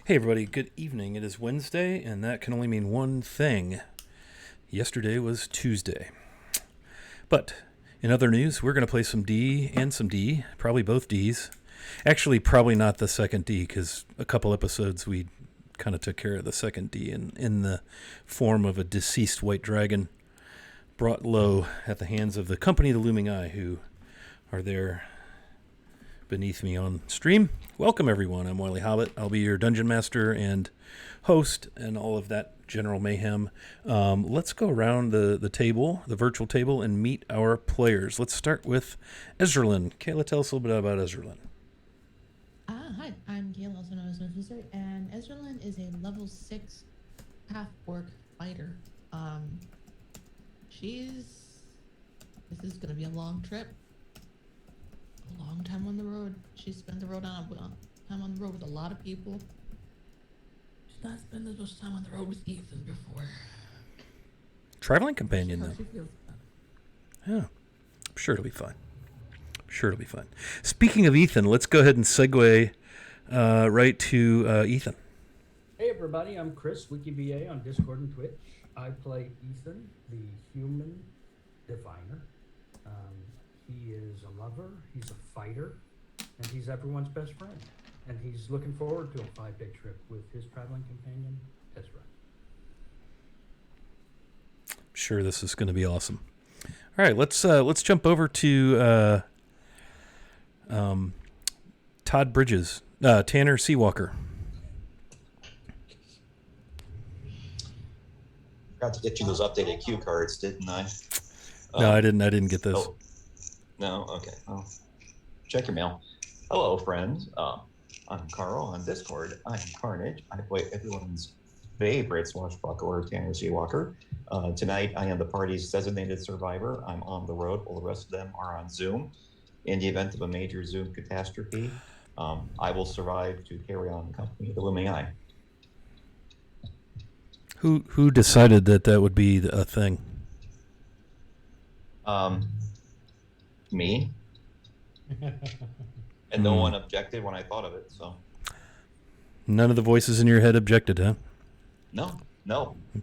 Hey, everybody, good evening. It is Wednesday, and that can only mean one thing. Yesterday was Tuesday. But in other news, we're going to play some D and some D, probably both Ds. Actually, probably not the second D, because a couple episodes we kind of took care of the second D in the form of a deceased white dragon brought low at the hands of the company, the Looming Eye, who are there beneath me on stream. Welcome, everyone. I'm Wiley Hobbit. I'll be your dungeon master and host and all of that general mayhem. Let's go around the table, the virtual table, and meet our players. Let's start with Ezralyn. Kayla, tell us a little bit about Ezralyn. Hi, I'm Kayla, also known as Mephister, and Ezralyn is a level 6 half-orc fighter. This is going to be a long trip. A long time on the road. She's spent the time on the road with a lot of people. She's not spent as much time on the road with Ethan before. Traveling companion, How though. she feels about it. Yeah, I'm sure it'll be fun. Speaking of Ethan, let's go ahead and segue right to Ethan. Hey everybody, I'm Chris, WikiVA on Discord and Twitch. I play Ethan, the human diviner. He is a lover, he's a fighter, and he's everyone's best friend. And he's looking forward to a 5-day trip with his traveling companion, Ezra. I'm sure this is going to be awesome. All right, let's jump over to Todd Bridges, Tanner Seawalker. Forgot to get you those updated cue cards, didn't I? No, I didn't get those. Oh, no? Okay. Well, check your mail. Hello, friends. I'm Carl on Discord. I'm Carnage. I play everyone's favorite swashbuckler, Tanner Seawalker. Tonight, I am the party's designated survivor. I'm on the road while the rest of them are on Zoom. In the event of a major Zoom catastrophe, I will survive to carry on the company of the Looming Eye. Who decided that would be a thing? Me. And no one objected when I thought of it, so. None of the voices in your head objected, huh? No.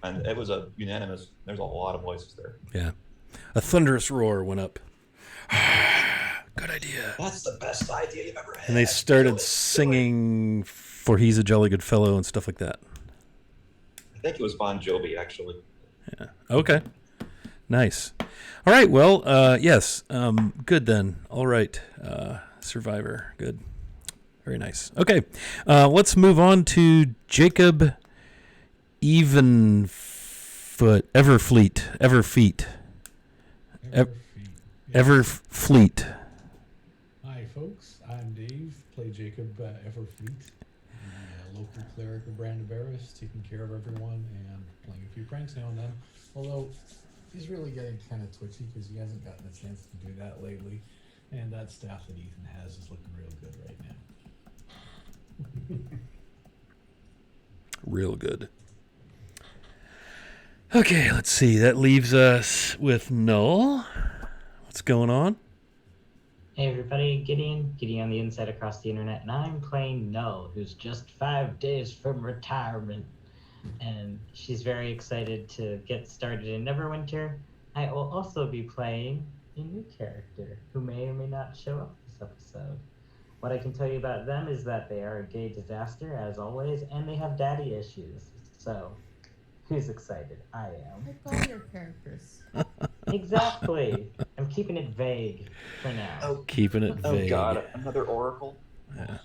And it was a unanimous, there's a lot of voices there. Yeah. A thunderous roar went up. Good idea. That's the best idea you've ever had. And they started singing For He's a Jolly Good Fellow and stuff like that. I think it was Bon Jovi, actually. Yeah. Okay. Nice. All right. Well, yes. Good then. All right. Survivor. Good. Very nice. Okay. Let's move on to Jacob Everfleet. Everfleet. Hi, folks. I'm Dave. Play Jacob Everfleet, the local cleric of Brandabaris, taking care of everyone and playing a few pranks now and then. Although he's really getting kind of twitchy because he hasn't gotten a chance to do that lately, and that staff that Ethan has is looking real good right now. Real good. Okay, let's see. That leaves us with Null. What's going on? Hey everybody, Gideon on the inside across the internet, and I'm playing Null, who's just 5 days from retirement, and she's very excited to get started in Neverwinter. I will also be playing a new character who may or may not show up this episode. What I can tell you about them is that they are a gay disaster, as always, and they have daddy issues. So, who's excited? I am. Like all your characters. Exactly. I'm keeping it vague for now. Keeping it vague. Oh, God. Another Oracle? Yeah.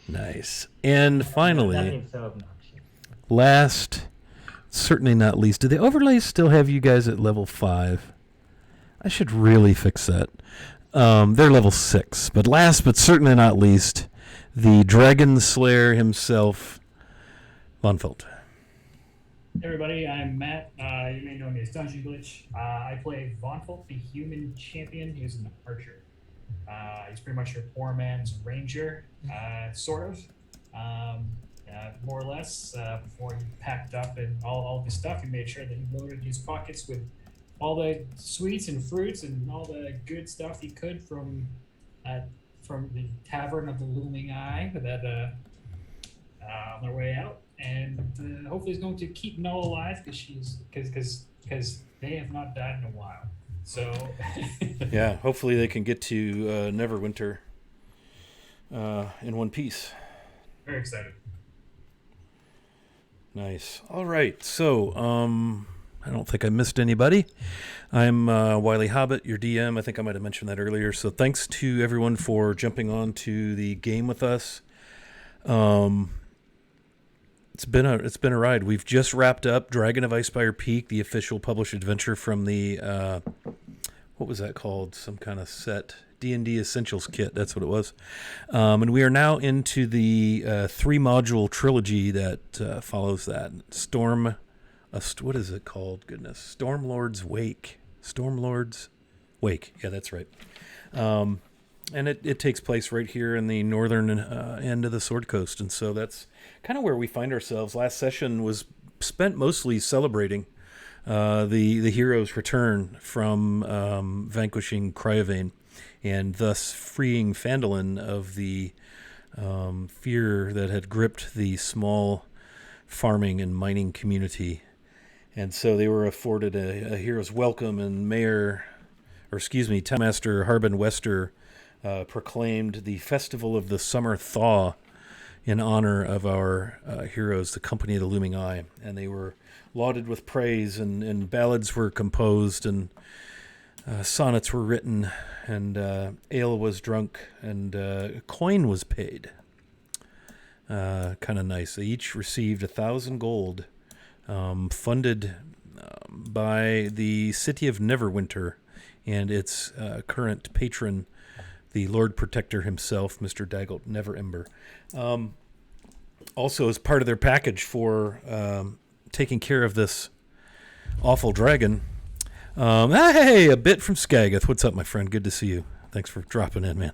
Nice. And finally, Nothing so obnoxious. last, certainly not least, do the overlays still have you guys at level 5? I should really fix that. They're level 6. But last but certainly not least, the Dragon Slayer himself, Von Felt. Hey everybody, I'm Matt. You may know me as Dungeon Glitch. I play Vonfolt, the human champion. He's an archer. He's pretty much your poor man's ranger, sort of. More or less. Before he packed up and all the stuff, he made sure that he loaded his pockets with all the sweets and fruits and all the good stuff he could from the Tavern of the Looming Eye that on their way out, and hopefully is going to keep Null alive because they have not died in a while. So Yeah, hopefully they can get to Neverwinter in one piece. very excited. Nice. All right. So, I don't think I missed anybody. I'm Wiley Hobbit, your DM. I think I might have mentioned that earlier. So thanks to everyone for jumping on to the game with us. It's been a ride. We've just wrapped up Dragon of Icespire Peak, the official published adventure from the what was that called? Some kind of set. D&D Essentials Kit. That's what it was. And we are now into the 3-module trilogy that follows that. What is it called? Goodness. Stormlord's Wake. Stormlord's Wake. Yeah, that's right. And it takes place right here in the northern end of the Sword Coast. And so that's kind of where we find ourselves. Last session was spent mostly celebrating the hero's return from vanquishing Cryovane, and thus freeing Phandalin of the fear that had gripped the small farming and mining community. And so they were afforded a hero's welcome, and Townmaster Harbin Wester proclaimed the Festival of the Summer Thaw in honor of our heroes, the Company of the Looming Eye. And they were lauded with praise, and ballads were composed, and sonnets were written, and ale was drunk, and coin was paid. Kind of nice. They each received 1,000 gold, funded by the city of Neverwinter and its current patron, the Lord Protector himself, Mr. Daggelt Neverember. Also, as part of their package for taking care of this awful dragon, hey, a bit from Skagith. What's up, my friend? Good to see you. Thanks for dropping in, man.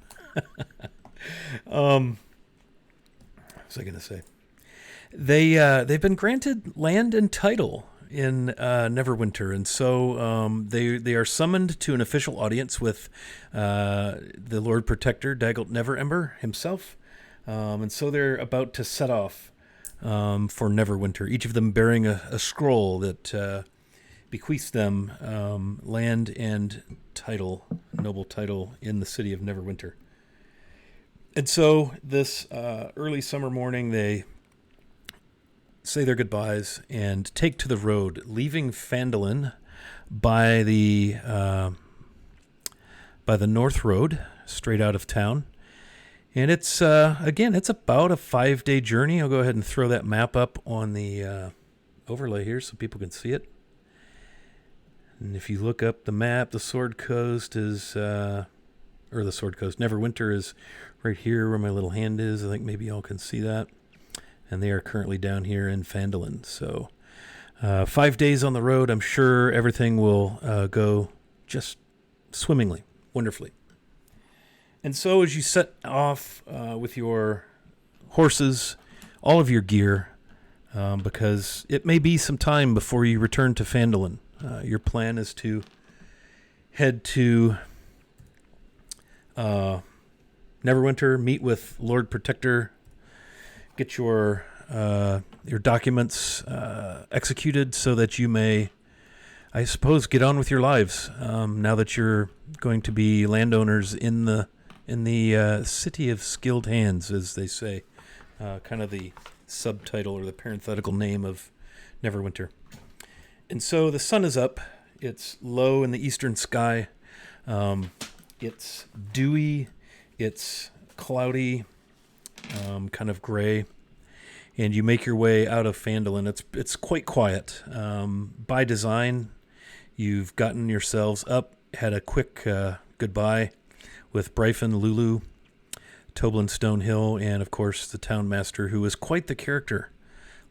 What was I going to say? They've been granted land and title in Neverwinter, and so they are summoned to an official audience with the Lord Protector, Daggelt Neverember himself, and so they're about to set off for Neverwinter, each of them bearing a scroll that bequeaths them land and title, noble title, in the city of Neverwinter. And so this early summer morning, they say their goodbyes and take to the road, leaving Phandalin by the North Road, straight out of town. And it's it's about a 5-day journey. I'll go ahead and throw that map up on the overlay here so people can see it. And if you look up the map, the Sword Coast is, Neverwinter is right here where my little hand is. I think maybe y'all can see that. And they are currently down here in Phandalin. So 5 days on the road. I'm sure everything will go just swimmingly, wonderfully. And so as you set off with your horses, all of your gear, because it may be some time before you return to Phandalin. Your plan is to head to Neverwinter, meet with Lord Protector, get your documents executed so that you may, I suppose, get on with your lives. Now that you're going to be landowners in the city of skilled hands, as they say, kind of the subtitle or the parenthetical name of Neverwinter. And so the sun is up. It's low in the eastern sky. It's dewy. It's cloudy, kind of gray. And you make your way out of Phandalin. It's quite quiet. By design, you've gotten yourselves up, had a quick goodbye with Bryphon, Lulu, Toblin Stonehill, and of course the town master, who was quite the character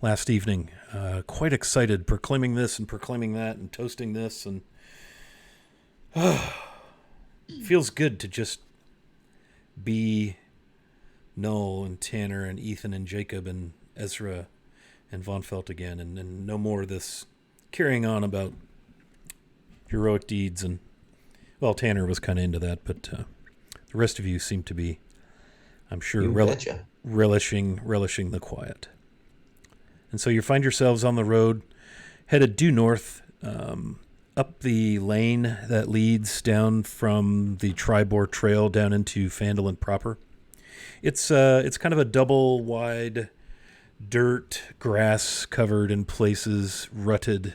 last evening. Quite excited, proclaiming this and proclaiming that and toasting this, and feels good to just be Null and Tanner and Ethan and Jacob and Ezra and Von Felt again, and no more this carrying on about heroic deeds. And well, Tanner was kind of into that, but the rest of you seem to be, I'm sure, relishing the quiet. And so you find yourselves on the road, headed due north, up the lane that leads down from the Tribor Trail down into Phandalin proper. It's kind of a double wide, dirt, grass covered in places, rutted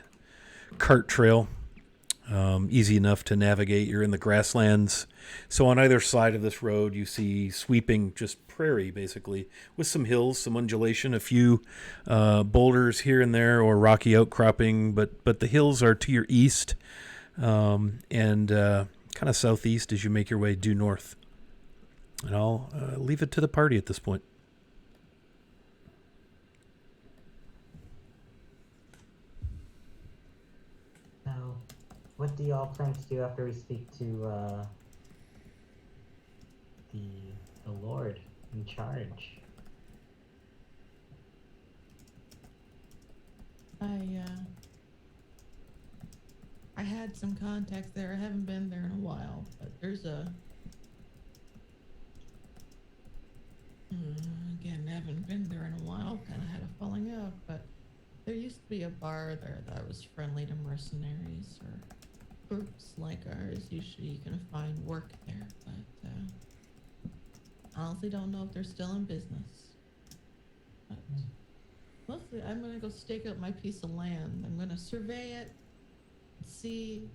cart trail. Easy enough to navigate. You're in the grasslands. So on either side of this road, you see sweeping just prairie, basically, with some hills, some undulation, a few boulders here and there, or rocky outcropping. But the hills are to your east and kind of southeast as you make your way due north. And I'll leave it to the party at this point. So, what do y'all plan to do after we speak to the Lord in charge? I had some contacts there. I haven't been there in a while, but there's again, haven't been there in a while. Kind of had a falling out, but there used to be a bar there that was friendly to mercenaries or groups like ours. Usually you can find work there, but honestly don't know if they're still in business. But mostly I'm gonna go stake out my piece of land. I'm gonna survey it, see,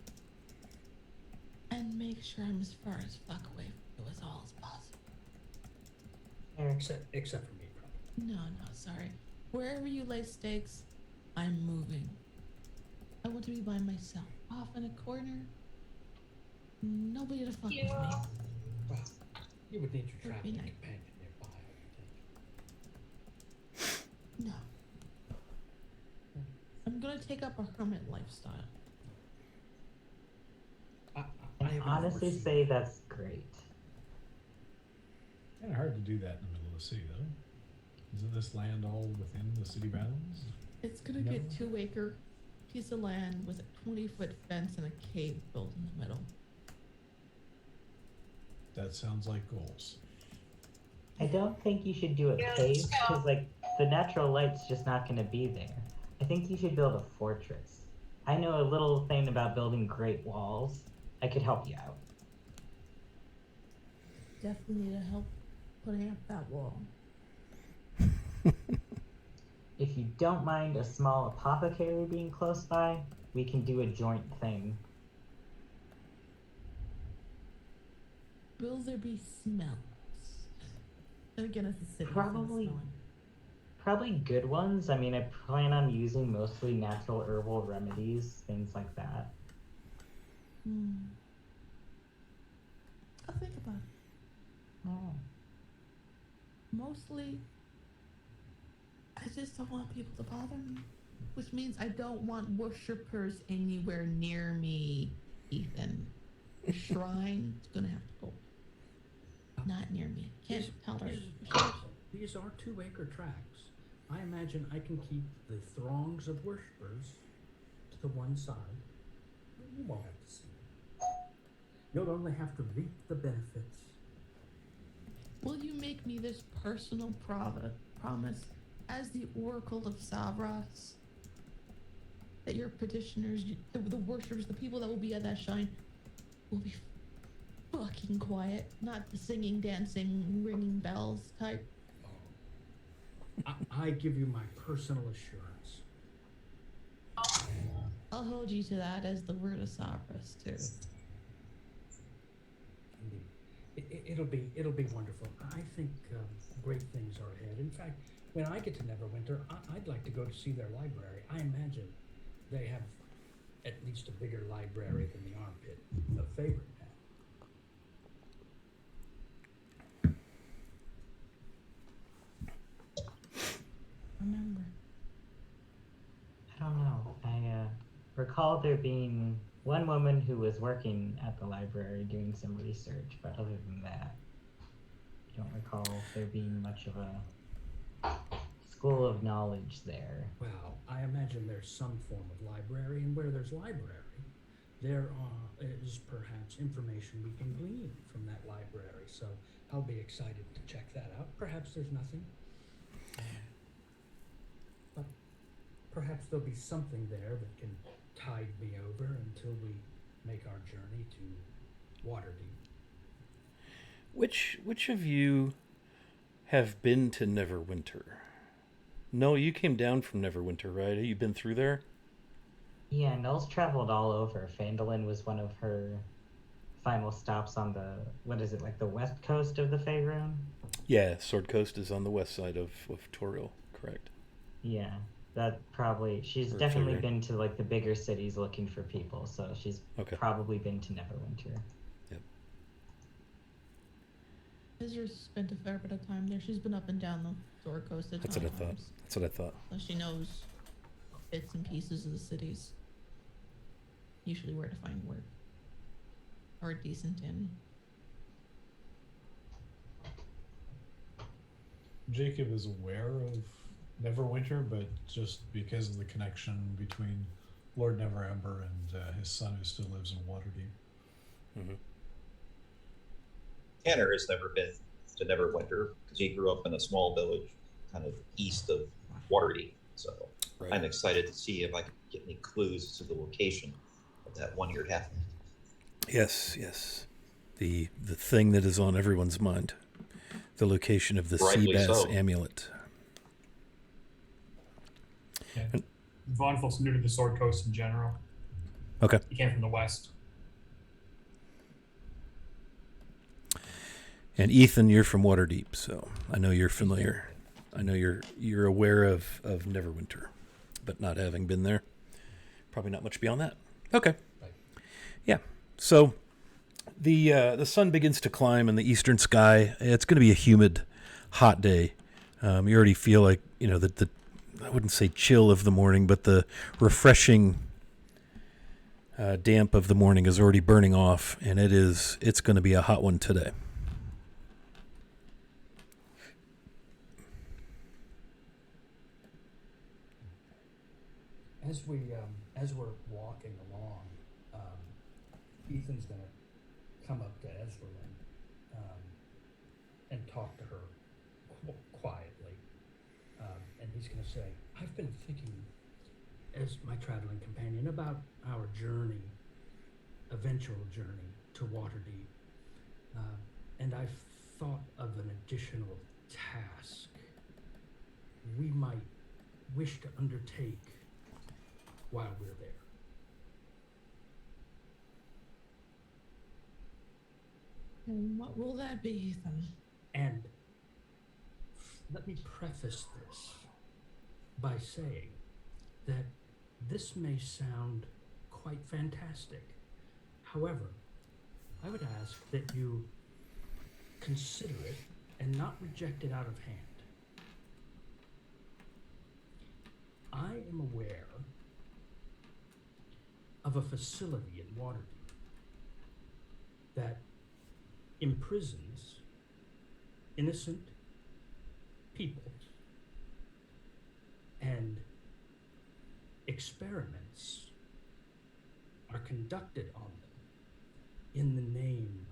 and make sure I'm as far as fuck away from you as all as possible. Except for me, probably. No, sorry. Wherever you lay stakes, I'm moving. I want to be by myself, off in a corner. Nobody to fuck with me. Well, you would need your Would traveling be nice. companion nearby, I would think. No. I'm gonna take up a hermit lifestyle. I have Honestly, foreseen- say that's great. Kind of hard to do that in the middle of the city, though. Isn't this land all within the city bounds? It's gonna No. get 2-acre piece of land with a 20-foot fence and a cave built in the middle. That sounds like goals. I don't think you should do a cave because, like, the natural light's just not going to be there. I think you should build a fortress. I know a little thing about building great walls. I could help you out. Definitely need help putting up that wall. If you don't mind a small apothecary being close by, we can do a joint thing. Will there be smells? And again, it's a city. Probably. Probably good ones. I mean, I plan on using mostly natural herbal remedies, things like that. I'll think about it. Oh. Mostly, I just don't want people to bother me. Which means I don't want worshippers anywhere near me, Ethan. The shrine's gonna have to go. Not near me. Can't tolerate worshippers. These are 2-acre tracts. I imagine I can keep the throngs of worshippers to the one side. You won't have to see them. You'll only have to reap the benefits. Will you make me this personal promise as the Oracle of Savras that your petitioners, the worshippers, the people that will be at that shrine will be fucking quiet, not the singing, dancing, ringing bells type? I give you my personal assurance. I'll hold you to that as the word of Savras too. Indeed. It'll be wonderful. I think great things are ahead. In fact, when I get to Neverwinter, I'd like to go to see their library. I imagine they have at least a bigger library than the Armpit of Favorite had. Remember. I don't know. I recall there being one woman who was working at the library doing some research, but other than that, I don't recall there being much of a school of knowledge there. Well, I imagine there's some form of library, and where there's library, there is perhaps information we can glean from that library. So I'll be excited to check that out. Perhaps there's nothing. But perhaps there'll be something there that can tide me over until we make our journey to Waterdeep. Which of you have been to Neverwinter? No, you came down from Neverwinter, right? Have you been through there? Yeah, Nell's traveled all over. Phandalin was one of her final stops on the, what is it, like the west coast of the Faerun? Yeah, Sword Coast is on the west side of Toriel, correct. Yeah, that probably, she's Or definitely Faerun. been to like the bigger cities looking for people, so she's Okay. probably been to Neverwinter. Izra's spent a fair bit of time there. She's been up and down the Sword Coast a That's ton what I of thought. times. That's what I thought. So she knows bits and pieces of the cities. Usually where to find work. Or a decent inn. Jacob is aware of Neverwinter, but just because of the connection between Lord Neverember and his son who still lives in Waterdeep. Mm-hmm. Tanner has never been to Neverwinter because he grew up in a small village kind of east of Waterdeep. So Right. I'm excited to see if I can get any clues to the location of that one-eared halfling. Yes. The thing that is on everyone's mind. The location of the sea Rightly bass so. amulet. Von Fult's new to the Sword Coast in general. Okay. He came from the west. And Ethan, you're from Waterdeep, so I know you're familiar. I know you're aware of Neverwinter, but not having been there. Probably not much beyond that. Okay. Right. Yeah. So the sun begins to climb in the eastern sky. It's going to be a humid, hot day. You already feel like, the I wouldn't say chill of the morning, but the refreshing damp of the morning is already burning off, and it's going to be a hot one today. As we're walking along, Ethan's gonna come up to Ezralyn and talk to her quietly, and he's gonna say, "I've been thinking, as my traveling companion, about our journey, eventual journey to Waterdeep, and I've thought of an additional task we might wish to undertake while we're there." And what will that be, Ethan? And let me preface this by saying that this may sound quite fantastic. However, I would ask that you consider it and not reject it out of hand. I am aware of a facility in Waterdeep that imprisons innocent people and experiments are conducted on them in the name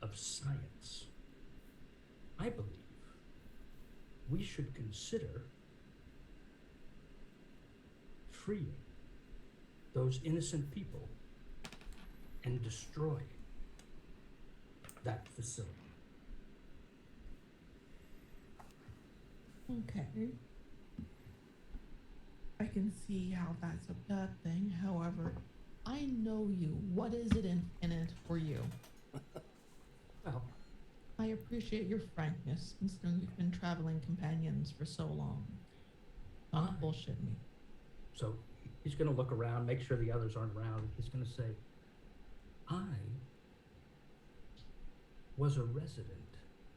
of science. I believe we should consider freeing those innocent people and destroying that facility. Okay. I can see how that's a bad thing. However, I know you. What is it in it for you? Well, I appreciate your frankness, considering we've been traveling companions for so long. Don't bullshit me. so he's going to look around, make sure the others aren't around. He's going to say, I was a resident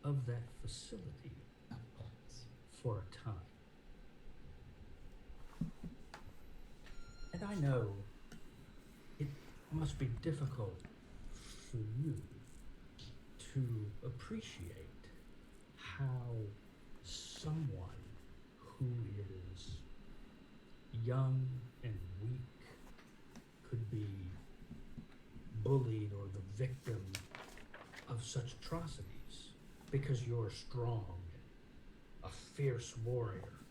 of that facility for a time. And I know it must be difficult for you to appreciate how someone who is young and weak could be bullied or the victim of such atrocities. because you're strong, a fierce warrior,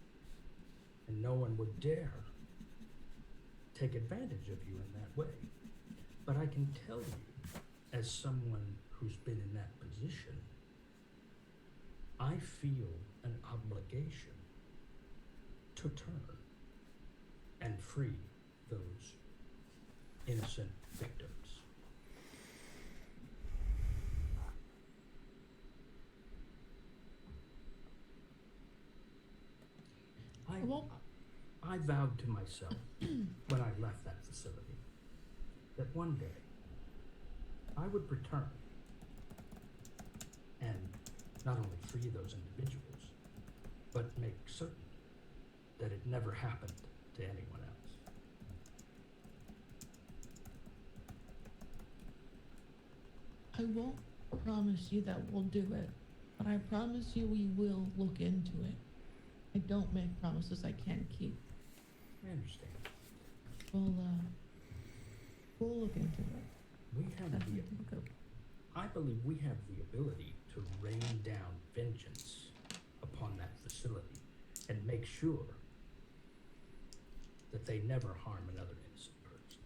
and no one would dare take advantage of you in that way. But I can tell you, as someone who's been in that position, I feel an obligation to turn and free those innocent victims. Well, I vowed to myself when I left that facility that one day I would return and not only free those individuals, but make certain that it never happened to anyone else. I won't promise you that we'll do it, but I promise you we will look into it. I don't make promises I can't keep. I understand. We'll look into it. We have Definitely the, look up. I believe we have the ability to rain down vengeance upon that facility and make sure that they never harm another innocent person.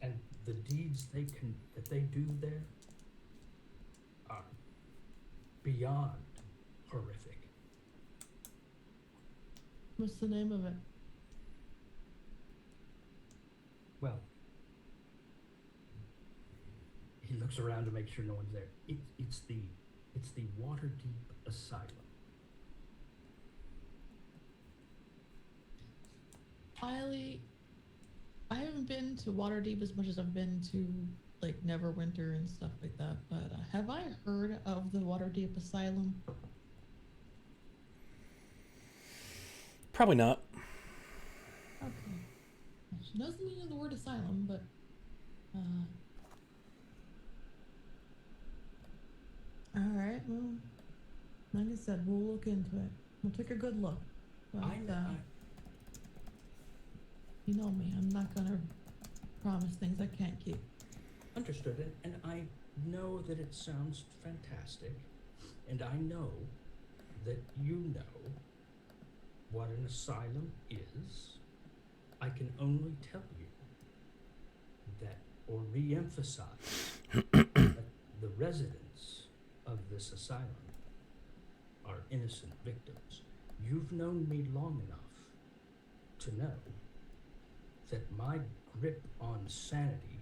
And the deeds that they do there are beyond horrific. What's the name of it? Well, he looks around to make sure no one's there. It's the Waterdeep Asylum. I haven't been to Waterdeep as much as I've been to like Neverwinter and stuff like that, but have I heard of the Waterdeep Asylum? Probably not. Okay. She knows the meaning of the word asylum, but alright, well, like I said, we'll look into it. We'll take a good look. But you know me, I'm not gonna promise things I can't keep. Understood, and I know that it sounds fantastic, and I know that you know what an asylum is. I can only tell you that, or re-emphasize, that the residents of this asylum are innocent victims. You've known me long enough to know that my grip on sanity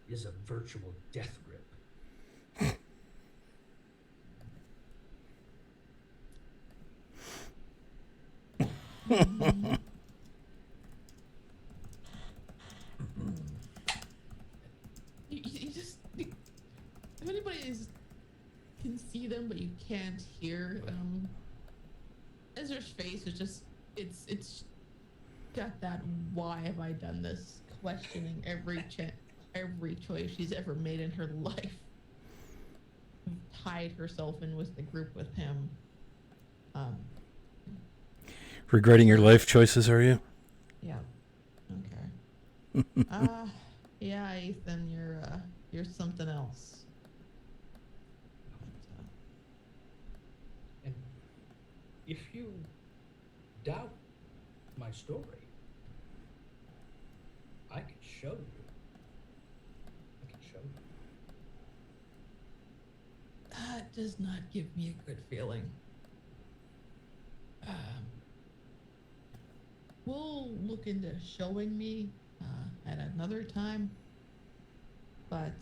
is a virtual death grip. You just, if anybody can see them but you can't hear, Ezra's face is just, it's got that why have I done this questioning every choice she's ever made in her life. Tied herself in with the group with him. Regretting your life choices, are you? Yeah. Okay. Yeah, Ethan, you're something else. And if you doubt my story, I can show you. That does not give me a good feeling. We'll look into showing me at another time, but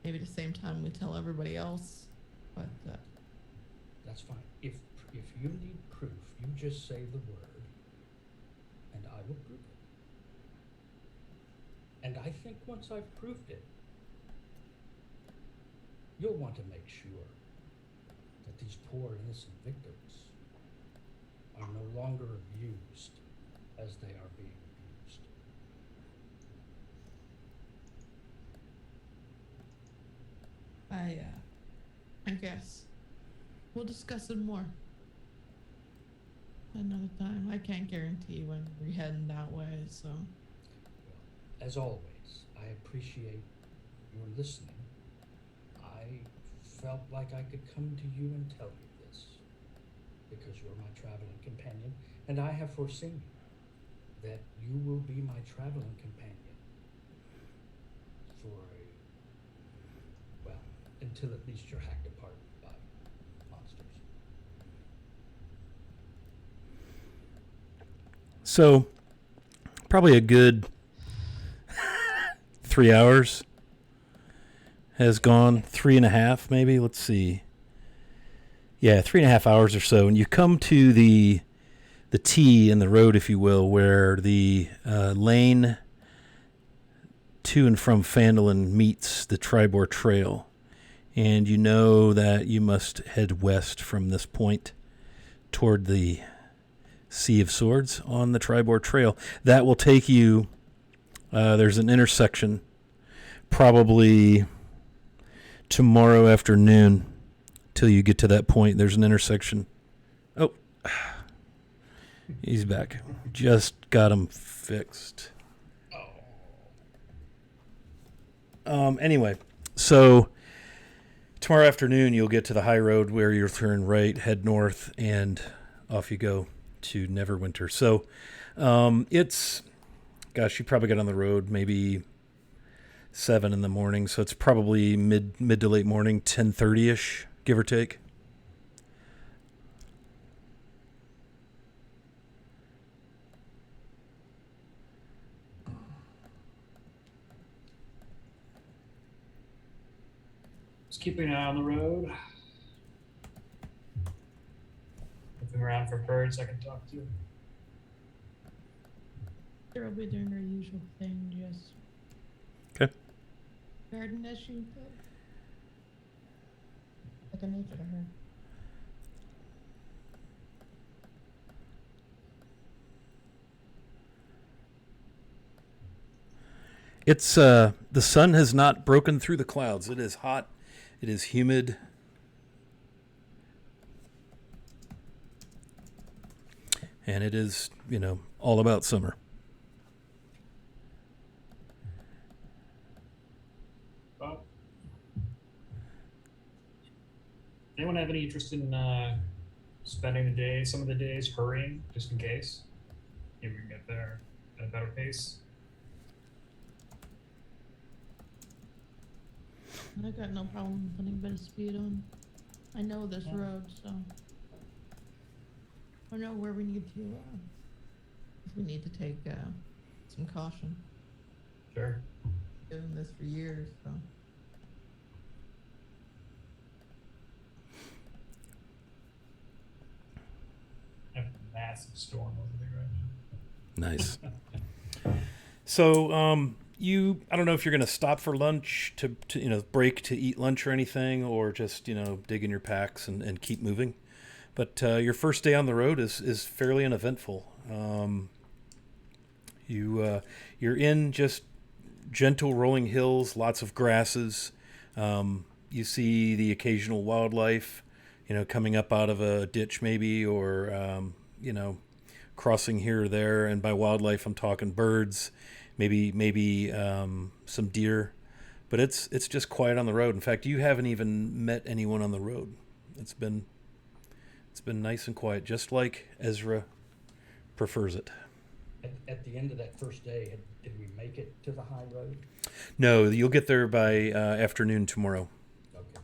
maybe the same time we tell everybody else. But That's fine. If you need proof, you just say the word, and I will prove it. And I think once I've proved it, you'll want to make sure that these poor innocent victims are no longer abused as they are being abused. I guess we'll discuss it more another time. I can't guarantee when we're heading that way, so. As always, I appreciate your listening. I felt like I could come to you and tell you this, because you're my traveling companion, and I have foreseen that you will be my traveling companion for until at least you're hacked apart by monsters. So, probably a good 3 hours has gone, 3.5 maybe. Let's see. Yeah, 3.5 hours or so, and you come to the T in the road, if you will, where the lane to and from Phandalin meets the Tribor Trail, and you know that you must head west from this point toward the Sea of Swords on the Tribor Trail. That will take you. There's an intersection, probably tomorrow afternoon, till you get to that point. There's an intersection. Oh, he's back. Just got him fixed. Anyway, so tomorrow afternoon you'll get to the high road where you'll turn right, head north, and off you go to Neverwinter. So it's, gosh, you probably got on the road maybe 7 in the morning, so it's probably mid to late morning, 10:30ish, give or take. Just keeping an eye on the road. Looking around for birds I can talk to. They'll be doing their usual thing, just Okay. garden issue, like a nature to her. It's the sun has not broken through the clouds. It is hot. It is humid. And it is, all about summer. Well, anyone have any interest in spending the day, some of the days hurrying, just in case? Maybe we can get there at a better pace. I got no problem putting a bit of speed on. I know this road, so I know where we need to. If we need to take some caution. Sure. Doing this for years, so. Have a massive storm over there right now. Nice. So, I don't know if you're going to stop for lunch to break to eat lunch or anything, or just, dig in your packs and keep moving. But your first day on the road is fairly uneventful. You're in just gentle rolling hills, lots of grasses. You see the occasional wildlife, coming up out of a ditch maybe, or, crossing here or there. And by wildlife, I'm talking birds, maybe some deer. But it's just quiet on the road. In fact, you haven't even met anyone on the road. It's been nice and quiet, just like Ezra prefers it. At the end of that first day, did we make it to the high road? No, you'll get there by afternoon tomorrow. Okay.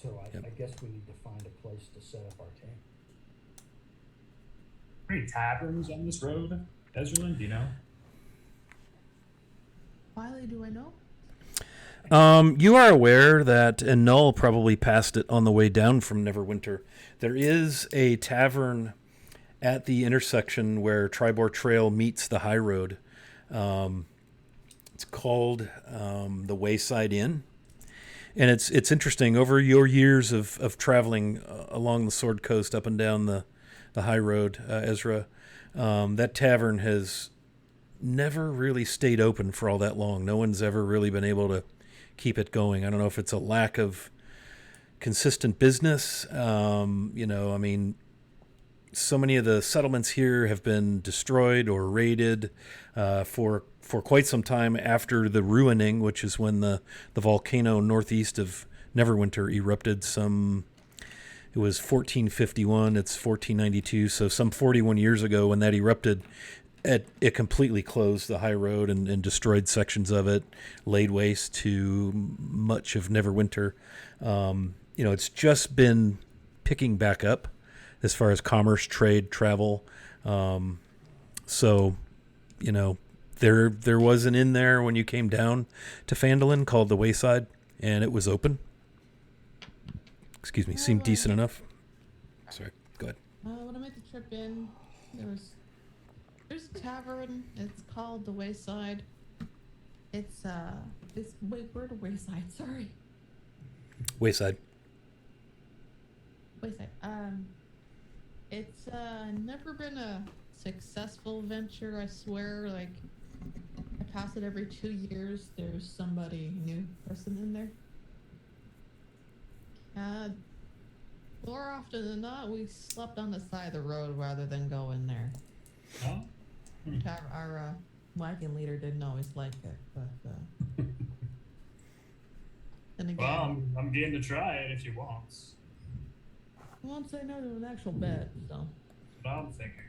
So I guess we need to find a place to set up our camp. Any taverns on this road, Ezra? Do you know? Wiley, do I know? You are aware that, and Null probably passed it on the way down from Neverwinter, there is a tavern at the intersection where Tribor Trail meets the high road. It's called the Wayside Inn. And it's interesting. Over your years of traveling along the Sword Coast up and down the high road, Ezra, that tavern has never really stayed open for all that long. No one's ever really been able to keep it going. I don't know if it's a lack of consistent business. So many of the settlements here have been destroyed or raided for for quite some time after the ruining, which is when the volcano northeast of Neverwinter erupted. It was 1451. It's 1492. So some 41 years ago, when that erupted, it completely closed the high road and destroyed sections of it, laid waste to much of Neverwinter. It's just been picking back up as far as commerce, trade, travel. So, there was an inn there when you came down to Phandalin called the Wayside, and it was open. Excuse me, seemed decent enough. Sorry, go ahead. When I made the trip in, there's a tavern. It's called the Wayside. Wait, where the Wayside? Sorry. Wayside. Wayside. It's never been a successful venture, I swear. Like, I pass it every 2 years. There's somebody new person in there. More often than not, we slept on the side of the road rather than go in there. Oh? Our wagon leader didn't always like it, but then again, Well, I'm game to try it if you want. I won't say no to an actual bet, so That's what I'm thinking.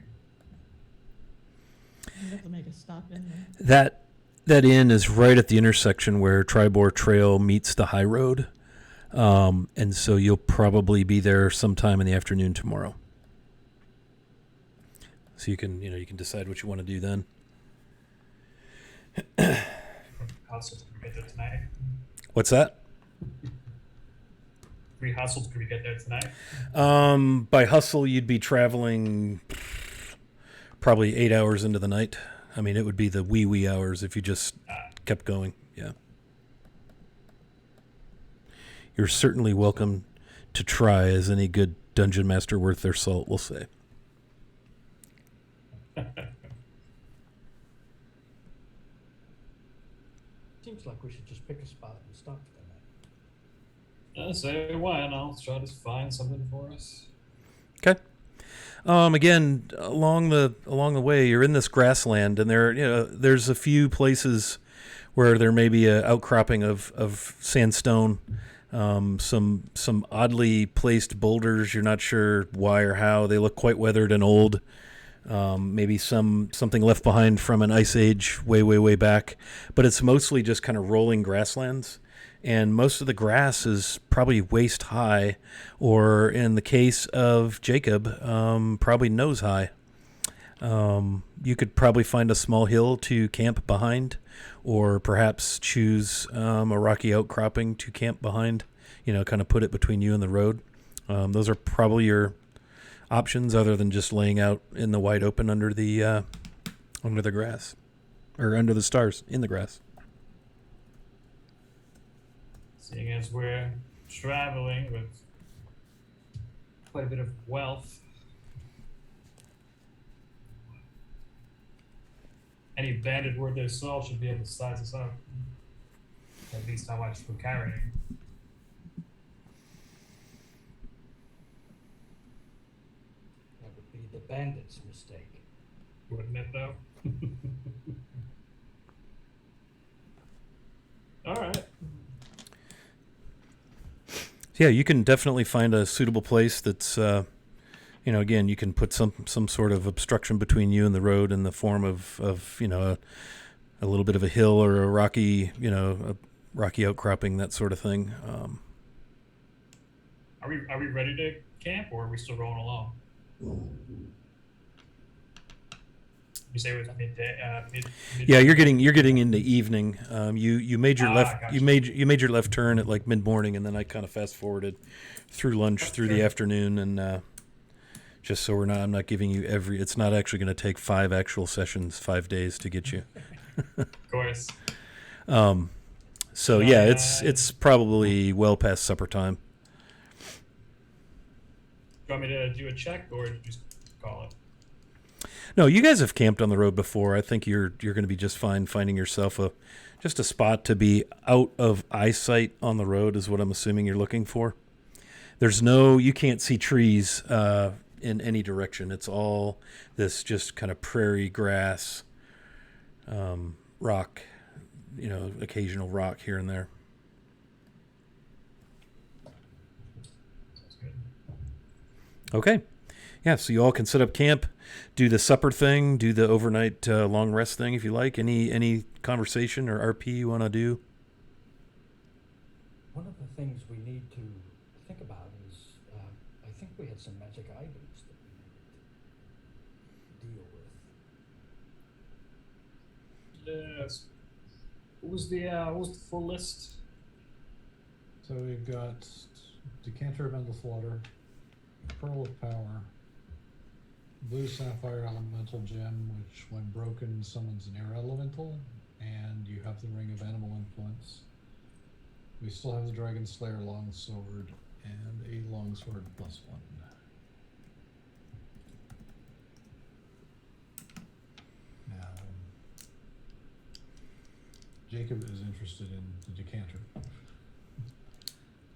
you have to make a stop in there. That inn is right at the intersection where Tribor Trail meets the high road. And so you'll probably be there sometime in the afternoon tomorrow. So you can decide what you want to do then. Hustles could we get there tonight? What's that? Three hustles could we get there tonight? By hustle, you'd be traveling probably 8 hours into the night. I mean, it would be the wee hours if you just kept going. Yeah. You're certainly welcome to try, as any good dungeon master worth their salt will say. Seems like we should just pick a spot and stop for the night. Say when. I'll try to find something for us. Okay. Again, along the way, you're in this grassland, and there's a few places where there may be a outcropping of sandstone. Some oddly placed boulders. You're not sure why or how. They look quite weathered and old. Maybe something left behind from an ice age way back. But it's mostly just kind of rolling grasslands. And most of the grass is probably waist high, or in the case of Jacob, probably nose high. You could probably find a small hill to camp behind, or perhaps choose a rocky outcropping to camp behind, kind of put it between you and the road. Those are probably your options, other than just laying out in the wide open under the grass, or under the stars in the grass. Seeing as we're traveling with quite a bit of wealth, any bandit worth their salt should be able to size us up. At least how much we're carrying. That would be the bandit's mistake. Wouldn't it, though? All right. Yeah, you can definitely find a suitable place that's, again, you can put some sort of obstruction between you and the road in the form of a little bit of a hill or a rocky, a rocky outcropping, that sort of thing. Are we ready to camp, or are we still rolling along? You say it was midday. Mid. Yeah, you're getting into evening. You made your left gotcha. you made your left turn at like mid morning, and then I kind of fast forwarded through lunch through the afternoon, and just so I'm not giving you it's not actually going to take 5 actual sessions, 5 days to get you. Of course. So yeah, it's probably well past supper time. Do you want me to do a check, or just call it? No, you guys have camped on the road before. I think you're going to be just fine finding yourself just a spot to be out of eyesight on the road is what I'm assuming you're looking for. You can't see trees in any direction. It's all this just kind of prairie grass, rock, occasional rock here and there. Sounds good. Okay. Yeah, so you all can set up camp, do the supper thing, do the overnight long rest thing if you like. Any conversation or RP you want to do? One of the things we need to think about is, I think we had some magic items that we needed to deal with. Yes. What was the full list? So we've got Decanter of Endless Water, Pearl of Power, Blue Sapphire Elemental Gem, which when broken summons an air elemental, and you have the Ring of Animal Influence. We still have the Dragon Slayer Longsword and a Longsword +1. Jacob is interested in the Decanter.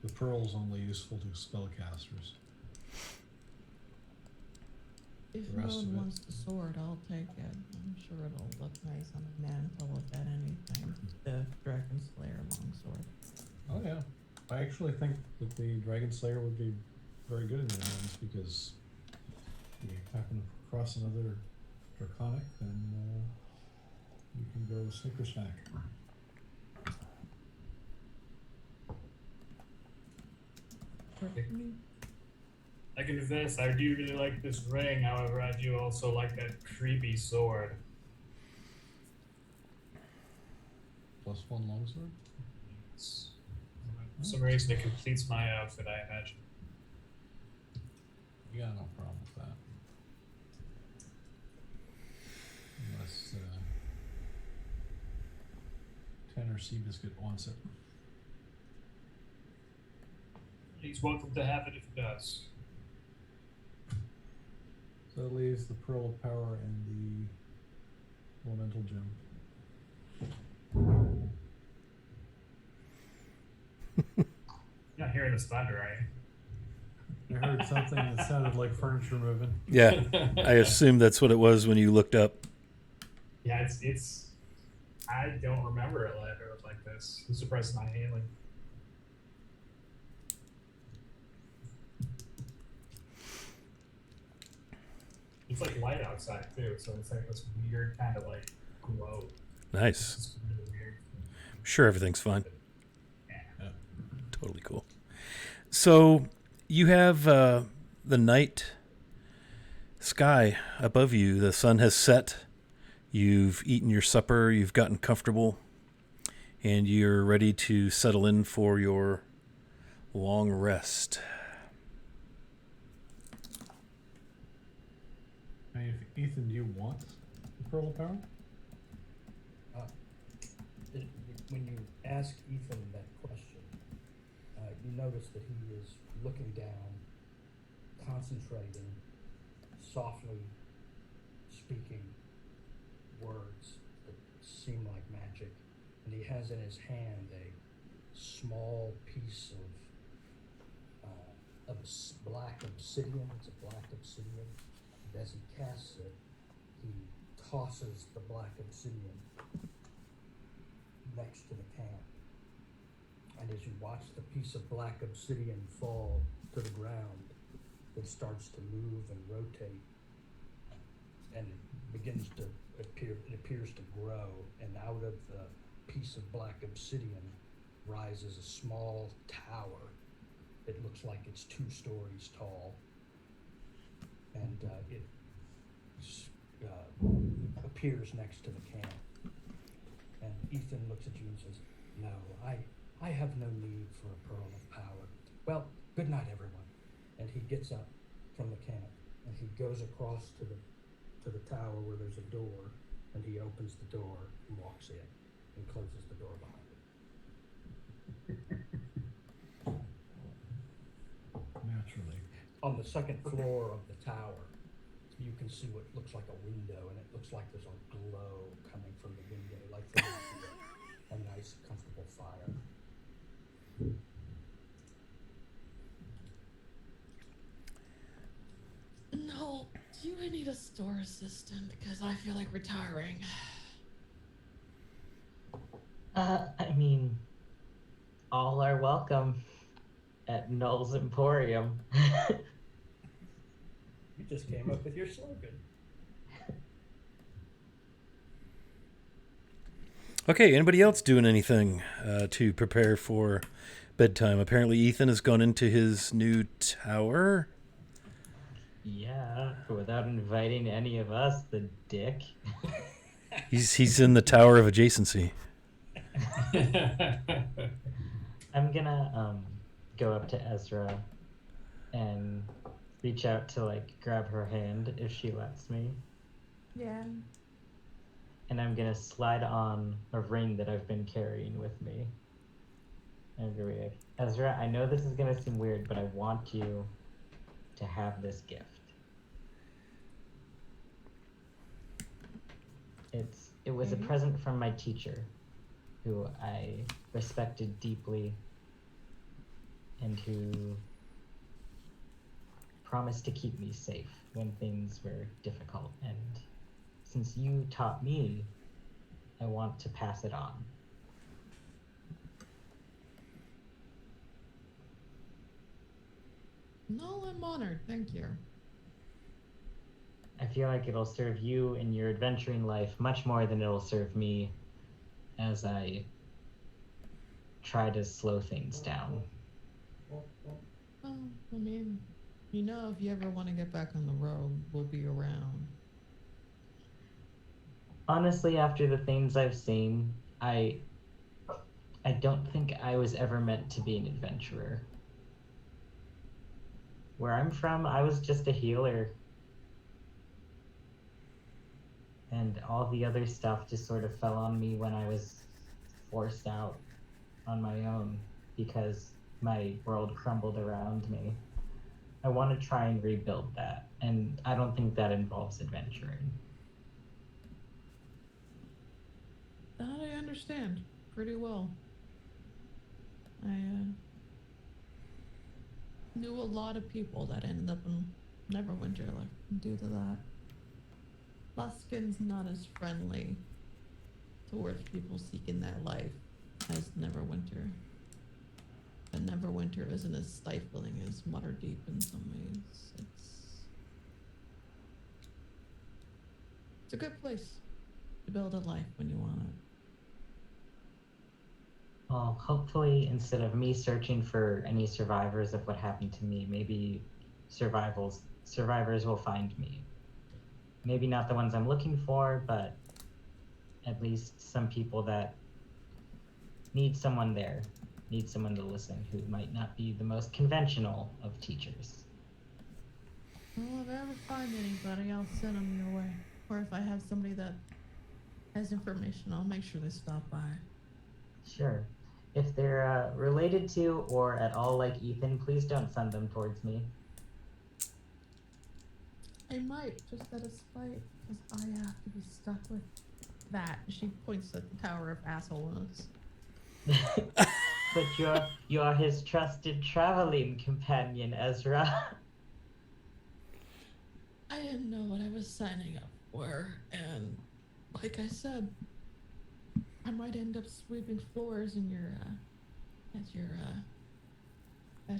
The Pearl is only useful to spellcasters. If The rest Rowan of it. wants the sword, I'll take it. I'm sure it'll look nice on the mantle if at anything. The Dragon Slayer longsword. Oh yeah, I actually think that the Dragon Slayer would be very good in your hands because you happen to cross another Draconic, then you can go snicker snack. I confess, I do really like this ring. However, I do also like that creepy sword. +1 longsword. For some reason, it completes my outfit, I imagine. You got no problem with that. Unless Tanner Seabiscuit wants it. He's welcome to have it if he does. So that leaves the Pearl of Power and the Elemental Gem. You're not hearing this thunder, are you? I heard something that sounded like furniture moving. Yeah, I assume that's what it was when you looked up. Yeah, it's. I don't remember it like this. I'm surprised it's not hailing. It's like light outside too, so it's like this weird kind of like glow. Nice. It's really weird. I'm sure everything's fine. Yeah. Totally cool. So you have the night sky above you. The sun has set. You've eaten your supper. You've gotten comfortable. And you're ready to settle in for your long rest. Hey, Ethan, do you want the Pearl of Power? When you ask Ethan that question, you notice that he is looking down, concentrating, softly speaking words that seem like magic, and he has in his hand a small piece of black obsidian. It's a black obsidian. And as he casts it, he tosses the black obsidian next to the camp. And as you watch the piece of black obsidian fall to the ground, it starts to move and rotate, and it begins to appears to grow, and out of the piece of black obsidian rises a small tower. It looks like it's 2 stories tall, and it appears next to the camp. And Ethan looks at you and says, "No, I have no need for a pearl of power. Well, good night, everyone." And he gets up from the camp, and he goes across to the tower where there's a door, and he opens the door and walks in and closes the door behind him. Naturally. On the second floor of the tower, you can see what looks like a window, and it looks like there's a glow coming from the window, like there would be a nice, comfortable fire. No, do I need a store assistant? Because I feel like retiring. I mean, all are welcome at Null's Emporium. You just came up with your slogan. Okay, anybody else doing anything to prepare for bedtime? Apparently, Ethan has gone into his new tower. Yeah, without inviting any of us, the dick. He's in the tower of adjacency. I'm gonna go up to Ezra and reach out to like grab her hand if she lets me. Yeah. And I'm gonna slide on a ring that I've been carrying with me. And I'm gonna be like, Ezra, I know this is gonna seem weird, but I want you to have this gift. It was a present from my teacher, who I respected deeply, and who promised to keep me safe when things were difficult. And since you taught me, I want to pass it on. No, I'm honored. Thank you. I feel like it'll serve you in your adventuring life much more than it'll serve me as I try to slow things down. Well, I mean, you know, if you ever want to get back on the road, we'll be around. Honestly, after the things I've seen, I don't think I was ever meant to be an adventurer. Where I'm from, I was just a healer. And all the other stuff just sort of fell on me when I was forced out on my own because my world crumbled around me. I want to try and rebuild that, and I don't think that involves adventuring. That I understand pretty well. I knew a lot of people that ended up in Neverwinter due to that. Luskin's not as friendly towards people seeking that life as Neverwinter. But Neverwinter isn't as stifling as Waterdeep in some ways. It's a good place to build a life when you want it. Well, hopefully, instead of me searching for any survivors of what happened to me, maybe survivors will find me. Maybe not the ones I'm looking for, but at least some people that need someone there, need someone to listen, who might not be the most conventional of teachers. Well, if I ever find anybody, I'll send them your way. Or if I have somebody that has information, I'll make sure they stop by. Sure. If they're related to or at all like Ethan, please don't send them towards me. I might, just out of spite, because I have to be stuck with that. She points at the Tower of Assholeness. But you're his trusted traveling companion, Ezra. I didn't know what I was signing up for, and like I said, I might end up sweeping floors in your at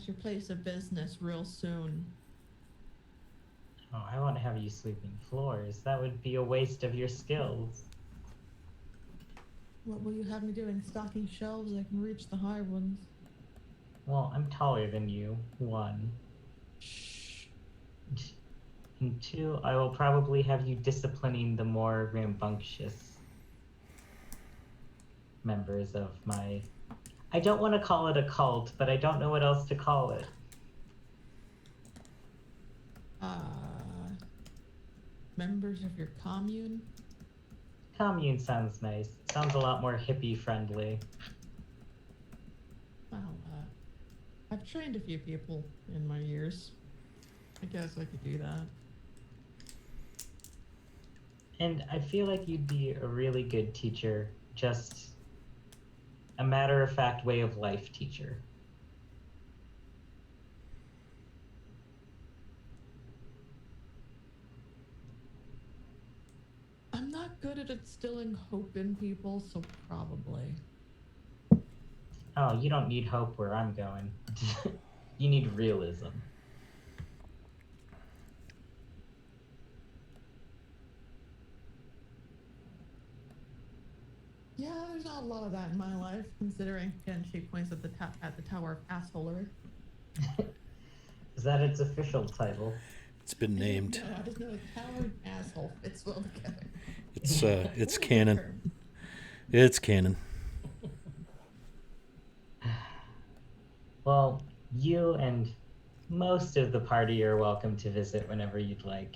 your place of business real soon. Oh, I won't have you sweeping floors. That would be a waste of your skills. What will you have me doing? Stocking shelves? I can reach the high ones. Well, I'm taller than you, 1. Shh. And 2, I will probably have you disciplining the more rambunctious members of my... I don't want to call it a cult, but I don't know what else to call it. Members of your commune? Commune sounds nice. Sounds a lot more hippie friendly. Well, I've trained a few people in my years. I guess I could do that. And I feel like you'd be a really good teacher, just a matter-of-fact way of life teacher. I'm not good at instilling hope in people, so probably. Oh, you don't need hope where I'm going. You need realism. Yeah, there's not a lot of that in my life, considering, again, she points at the Tower of Assholery. Is that its official title? It's been named. No, I just know the Tower of Asshole fits well together. It's canon. It's canon. Well, you and most of the party are welcome to visit whenever you'd like.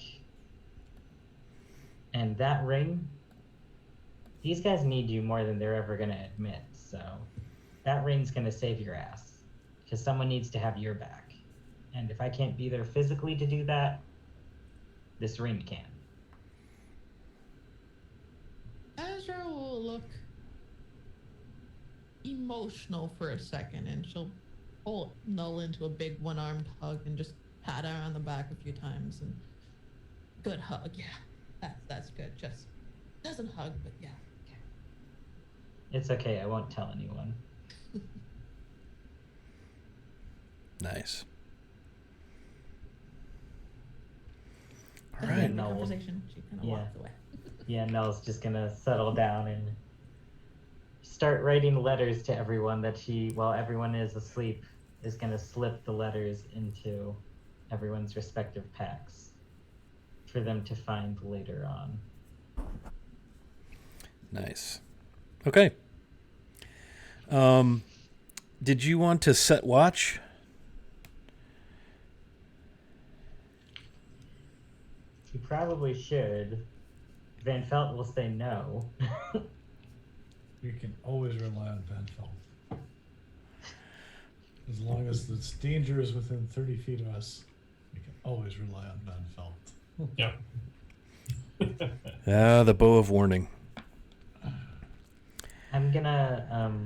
And that ring, these guys need you more than they're ever going to admit, so that ring's going to save your ass. Because someone needs to have your back. And if I can't be there physically to do that, this ring can. Ezra will look emotional for a second, and she'll pull Null into a big one-armed hug and just pat her on the back a few times. And good hug, yeah, that's good. Just doesn't hug, but yeah. It's okay, I won't tell anyone. Nice. All At the right. end of the Null will- conversation, she kind of Yeah. walks away. Yeah, Nell's just gonna settle down and start writing letters to everyone that she, while everyone is asleep, is gonna slip the letters into everyone's respective packs for them to find later on. Nice. Okay. Did you want to set watch? You probably should. Van Felt will say no. You can always rely on Van Felt. As long as the danger is within 30 feet of us, you can always rely on Van Felt. Yep. The bow of warning. I'm gonna,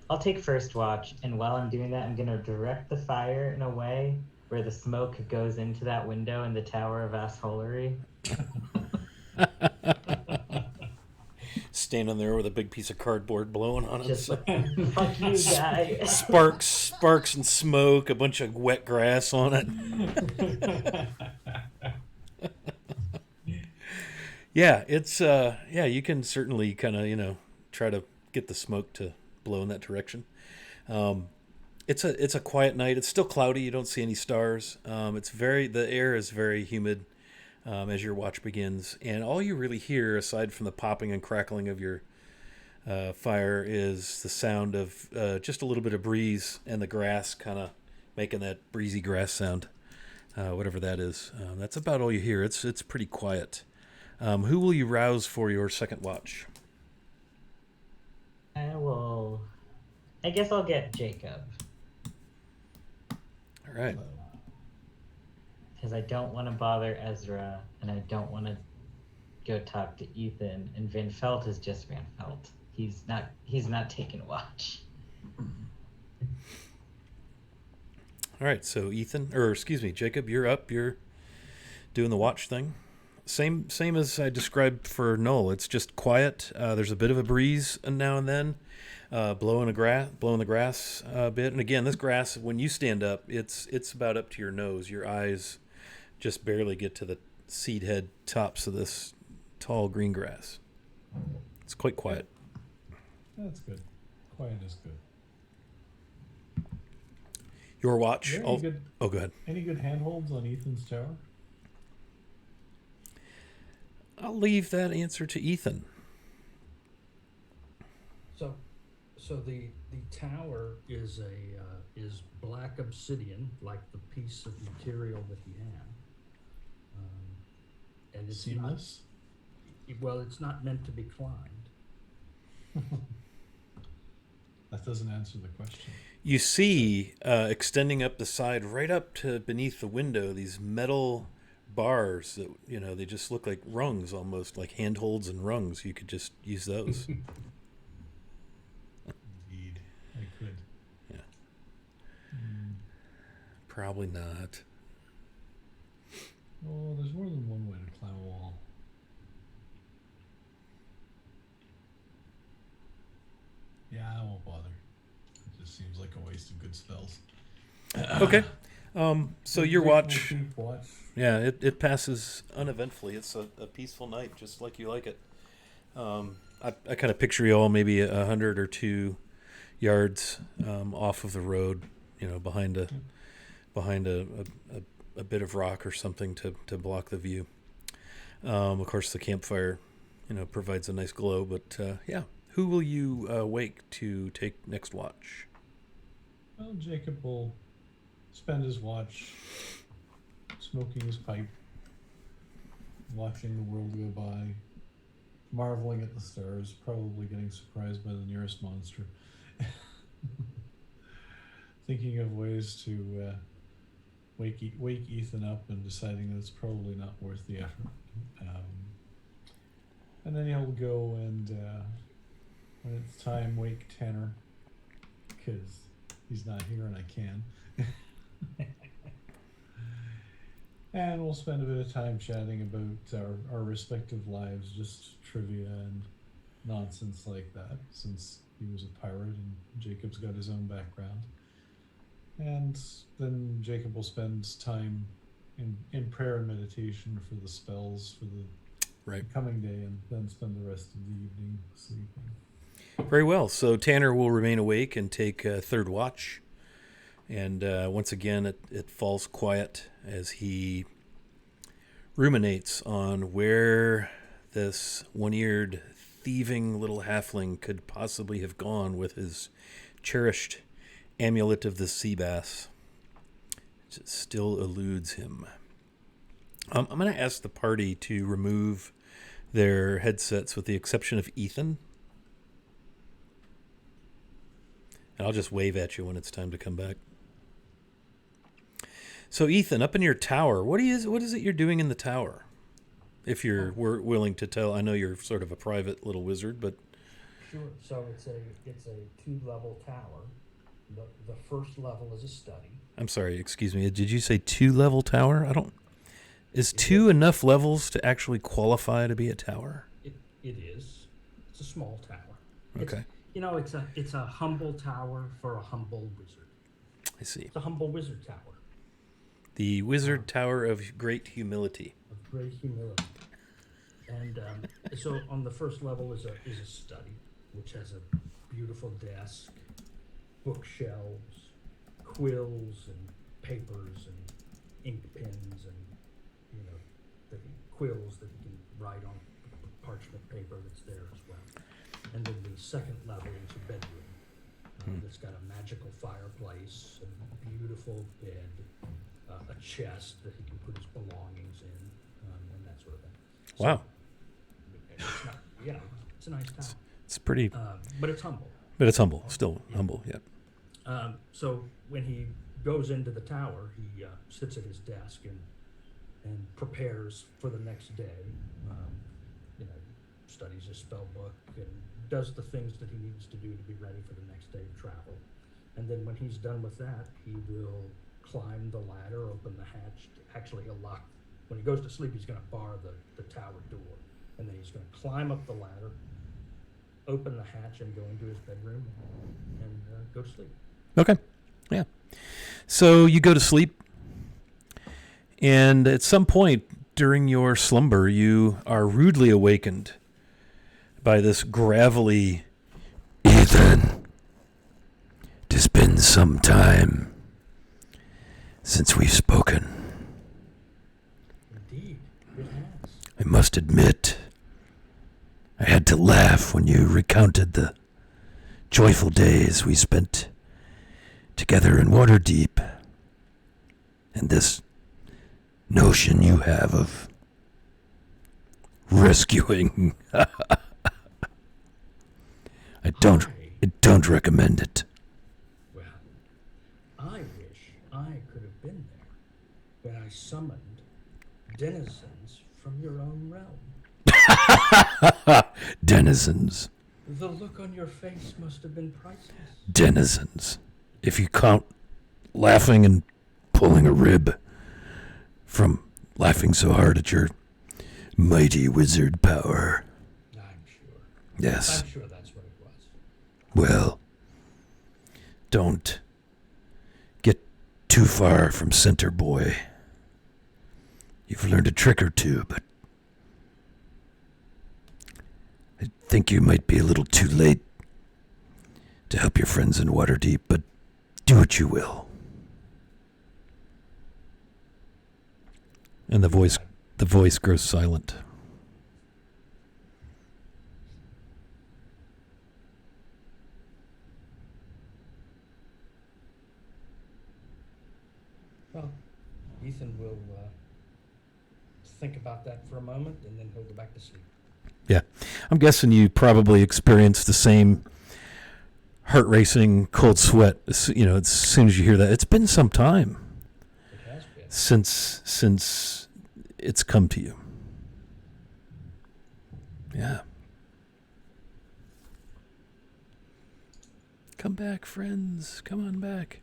I'll take first watch, and while I'm doing that, I'm gonna direct the fire in a way where the smoke goes into that window in the Tower of Assholery. Standing there with a big piece of cardboard blowing on Just it. like, fuck you, guy. Sparks and smoke, a bunch of wet grass on it. Yeah, it's you can certainly kind of, try to get the smoke to blow in that direction. It's a quiet night. It's still cloudy. You don't see any stars. The air is very humid as your watch begins, and all you really hear, aside from the popping and crackling of your fire, is the sound of just a little bit of breeze and the grass kind of making that breezy grass sound, whatever that is. That's about all you hear. It's pretty quiet. Who will you rouse for your second watch? I guess I'll get Jacob. All right. Because I don't want to bother Ezra, and I don't want to go talk to Ethan. And Van Felt is just Van Felt. He's not taking watch. All right. So Jacob, you're up. You're doing the watch thing. Same as I described for Null. It's just quiet. There's a bit of a breeze now and then, blowing the grass a bit. And again, this grass, when you stand up, it's about up to your nose. Your eyes just barely get to the seed head tops of this tall green grass. It's quite quiet. That's good. Quiet is good. Your watch. Are there Go ahead. Any good handholds on Ethan's tower? I'll leave that answer to Ethan. So the tower is black obsidian, like the piece of material that he had, and it's Seamless? it's not meant to be climbed. That doesn't answer the question. You see, extending up the side, right up to beneath the window, these metal bars that they just look like rungs, almost like handholds and rungs. You could just use those. Indeed, I could. Yeah. Probably not. Oh, there's more than one way to climb a wall. Yeah, I won't bother. seems like a waste of good spells. Okay. So your watch, Keep watch. yeah, it passes uneventfully. It's a peaceful night, just like you like it. I kind of picture you all maybe 100 or 2 yards off of the road, behind a bit of rock or something to block the view. Of course, the campfire, provides a nice glow. But yeah, who will you wake to take next watch? Well, Jacob will spend his watch smoking his pipe, watching the world go by, marveling at the stars, probably getting surprised by the nearest monster. Thinking of ways to wake Ethan up and deciding that it's probably not worth the effort. And then he'll go and, when it's time, wake Tanner, because he's not here and I can. And we'll spend a bit of time chatting about our respective lives, just trivia and nonsense like that, since he was a pirate and Jacob's got his own background. And then Jacob will spend time in prayer and meditation for the spells for the coming day, and then spend the rest of the evening sleeping. Very well. So Tanner will remain awake and take third watch. And once again, it falls quiet as he ruminates on where this one-eared, thieving little halfling could possibly have gone with his cherished amulet of the sea bass. It still eludes him. I'm going to ask the party to remove their headsets with the exception of Ethan. And I'll just wave at you when it's time to come back. So Ethan, up in your tower, what is it you're doing in the tower? If you're willing to tell, I know you're sort of a private little wizard, but Sure. So it's a 2-level tower. The first level is a study. I'm sorry, excuse me. Did you say 2-level tower? Is 2 enough levels to actually qualify to be a tower? It is. It's a small tower. Okay. It's a humble tower for a humble wizard. I see. It's a humble wizard tower. The wizard tower of great humility. Of great humility. And so on the first level is a study, which has a beautiful desk, bookshelves, quills and papers and ink pens and quills that you can write on parchment paper that's there as well. And then the second level is a bedroom that's got a magical fireplace and a beautiful bed, a chest that he can put his belongings in, and that sort of thing. So, Wow. it's not, it's a nice town. It's pretty, but it's humble. but it's humble. Still humble, yeah. So when he goes into the tower, he sits at his desk and prepares for the next day. Studies his spell book and does the things that he needs to do to be ready for the next day of travel. And then when he's done with that, he will climb the ladder, open the hatch. Actually, he'll lock. When he goes to sleep, he's going to bar the tower door, and then he's going to climb up the ladder, open the hatch, and go into his bedroom and go to sleep. Okay, yeah. So you go to sleep, and at some point during your slumber, you are rudely awakened by this gravelly, Ethan, it has been some time since we've spoken. Indeed, it has. I must admit, I had to laugh when you recounted the joyful days we spent together in Waterdeep, and this notion you have of rescuing. I don't recommend it. Well, I wish I could have been there when I summoned denizens from your own realm. Denizens. The look on your face must have been priceless. Denizens. If you count laughing and pulling a rib from laughing so hard at your mighty wizard power. I'm sure. Yes. I'm sure that's what it was. Well, don't get too far from center, boy. You've learned a trick or two, but I think you might be a little too late to help your friends in Waterdeep, but do what you will. And the voice grows silent. Well, Ethan will think about that for a moment, and then he'll go back to sleep. Yeah. I'm guessing you probably experienced the same heart racing, cold sweat, as soon as you hear that. It's been some time It has been. since it's come to you. Yeah. Come back, friends. Come on back.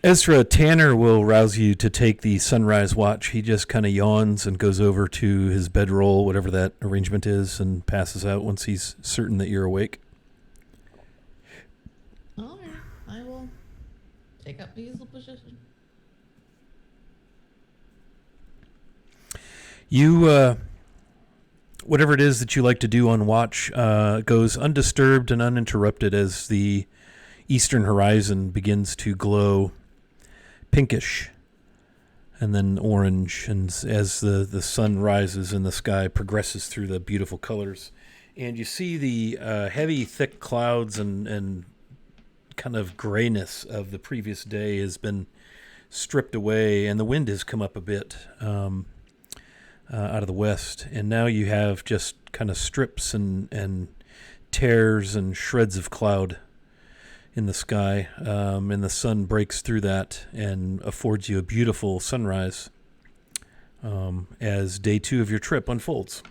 Ezra, Tanner will rouse you to take the sunrise watch. He just kind of yawns and goes over to his bedroll, whatever that arrangement is, and passes out once he's certain that you're awake. All right, I will take up my usual position. You, whatever it is that you like to do on watch, goes undisturbed and uninterrupted as the eastern horizon begins to glow pinkish and then orange, and as the sun rises and the sky progresses through the beautiful colors, and you see the heavy thick clouds and kind of grayness of the previous day has been stripped away, and the wind has come up a bit out of the west, and now you have just kind of strips and tears and shreds of cloud in the sky, and the sun breaks through that and affords you a beautiful sunrise as day 2 of your trip unfolds.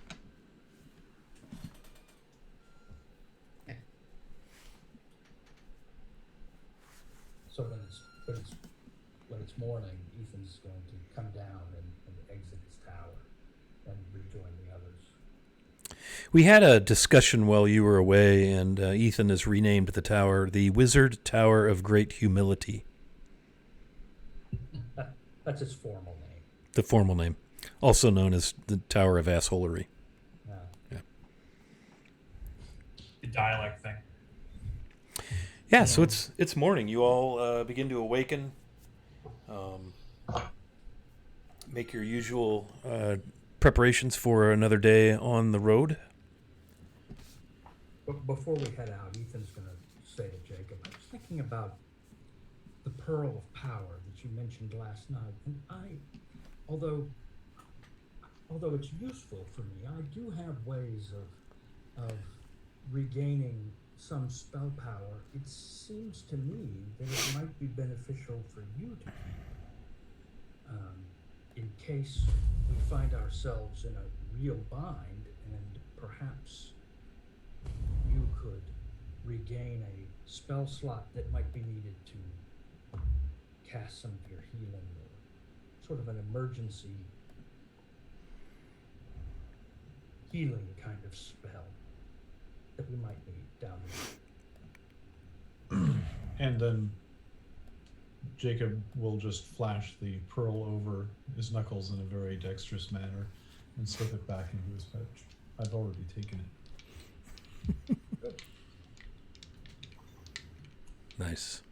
So when it's morning, Ethan's going to come down and exit his tower and rejoin the others. We had a discussion while you were away, and Ethan has renamed the tower the Wizard Tower of Great Humility. That's its formal name. The formal name, also known as the Tower of Assholery. Yeah. The dialect thing. Yeah, so it's morning. You all begin to awaken, make your usual preparations for another day on the road. But before we head out, Ethan's going to say to Jacob, I was thinking about the pearl of power that you mentioned last night, and although it's useful for me, I do have ways of regaining some spell power. It seems to me that it might be beneficial for you to keep, in case we find ourselves in a real bind, and perhaps you could regain a spell slot that might be needed to cast some of your healing, or sort of an emergency healing kind of spell that we might need down the road. And then Jacob will just flash the pearl over his knuckles in a very dexterous manner and slip it back into his pouch. I've already taken it. Nice.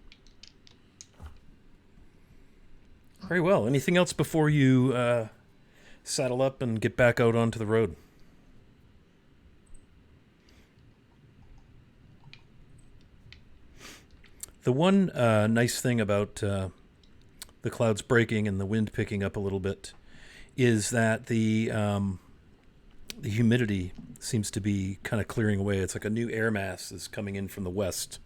Very well. Anything else before you saddle up and get back out onto the road? The one nice thing about the clouds breaking and the wind picking up a little bit is that the humidity seems to be kind of clearing away. It's like a new air mass is coming in from the west,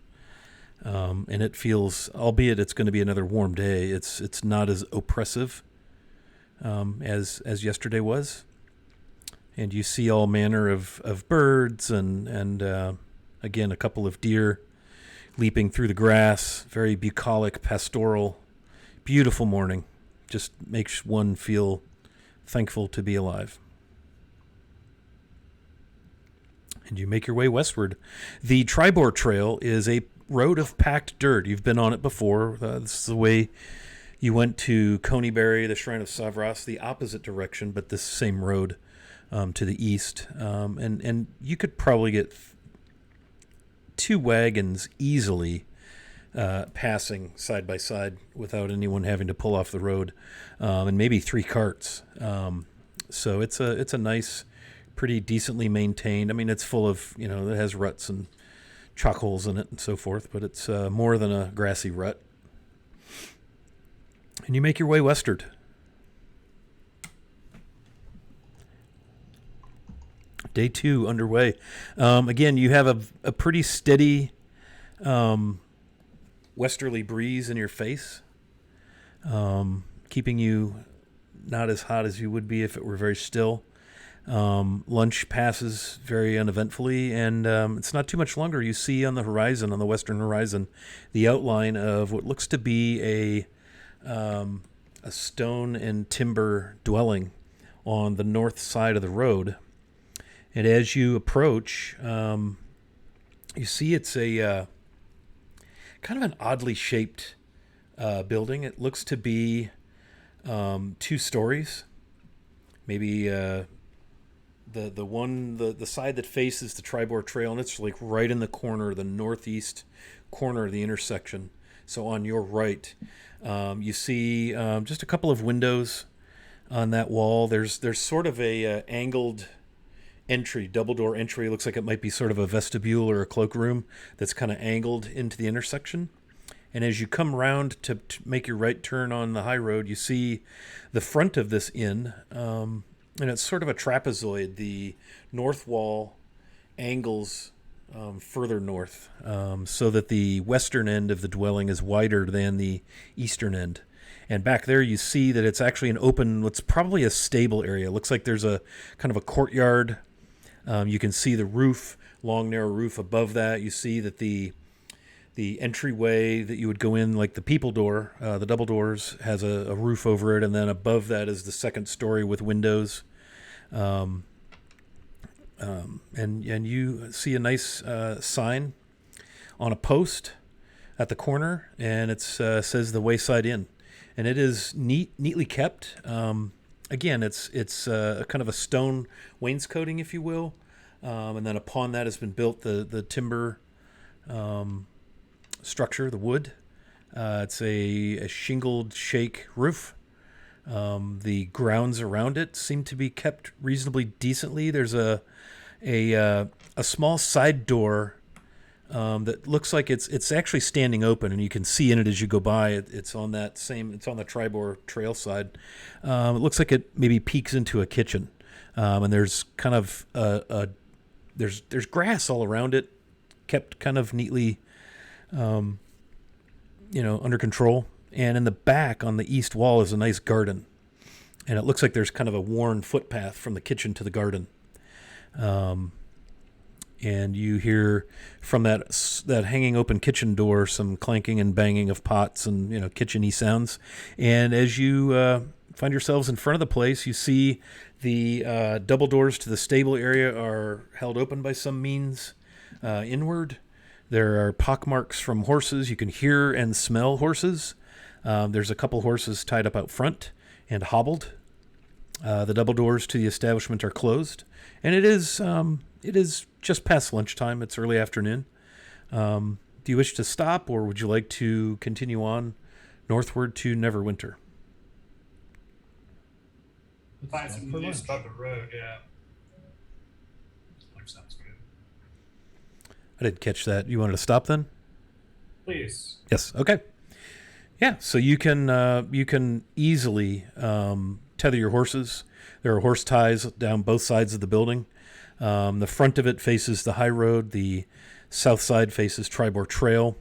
and it feels, albeit it's going to be another warm day, it's not as oppressive as yesterday was. And you see all manner of birds and again a couple of deer leaping through the grass. Very bucolic, pastoral, beautiful morning. Just makes one feel thankful to be alive. and you make your way westward. The Tribor Trail is a road of packed dirt. You've been on it before. This is the way you went to Coneybury, the Shrine of Savras, the opposite direction, but this same road to the east. And you could probably get 2 wagons easily passing side by side without anyone having to pull off the road, and maybe 3 carts. So it's a nice, pretty decently maintained. I mean, it's full of, it has ruts and chock holes in it and so forth, but it's more than a grassy rut. And you make your way westward. Day 2 underway. Again, you have a pretty steady westerly breeze in your face, keeping you not as hot as you would be if it were very still. Lunch passes very uneventfully, and it's not too much longer. You see on the horizon, on the western horizon, the outline of what looks to be a stone and timber dwelling on the north side of the road. And as you approach, you see it's a kind of an oddly shaped building. It looks to be 2 stories. Maybe the side that faces the Tribor Trail, and it's like right in the corner, the northeast corner of the intersection. So on your right, you see just a couple of windows on that wall. There's sort of a angled entry, double door entry. It looks like it might be sort of a vestibule or a cloakroom that's kind of angled into the intersection. And as you come round to make your right turn on the high road, you see the front of this inn, and it's sort of a trapezoid. The north wall angles further north, so that the western end of the dwelling is wider than the eastern end. And back there you see that it's actually an open, what's probably a stable area. It looks like there's a kind of a courtyard. You can see the roof, long narrow roof above that. You see that the entryway that you would go in, like the people door, the double doors, has a roof over it, and then above that is the second story with windows. And you see a nice sign on a post at the corner, and it says the Wayside Inn, and it is neatly kept. Again, it's a kind of a stone wainscoting, if you will, and then upon that has been built the timber structure, the wood. It's a shingled shake roof. The grounds around it seem to be kept reasonably decently. There's a small side door that looks like it's actually standing open, and you can see in it as you go by. It's on the Tribor Trail side. It looks like it maybe peeks into a kitchen, and there's kind of there's grass all around it, kept kind of neatly, under control. And in the back on the east wall is a nice garden, and it looks like there's kind of a worn footpath from the kitchen to the garden. And you hear from that hanging open kitchen door some clanking and banging of pots and kitchen-y sounds. And as you find yourselves in front of the place, you see the double doors to the stable area are held open by some means inward. There are pockmarks from horses. You can hear and smell horses. There's a couple horses tied up out front and hobbled. The double doors to the establishment are closed, and it is just past lunchtime. It's early afternoon. Do you wish to stop, or would you like to continue on northward to Neverwinter? Find some news about the road, yeah. Like, sounds good. I didn't catch that. You wanted to stop then? Please. Yes. Okay. Yeah. So you can easily tether your horses. There are horse ties down both sides of the building. The front of it faces the high road. The south side faces Tribor Trail.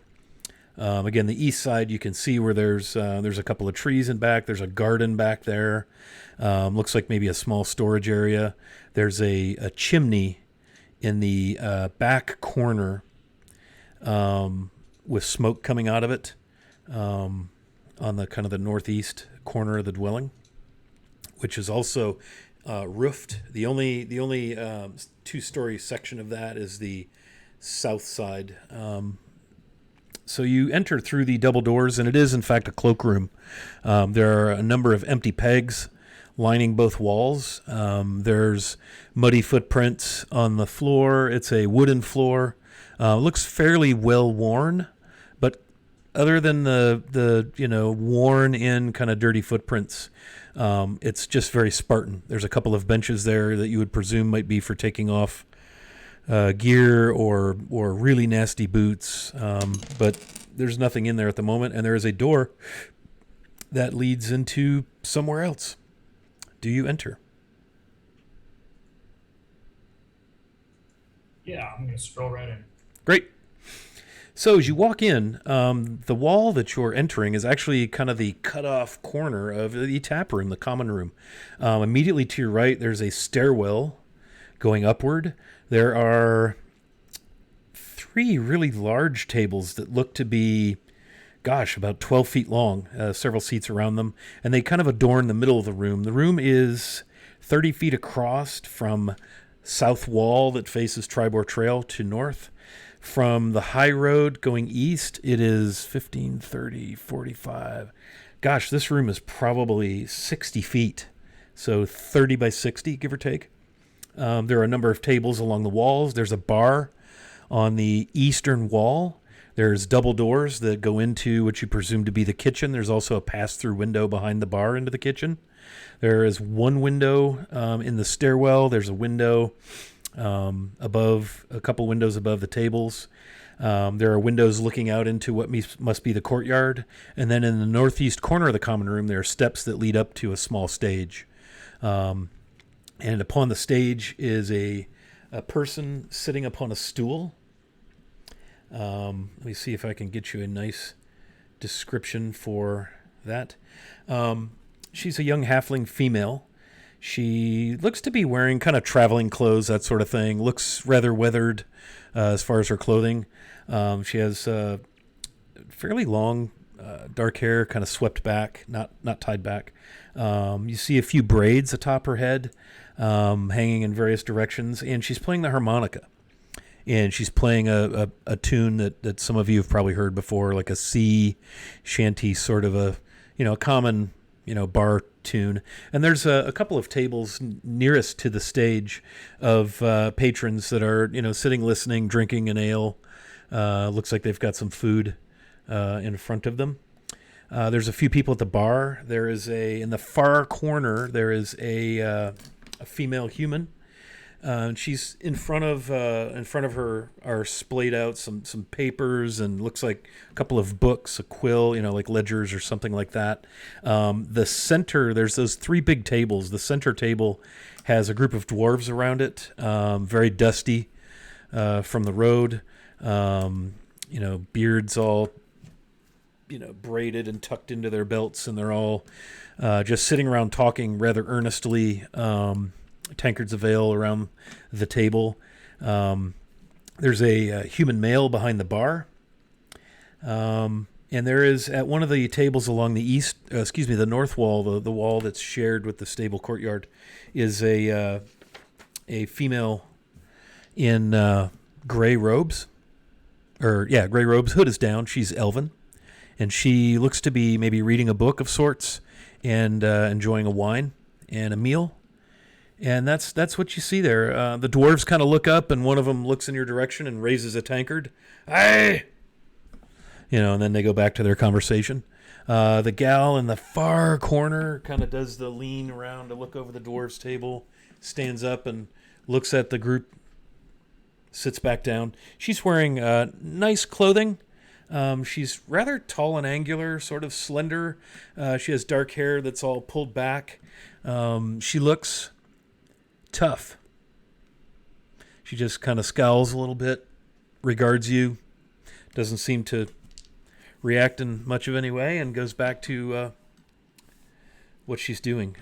Again, the east side, you can see where there's a couple of trees in back. There's a garden back there. Looks like maybe a small storage area. There's a chimney in the back corner with smoke coming out of it on the kind of the northeast corner of the dwelling, which is also roofed. The only two-story section of that is the south side. So you enter through the double doors, and it is in fact a cloakroom. There are a number of empty pegs lining both walls. There's muddy footprints on the floor. It's a wooden floor. Looks fairly well worn, but other than the worn in kind of dirty footprints, it's just very Spartan. There's a couple of benches there that you would presume might be for taking off gear or really nasty boots, but there's nothing in there at the moment, and there is a door that leads into somewhere else. Do you enter? Yeah, I'm gonna scroll right in. Great. So as you walk in, the wall that you're entering is actually kind of the cut-off corner of the tap room, the common room. Immediately to your right, there's a stairwell going upward. There are 3 really large tables that look to be, about 12 feet long, several seats around them, and they kind of adorn the middle of the room. The room is 30 feet across from south wall that faces Tribor Trail to north. From the high road going east, it is 15, 30, 45. This room is probably 60 feet, so 30 by 60, give or take. There are a number of tables along the walls. There's a bar on the eastern wall. There's double doors that go into what you presume to be the kitchen. There's also a pass-through window behind the bar into the kitchen. There is one window in the stairwell. There's a window above, a couple windows above the tables. There are windows looking out into what must be the courtyard. And then in the northeast corner of the common room, there are steps that lead up to a small stage. And upon the stage is a person sitting upon a stool. Let me see if I can get you a nice description for that. She's a young halfling female. She looks to be wearing kind of traveling clothes, that sort of thing. Looks rather weathered as far as her clothing. She has fairly long dark hair, kind of swept back, not tied back. You see a few braids atop her head, hanging in various directions, and she's playing the harmonica. And she's playing a tune that some of you have probably heard before, like a sea shanty sort of a common bar tune. And there's a couple of tables nearest to the stage of patrons that are sitting, listening, drinking an ale. Looks like they've got some food in front of them. There's a few people at the bar. There is in the far corner there is a female human. She's in front of her are splayed out some papers and looks like a couple of books, a quill, like ledgers or something like that. The center, there's those 3 big tables. The center table has a group of dwarves around it, very dusty from the road. Beards all braided and tucked into their belts, and they're all just sitting around talking rather earnestly. Tankards of ale around the table. There's a human male behind the bar. And there is at one of the tables along the north wall, the wall that's shared with the stable courtyard, is a female in gray robes. Gray robes. Hood is down. She's elven. And she looks to be maybe reading a book of sorts and enjoying a wine and a meal. And that's what you see there. The dwarves kind of look up, and one of them looks in your direction and raises a tankard. Hey! And then they go back to their conversation. The gal in the far corner kind of does the lean around to look over the dwarves' table, stands up and looks at the group, sits back down. She's wearing nice clothing. She's rather tall and angular, sort of slender. She has dark hair that's all pulled back. She looks tough. She just kind of scowls a little bit, regards you, doesn't seem to react in much of any way, and goes back to what she's doing.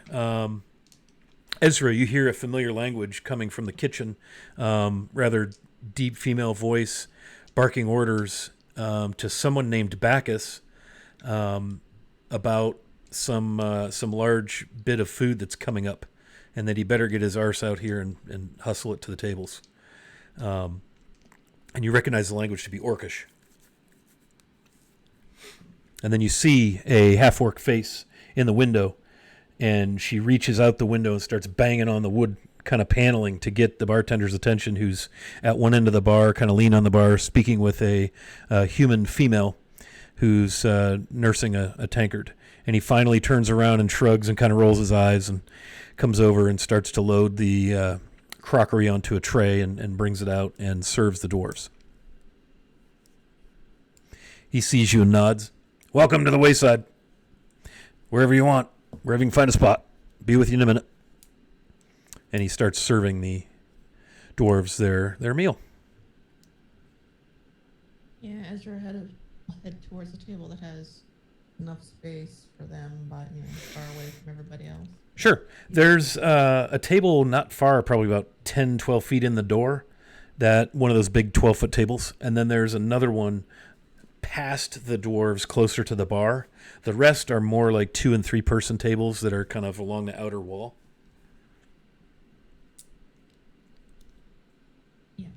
Ezra, you hear a familiar language coming from the kitchen, rather deep female voice barking orders to someone named Bacchus about some large bit of food that's coming up. and that he better get his arse out here and hustle it to the tables. And you recognize the language to be Orcish. And then you see a half-orc face in the window, and she reaches out the window and starts banging on the wood kind of paneling to get the bartender's attention, who's at one end of the bar, kind of lean on the bar, speaking with a human female who's nursing a tankard. And he finally turns around and shrugs and kind of rolls his eyes and comes over and starts to load the crockery onto a tray and brings it out and serves the dwarves. He sees you and nods. Welcome to the Wayside. Wherever you want, wherever you can find a spot. Be with you in a minute. And he starts serving the dwarves their meal. Yeah, Ezra head towards the table that has enough space for them, but far away from everybody else. Sure. There's a table not far, probably about 10, 12 feet in the door, that one of those big 12-foot tables. And then there's another one past the dwarves closer to the bar. The rest are more like 2- and 3-person tables that are kind of along the outer wall. Yeah.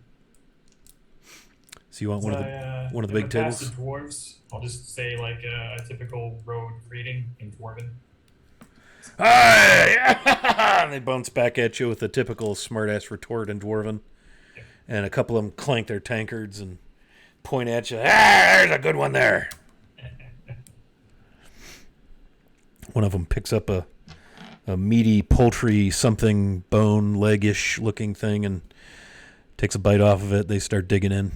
So you want one of the big tables? The dwarves, I'll just say like a typical road greeting in Dwarven. Hi! And they bounce back at you with a typical smartass retort in Dwarven. And a couple of them clank their tankards and point at you. There's a good one there. One of them picks up a meaty poultry something bone leg-ish looking thing and takes a bite off of it. They start digging in,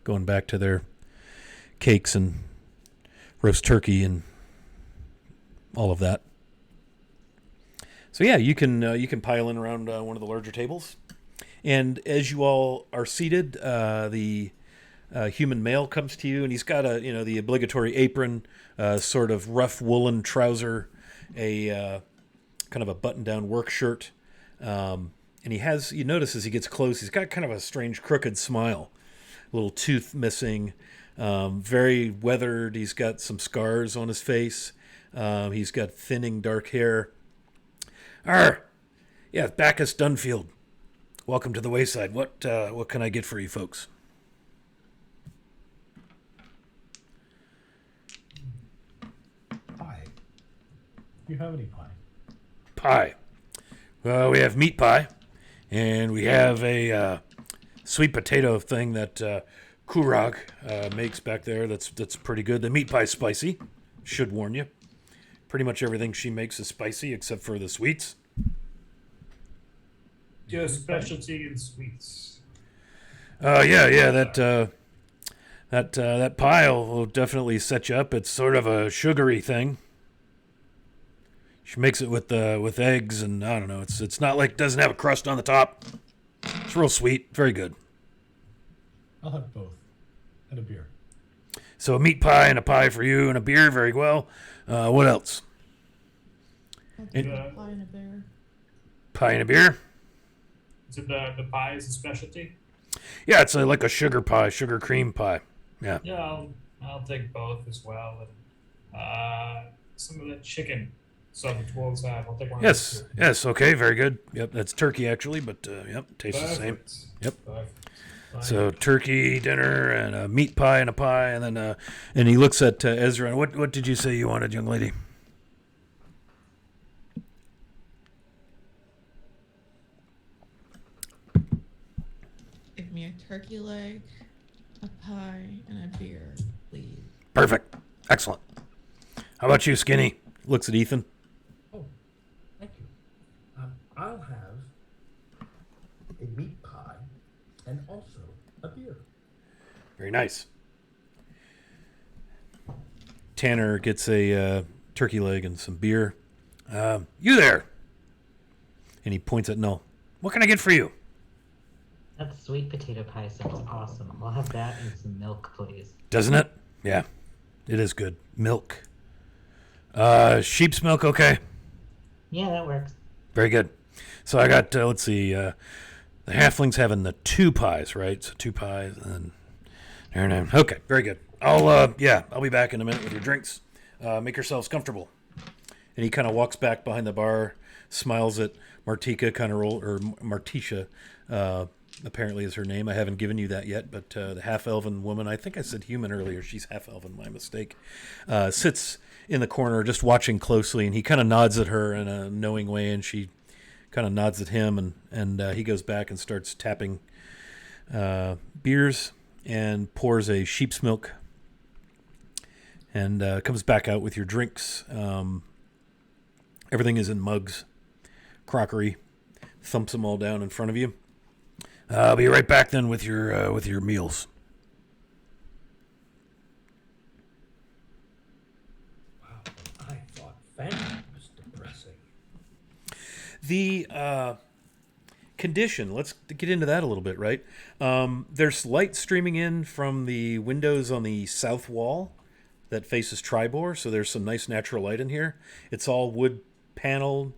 going back to their cakes and roast turkey and all of that. So yeah, you can pile in around one of the larger tables, and as you all are seated, the human male comes to you, and he's got the obligatory apron, sort of rough woolen trouser, a kind of a button-down work shirt, and you notice as he gets close, he's got kind of a strange crooked smile, a little tooth missing, very weathered. He's got some scars on his face. He's got thinning dark hair. Yeah, Bacchus Dunfield. Welcome to the Wayside. What can I get for you folks? Pie. Do you have any pie? Pie. Well, we have meat pie, and we have a sweet potato thing that Kurag makes back there. That's pretty good. The meat pie's spicy. Should warn you. Pretty much everything she makes is spicy except for the sweets. Just specialty in sweets. That pie will definitely set you up. It's sort of a sugary thing. She makes it with eggs, and I don't know. It's not like it doesn't have a crust on the top. It's real sweet, very good. I'll have both, and a beer. So a meat pie and a pie for you, and a beer, very well. What else? Pie and a bear. Pie and a beer. So the pie is a specialty. Yeah, it's like a sugar pie, sugar cream pie. Yeah. Yeah, I'll take both as well. And some of the chicken. So the dwarves have. I'll take one. Yes. Yes. Okay. Very good. Yep. That's turkey actually, but yep, tastes the same. Yep. Perfect. So turkey dinner and a meat pie and a pie, and then and he looks at Ezra. And what did you say you wanted, young lady? Give me a turkey leg, a pie, and a beer, please. Perfect. Excellent. How about you, Skinny? Looks at Ethan. Oh, thank you. I'll have a meat pie and also a beer. Very nice. Tanner gets a turkey leg and some beer. You there? And he points at Null. What can I get for you? That sweet potato pie sounds awesome. I'll have that and some milk, please. Doesn't it? Yeah, it is good. Milk. Sheep's milk, okay? Yeah, that works. Very good. So I got, let's see, the halfling's having the 2 pies, right? So 2 pies and then... Okay, very good. I'll be back in a minute with your drinks. Make yourselves comfortable. And he kind of walks back behind the bar, smiles at Martika, kind of roll, or Martisha, apparently is her name. I haven't given you that yet, but the half-elven woman, I think I said human earlier, she's half-elven, my mistake, sits in the corner just watching closely, and he kind of nods at her in a knowing way, and she kind of nods at him, and he goes back and starts tapping beers and pours a sheep's milk and comes back out with your drinks. Everything is in mugs, crockery, thumps them all down in front of you. I'll be right back then with your meals. Wow, I thought Phantom was depressing. The condition, let's get into that a little bit, right? There's light streaming in from the windows on the south wall that faces Tribor, so there's some nice natural light in here. It's all wood paneled.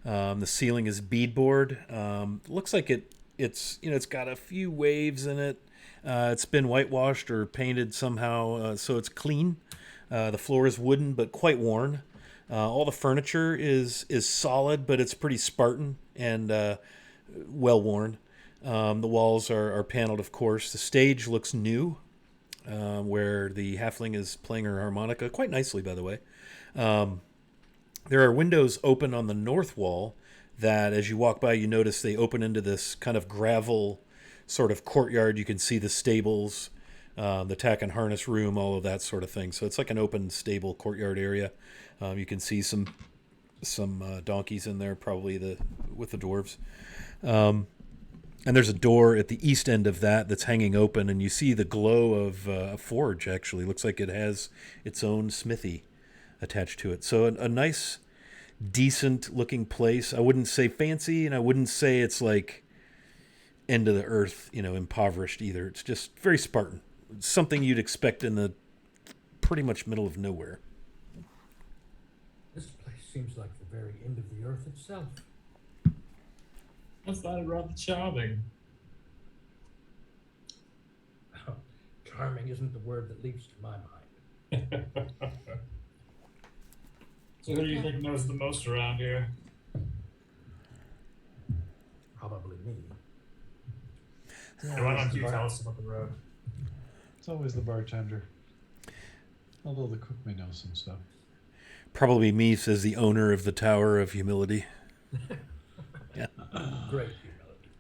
The ceiling is beadboard. Looks like it's got a few waves in it. It's been whitewashed or painted somehow, so it's clean. The floor is wooden but quite worn. All the furniture is solid, but it's pretty Spartan and well worn. The walls are paneled, of course. The stage looks new, where the halfling is playing her harmonica quite nicely, by the way. There are windows open on the north wall that, as you walk by, you notice they open into this kind of gravel sort of courtyard. You can see the stables, the tack and harness room, all of that sort of thing. So it's like an open stable courtyard area. You can see some donkeys in there, probably with the dwarves. And there's a door at the east end of that's hanging open, and you see the glow of a forge, actually. Looks like it has its own smithy attached to it. So a nice, decent-looking place. I wouldn't say fancy, and I wouldn't say it's like end of the earth, impoverished either. It's just very Spartan. It's something you'd expect in the pretty much middle of nowhere. This place seems like the very end of the earth itself. I thought it rather charming. Oh, charming isn't the word that leaps to my mind. So who do you think knows the most around here? Probably me. Hey, why don't you tell us about the road? It's always the bartender. Although the cook may know some stuff. Probably me, says the owner of the Tower of Humility. Yeah. Great humility.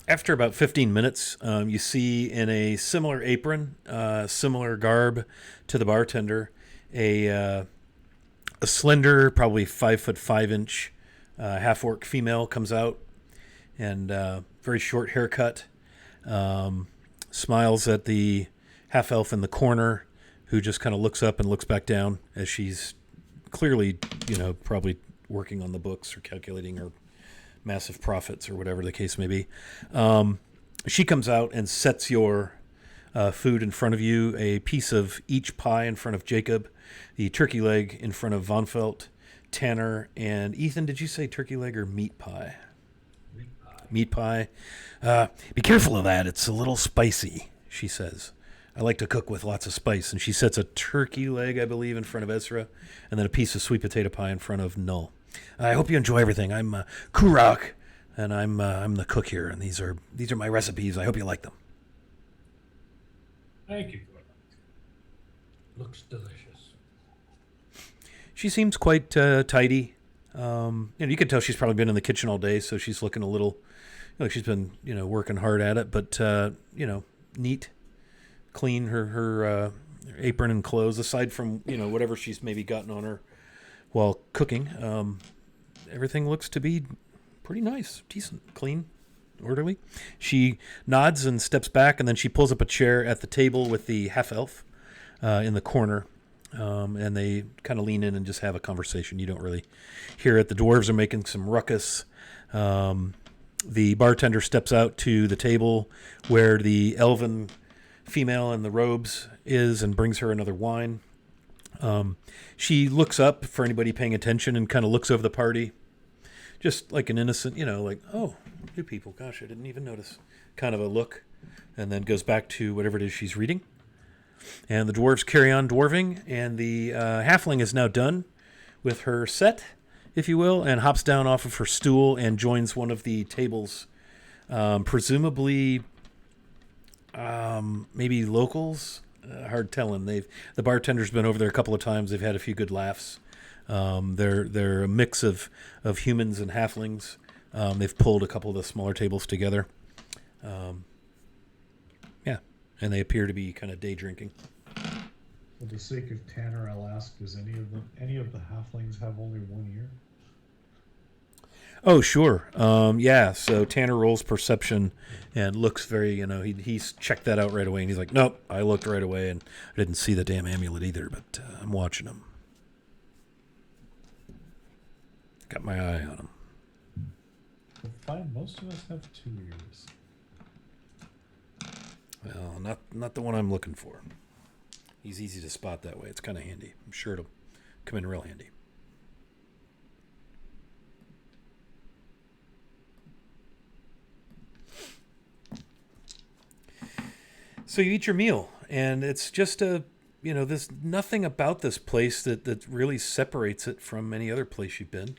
After about 15 minutes, you see in a similar apron, similar garb to the bartender, a slender, probably 5'5" half-orc female comes out, and very short haircut, smiles at the half-elf in the corner, who just kind of looks up and looks back down as she's clearly, probably working on the books or calculating her massive profits or whatever the case may be. She comes out and sets your food in front of you, a piece of each pie in front of Jacob, the turkey leg in front of Von Felt, Tanner, and Ethan. Did you say turkey leg or meat pie? Meat pie. Be careful of that. It's a little spicy, she says. I like to cook with lots of spice. And she sets a turkey leg, I believe, in front of Ezra, and then a piece of sweet potato pie in front of Null. I hope you enjoy everything. I'm Kurak, and I'm the cook here, and these are my recipes. I hope you like them. Thank you. Looks delicious. She seems quite tidy. You can tell she's probably been in the kitchen all day, so she's looking a little like she's been working hard at it. But neat, clean. Her apron and clothes, aside from whatever she's maybe gotten on her while cooking. Everything looks to be pretty nice, decent, clean, orderly. She nods and steps back, and then she pulls up a chair at the table with the half-elf in the corner, and they kind of lean in and just have a conversation. You don't really hear it. The dwarves are making some ruckus. The bartender steps out to the table where the elven female in the robes is and brings her another wine. She looks up for anybody paying attention and kind of looks over the party, just like an innocent, like, oh, new people, gosh, I didn't even notice, kind of a look, and then goes back to whatever it is she's reading. And the dwarves carry on dwarving, and the halfling is now done with her set, if you will, and hops down off of her stool and joins one of the tables, presumably maybe locals. Hard telling. The bartender's been over there a couple of times. They've had a few good laughs. They're a mix of humans and halflings. They've pulled a couple of the smaller tables together. Yeah, and they appear to be kind of day drinking. For the sake of Tanner, I'll ask: does any of the halflings have only one ear? Oh, sure. Yeah. So Tanner rolls perception and looks very, he's checked that out right away, and he's like, "Nope, I looked right away, and I didn't see the damn amulet either, but I'm watching him. Got my eye on him." You'll find most of us have 2 ears. Well, not the one I'm looking for. He's easy to spot that way. It's kind of handy. I'm sure it'll come in real handy. So you eat your meal, and it's just there's nothing about this place that really separates it from any other place you've been.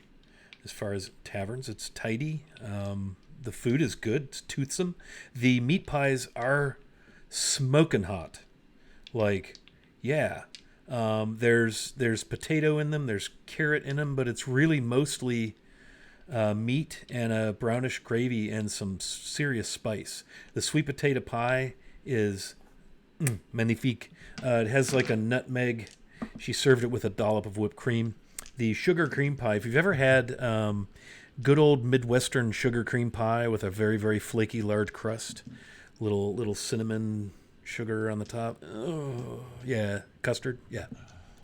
As far as taverns, it's tidy. The food is good. It's toothsome. The meat pies are smoking hot. Like, yeah. There's potato in them. There's carrot in them, but it's really mostly meat and a brownish gravy and some serious spice. The sweet potato pie is magnifique. It has like a nutmeg. She served it with a dollop of whipped cream. The sugar cream pie, if you've ever had good old Midwestern sugar cream pie with a very, very flaky, large crust, little cinnamon sugar on the top. Oh, yeah, custard. Yeah,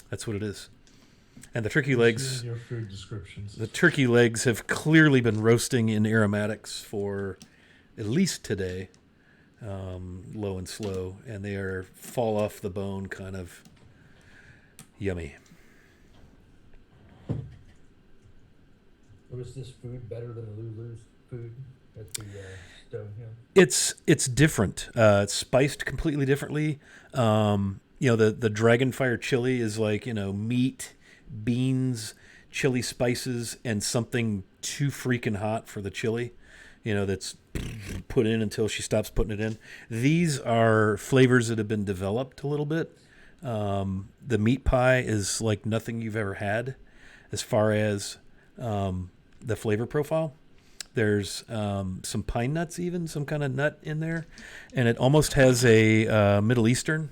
that's what it is. And the turkey legs. Your food descriptions. The turkey legs have clearly been roasting in aromatics for at least today. Low and slow, and they are fall off the bone, kind of yummy. Was this food better than Lulu's food at the Stonehill? It's different. It's spiced completely differently. The Dragonfire chili is like meat, beans, chili spices, and something too freaking hot for the chili. That's put in until she stops putting it in. These are flavors that have been developed a little bit. The meat pie is like nothing you've ever had as far as the flavor profile. There's some pine nuts, even some kind of nut in there, and it almost has a Middle Eastern.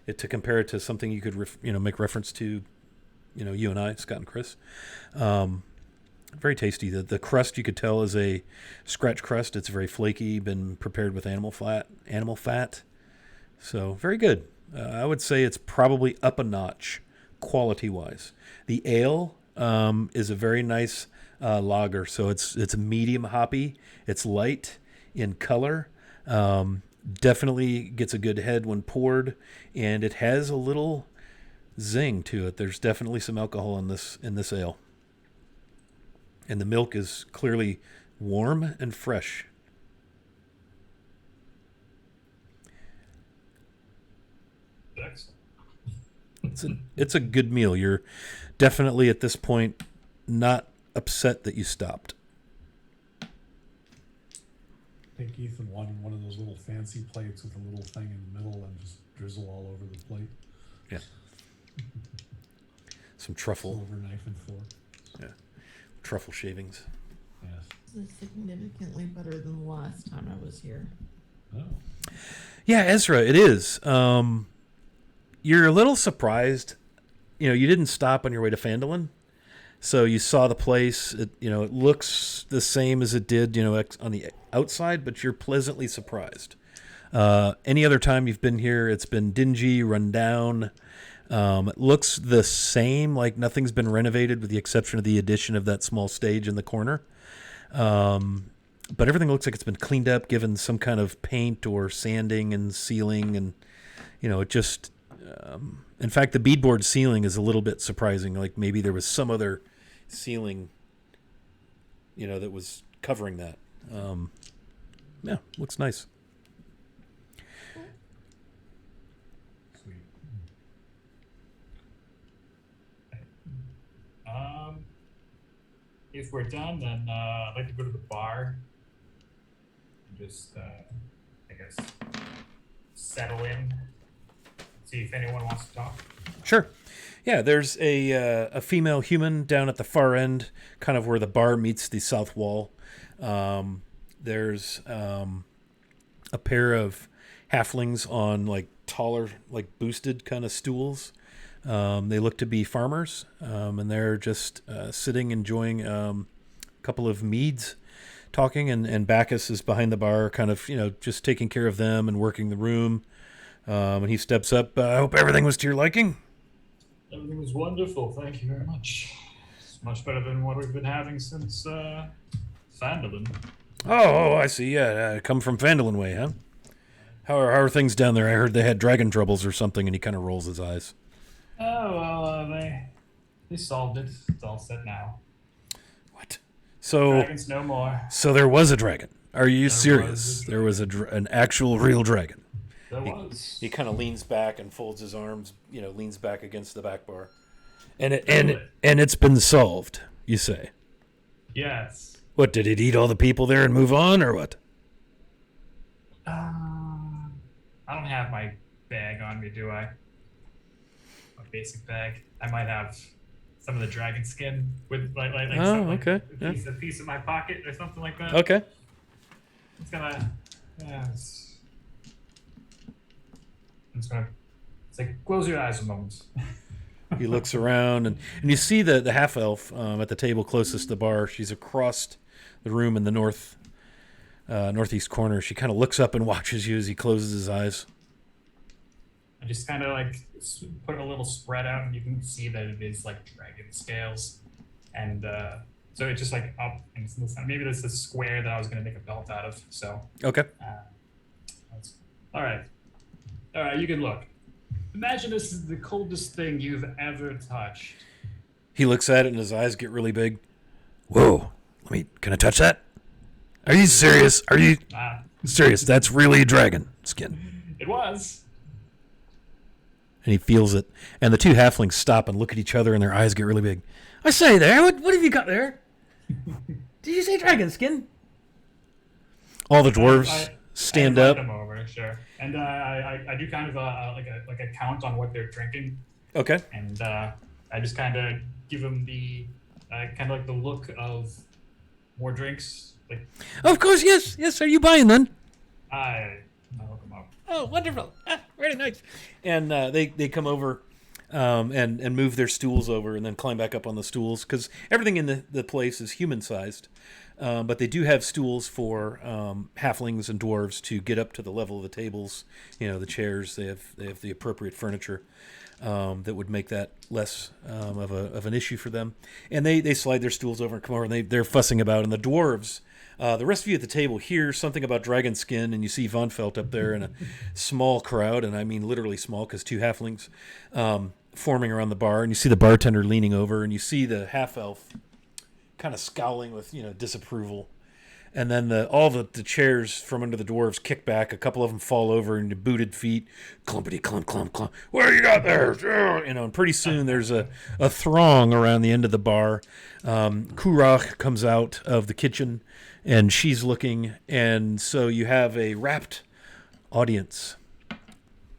To compare it to something you could make reference to, you and I, Scott and Chris. Very tasty. The crust, you could tell, is a scratch crust. It's very flaky, been prepared with animal fat. So very good. I would say it's probably up a notch quality-wise. The ale is a very nice lager. So it's medium hoppy. It's light in color. Definitely gets a good head when poured, and it has a little zing to it. There's definitely some alcohol in this ale. And the milk is clearly warm and fresh. Excellent. It's a good meal. You're definitely at this point not upset that you stopped. I think Ethan wanted one of those little fancy plates with a little thing in the middle and just drizzle all over the plate. Yeah. Some truffle. Silver knife and fork. Yeah. Truffle shavings. Yes. This is significantly better than the last time I was here. Oh. Yeah, Ezra, it is. You're a little surprised. You didn't stop on your way to Phandalin. So you saw the place. It looks the same as it did, on the outside, but you're pleasantly surprised. Any other time you've been here, it's been dingy, run down. It looks the same, like nothing's been renovated with the exception of the addition of that small stage in the corner. But everything looks like it's been cleaned up, given some kind of paint or sanding and sealing. And, it just, in fact, the beadboard ceiling is a little bit surprising. Like maybe there was some other ceiling, that was covering that. Yeah, looks nice. Sweet. if we're done, then I'd like to go to the bar and just, I guess, settle in, see if anyone wants to talk. Sure. Yeah, there's a female human down at the far end, kind of where the bar meets the south wall. There's a pair of halflings on like taller, like boosted kind of stools. They look to be farmers, and they're just sitting, enjoying a couple of meads, talking, and Bacchus is behind the bar, kind of, just taking care of them and working the room. And he steps up. I hope everything was to your liking. Everything was wonderful. Thank you very much. It's much better than what we've been having since Phandalin. Oh, I see. Yeah, come from Phandalin way, huh? How are things down there? I heard they had dragon troubles or something, and he kind of rolls his eyes. Oh, well, they solved it. It's all set now. What? So Dragons no more. So there was a dragon. Are you There serious? was a There was an actual real dragon. There was. He kind of leans back and folds his arms, leans back against the back bar. And it's been solved, you say. Yes. What, did it eat all the people there and move on, or what? I don't have my bag on me, do I? My basic bag. I might have some of the dragon skin with like okay. a piece of my pocket or something like that. Okay. It's gonna. Yeah. It's like close your eyes a moment. He looks around, and you see the half-elf at the table closest to the bar. She's across the room in the northeast corner. She kind of looks up and watches you as he closes his eyes. I just kind of like put a little spread out, and you can see that it is like dragon scales, and so it's just like up and it's in the center. Maybe this is a square that I was going to make a belt out of. So Okay. All right, you can look. Imagine this is the coldest thing you've ever touched. He looks at it, and his eyes get really big. Whoa! Can I touch that? Are you serious? Are you serious? That's really dragon skin. It was. And he feels it. And the two halflings stop and look at each other, and their eyes get really big. I say there, what have you got there? Did you say dragon skin? All the dwarves stand I up. them over, sure. And I do kind of like a count on what they're drinking. Okay. And I just kind of give them the kind of like the look of more drinks. Like, Of course, yes. Yes, are you buying then? I'll look them up. Oh, wonderful. Very nice. And they come over and move their stools over and then climb back up on the stools because everything in the place is human-sized. But they do have stools for halflings and dwarves to get up to the level of the tables, the chairs. They have the appropriate furniture that would make that less of an issue for them. And they slide their stools over and come over, and they're fussing about. And the dwarves, the rest of you at the table hear something about dragon skin, and you see Von Felt up there in a small crowd, and I mean literally small because two halflings forming around the bar. And you see the bartender leaning over, and you see the half-elf kind of scowling with disapproval, and then all the chairs from under the dwarves kick back. A couple of them fall over into booted feet, clumpity clump clump clump. What do you got there? And pretty soon there's a throng around the end of the bar. Kurach comes out of the kitchen, and she's looking, and so you have a rapt audience.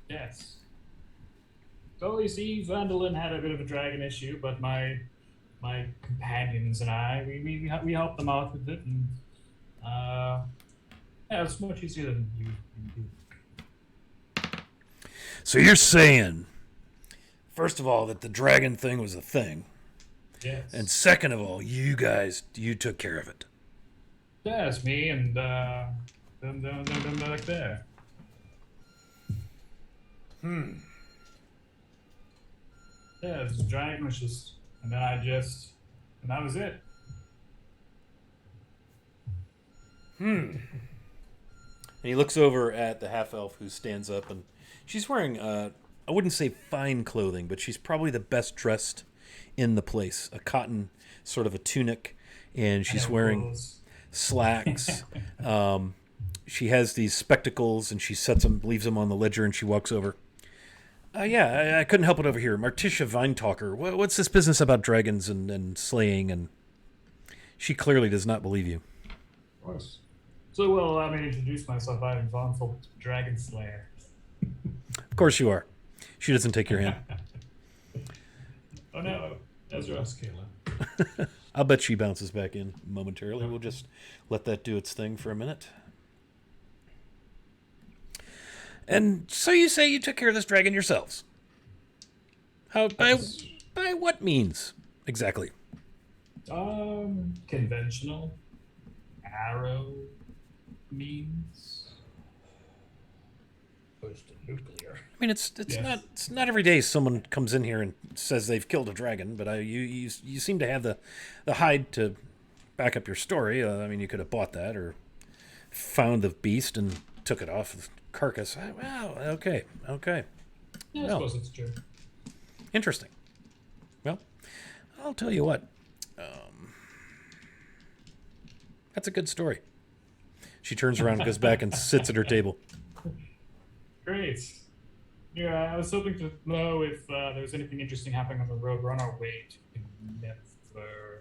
Yes. So you see, Vandalin had a bit of a dragon issue, but my companions and I, we helped them out with it, and it's much easier than you do. So you're saying, first of all, that the dragon thing was a thing, Yes. and second of all, you took care of it. Yes, me and them back there. Yeah, this dragon was just, and then and that was it. And he looks over at the half-elf who stands up, and she's wearing, I wouldn't say fine clothing, but she's probably the best dressed in the place. A cotton, sort of a tunic, and she's wearing slacks. She has these spectacles, and she leaves them on the ledger, and she walks over. I couldn't help it over here. Marticia Vinetalker, what's this business about dragons and slaying? And She clearly does not believe you. Of course. So, well, let me introduce myself. I'm Von Folk Dragon Slayer. Of course you are. She doesn't take your hand. Oh no, Ezra. Yes, Kayla. I'll bet she bounces back in momentarily. We'll just let that do its thing for a minute. And so you say you took care of this dragon yourselves? How by what means exactly? Conventional arrow means Opposed to nuclear. I mean, it's Yes. not every day someone comes in here and says they've killed a dragon, but you seem to have the hide to back up your story. I mean, you could have bought that or found the beast and took it off the carcass. Wow. Okay. Yeah, I No. suppose it's true. Interesting. Well, I'll tell you what. That's a good story. She turns around and goes back and sits at her table. Great. Yeah, I was hoping to know if there was anything interesting happening on the road. We're on our way to Neverwinter.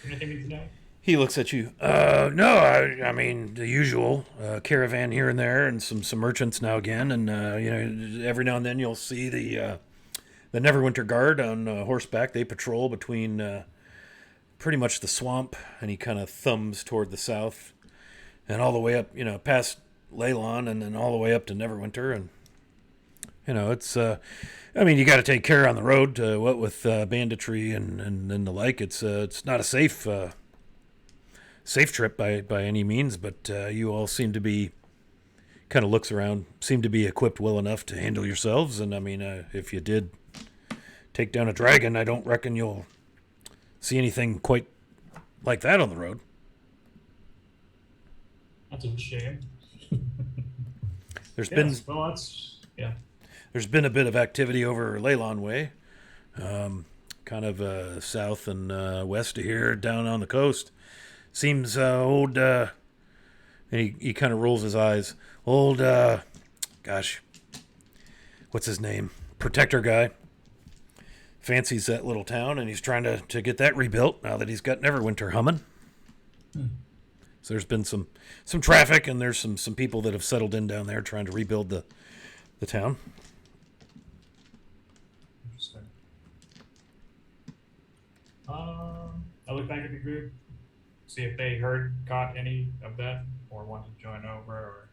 Anything we need to know? He looks at you. No, I mean the usual caravan here and there, and some merchants now again, and every now and then you'll see the Neverwinter Guard on horseback. They patrol between pretty much the swamp, and he kind of thumbs toward the south, and all the way up, past Leylon, and then all the way up to Neverwinter, and it's. I mean, you got to take care on the road. What with banditry and the like, it's not a safe trip by any means, but you all seem to be, kind of looks around, seem to be equipped well enough to handle yourselves. And I mean, if you did take down a dragon, I don't reckon you'll see anything quite like that on the road. That's a shame. There's There's been a bit of activity over Leylon Way, kind of south and west of here, down on the coast. Seems old, and he kind of rolls his eyes. Old, gosh, what's his name? Protector guy. Fancies that little town, and he's trying to get that rebuilt now that he's got Neverwinter humming. So there's been some traffic, and there's some people that have settled in down there trying to rebuild the town. Interesting. I look back at the group, see if they caught any of that, or want to join over, or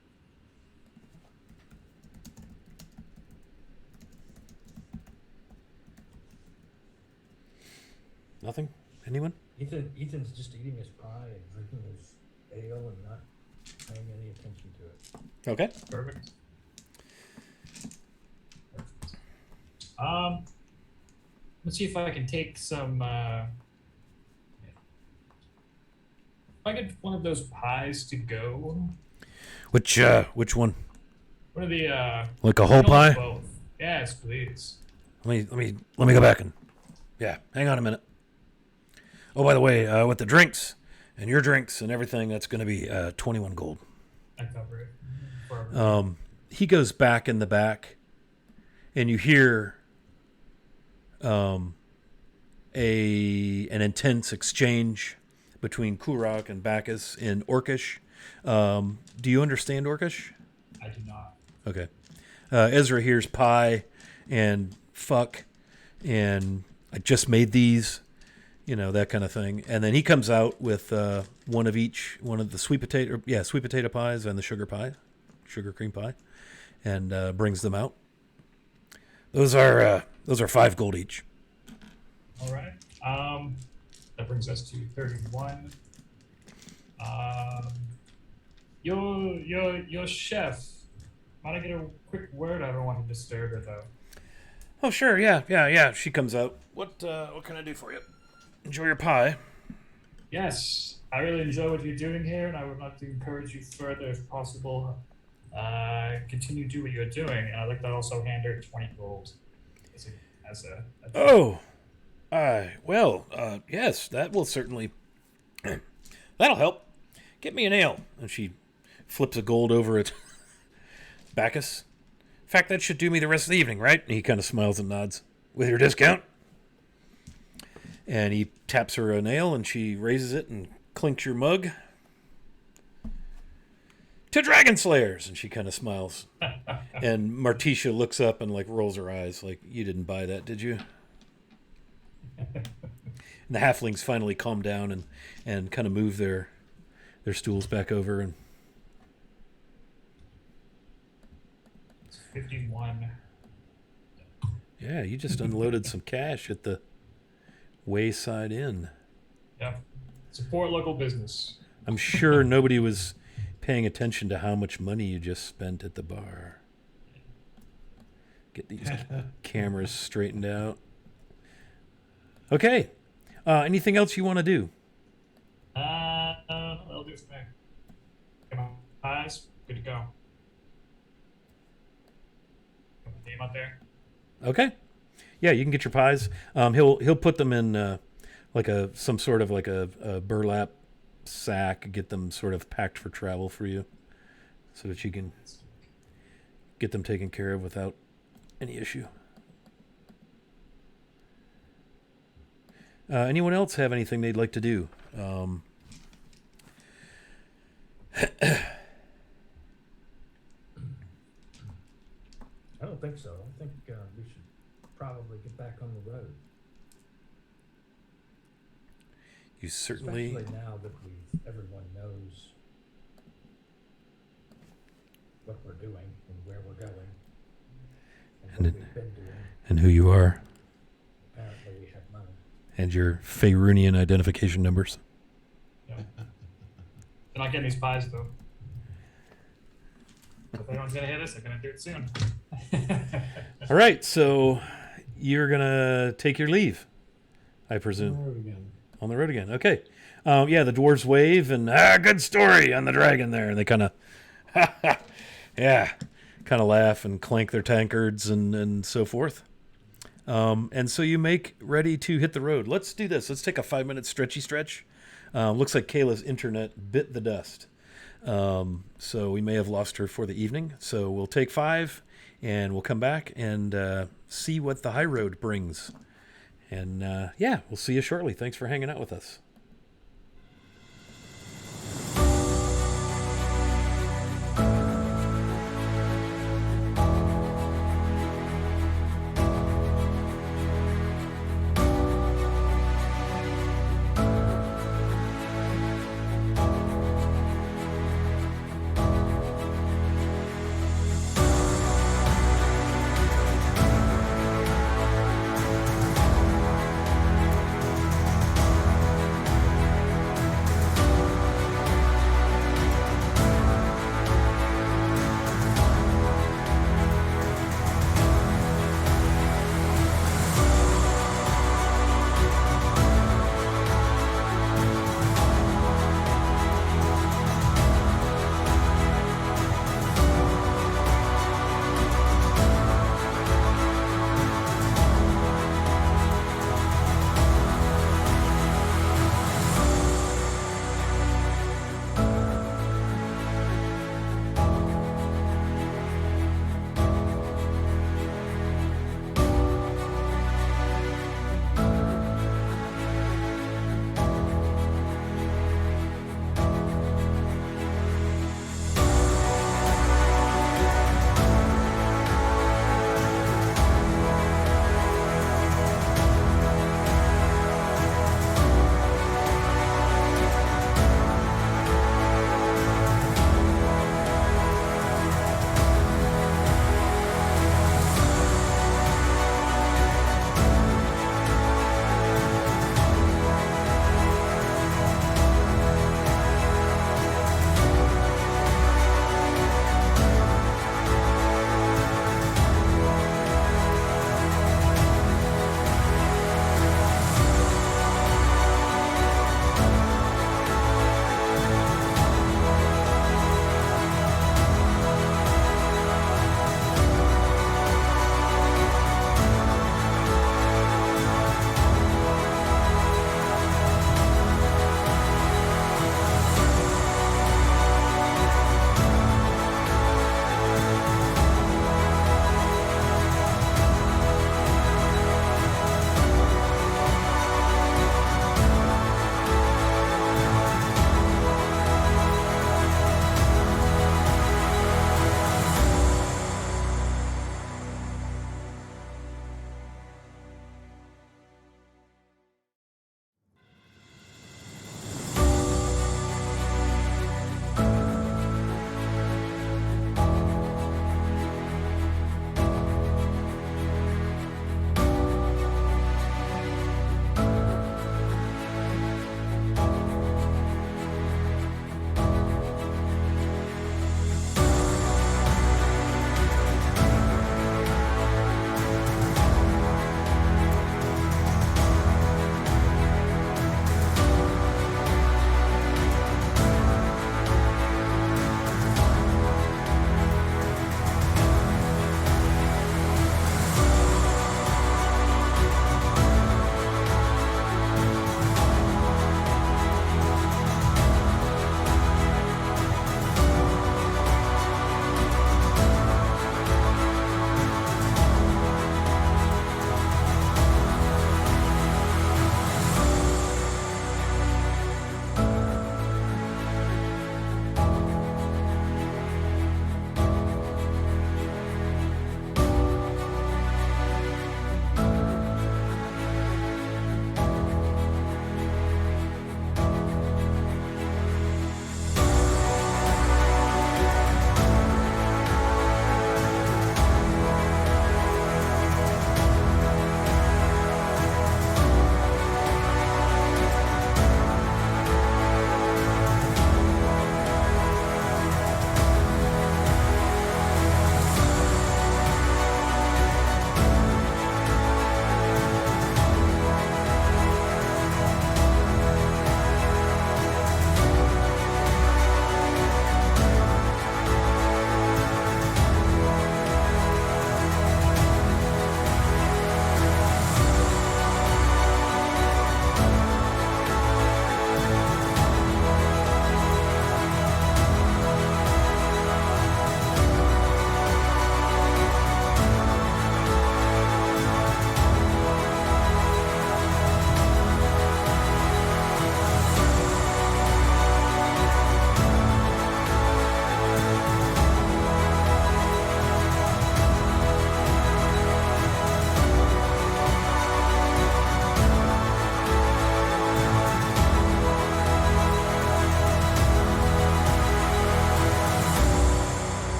Nothing? Anyone? Ethan's just eating his pie and drinking his ale and not paying any attention to it. Okay. perfect. Let's see if I can take some. If I get one of those pies to go, Which one? one of the Like a whole you know, pie? both. Yes, please. Let me go back and hang on a minute. Oh, by the way, with the drinks and your drinks and everything, that's going to be 21 gold. I cover it. For He goes back in the back, and you hear an intense exchange between Kurok and Bacchus in Orcish. Do you understand Orcish? I do not. Okay. Ezra hears pie and fuck and I just made these, that kind of thing. And then he comes out with one of each, one of the sweet potato pies and the sugar cream pie, and brings them out. Those are 5 gold each. All right. That brings us to 31. Your chef. Might I get a quick word? I don't want to disturb her though. Oh, sure. Yeah. She comes out. What can I do for you? Enjoy your pie. Yes, I really enjoy what you're doing here, and I would like to encourage you further, if possible. Continue to do what you're doing, and I'd like to also hand her 20 gold as a Oh, yes, that will certainly. That'll help. Get me an ale. And she flips a gold over at Bacchus. In fact, that should do me the rest of the evening, right? And he kind of smiles and nods. With your discount? And he taps her a nail, and she raises it and clinks your mug. To Dragon Slayers! And she kind of smiles. And Martisha looks up and like rolls her eyes like, you didn't buy that, did you? And the halflings finally calm down and kind of move their stools back over. And It's 51. yeah, you just unloaded some cash at the Wayside Inn. Yep. Support local business. I'm sure nobody was paying attention to how much money you just spent at the bar. Get these cameras straightened out. Okay. Anything else you want to do? I'll do it for me. Come on, eyes. Good to go. Put my name up there. Okay. Yeah, you can get your pies. He'll put them in like some sort of like a burlap sack. Get them sort of packed for travel for you, so that you can get them taken care of without any issue. Anyone else have anything they'd like to do? I don't think so. I think we should probably get back on the road. You certainly. Especially now that everyone knows what we're doing and where we're going and what we've been doing. And who you are. Apparently we have money. And your Faerunian identification numbers. Yep. They're not getting these pies though. If anyone's gonna hit us, they're gonna do it soon. All right, so you're gonna take your leave, I On presume. the road again. On the road again. Okay. Yeah, the dwarves wave and good story on the dragon there, and they kind of, kind of laugh and clank their tankards and so forth. And so you make ready to hit the road. Let's do this. Let's take a 5-minute stretchy stretch. Looks like Kayla's internet bit the dust. So we may have lost her for the evening. So we'll take 5 and we'll come back and see what the high road brings. And we'll see you shortly. Thanks for hanging out with us.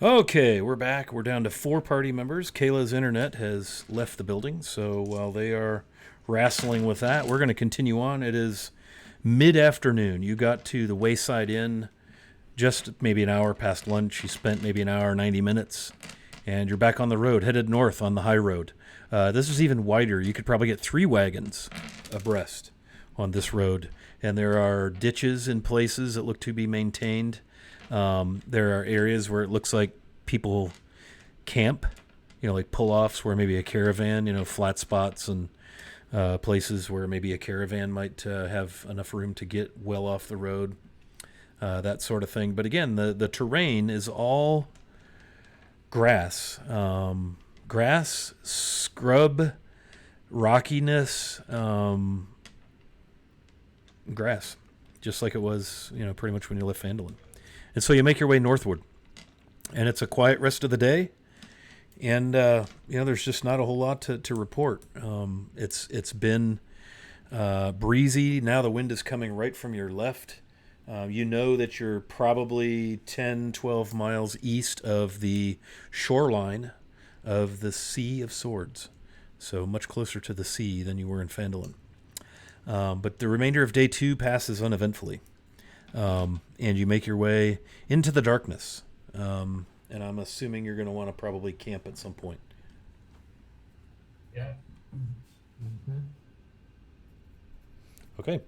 Okay, we're back. We're down to 4 party members. Kayla's internet has left the building, so while they are wrestling with that, we're going to continue on. It is mid-afternoon. You got to the Wayside Inn just maybe an hour past lunch. You spent maybe an hour, 90 minutes, and you're back on the road, headed north on the high road. This is even wider. You could probably get 3 wagons abreast on this road, and there are ditches in places that look to be maintained. There are areas where it looks like people camp, like pull-offs where maybe a caravan, flat spots and places where maybe a caravan might have enough room to get well off the road, that sort of thing. But again, the terrain is all grass, grass, scrub, rockiness, grass, just like it was, pretty much when you left Phandalin. And so you make your way northward, and it's a quiet rest of the day. And, there's just not a whole lot to report. It's been breezy. Now the wind is coming right from your left. You know that you're probably 10, 12 miles east of the shoreline of the Sea of Swords. So much closer to the sea than you were in Phandalin. But the remainder of day 2 passes uneventfully. And you make your way into the darkness. And I'm assuming you're going to want to probably camp at some point. Yeah. Mm-hmm. Okay.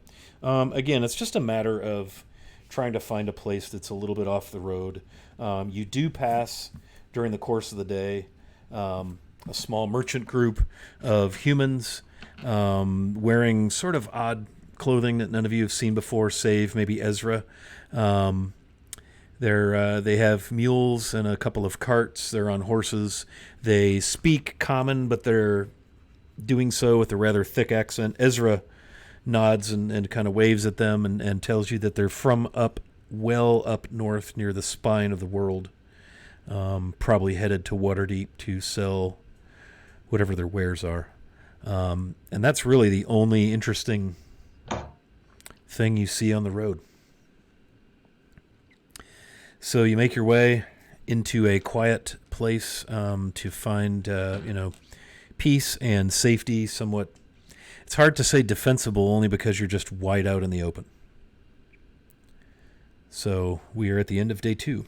Again, it's just a matter of trying to find a place that's a little bit off the road. You do pass, during the course of the day, a small merchant group of humans wearing sort of odd clothing that none of you have seen before, save maybe Ezra. They have mules and a couple of carts. They're on horses. They speak common, but they're doing so with a rather thick accent. Ezra nods and kind of waves at them and tells you that they're from well up north near the spine of the world, probably headed to Waterdeep to sell whatever their wares are. And that's really the only interesting thing you see on the road. So you make your way into a quiet place to find, peace and safety. Somewhat, it's hard to say defensible, only because you're just wide out in the open. So we are at the end of day 2.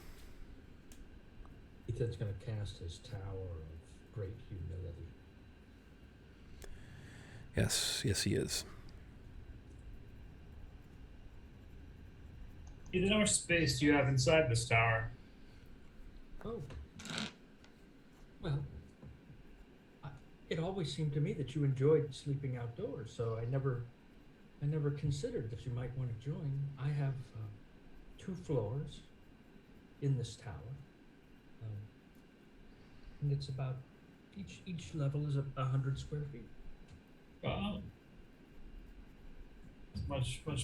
Ethan's going to cast his Tower of Great Humility. Yes, he is. Ethan, how much space do you have inside this tower? Oh. Well, it always seemed to me that you enjoyed sleeping outdoors, so I never considered that you might want to join. I have 2 floors in this tower, and it's about each level is 100 square feet. Wow. It's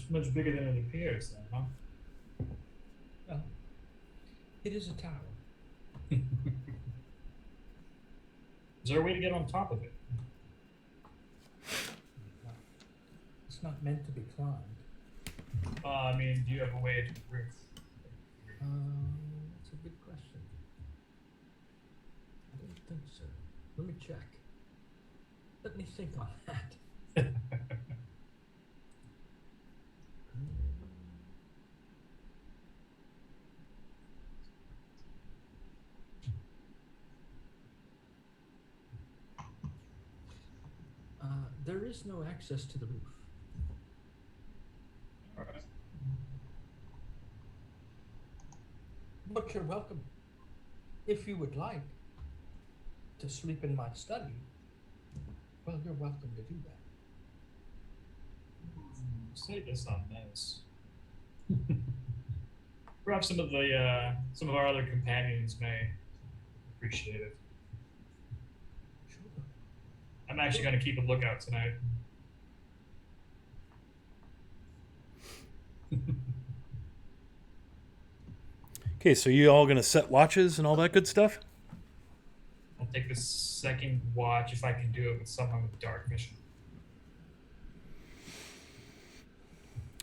much bigger than it appears, then, huh? Well, it is a tower. Is there a way to get on top of it? It's not meant to be climbed. Do you have a way to bring? That's a good question. I don't think so. Let me check. Let me think on that. There is no access to the roof. All right. But you're welcome. If you would like to sleep in my study, well, you're welcome to do that. Say this on this. Perhaps some of our other companions may appreciate it. Sure. I'm actually going to keep a lookout tonight. Okay, so you all going to set watches and all that good stuff? I'll take the second watch if I can do it with someone with dark vision.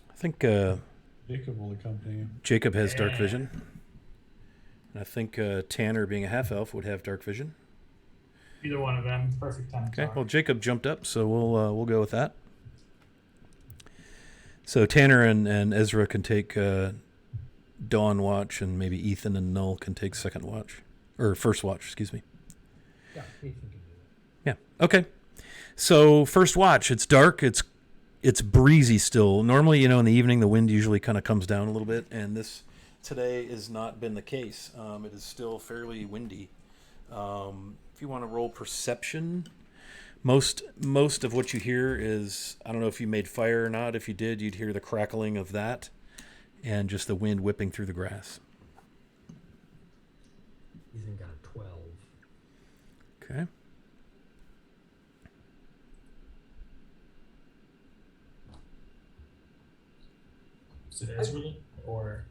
I think Jacob will accompany you. Jacob has dark Yeah. vision. I think Tanner, being a half elf, would have dark vision. Either one of them, perfect time. Okay. Well, Jacob jumped up, so we'll go with that. So Tanner and Ezra can take Dawn watch, and maybe Ethan and Null can take second watch or first watch. Excuse me. Yeah, Ethan can do Yeah. Okay. So first watch. It's dark. It's breezy still. Normally, in the evening, the wind usually kind of comes down a little bit, and this today has not been the case. It is still fairly windy. If you want to roll perception, most of what you hear is, I don't know if you made fire or not. If you did, you'd hear the crackling of that, and just the wind whipping through the grass. it. Ethan got a 12. Okay. Is it Ezra or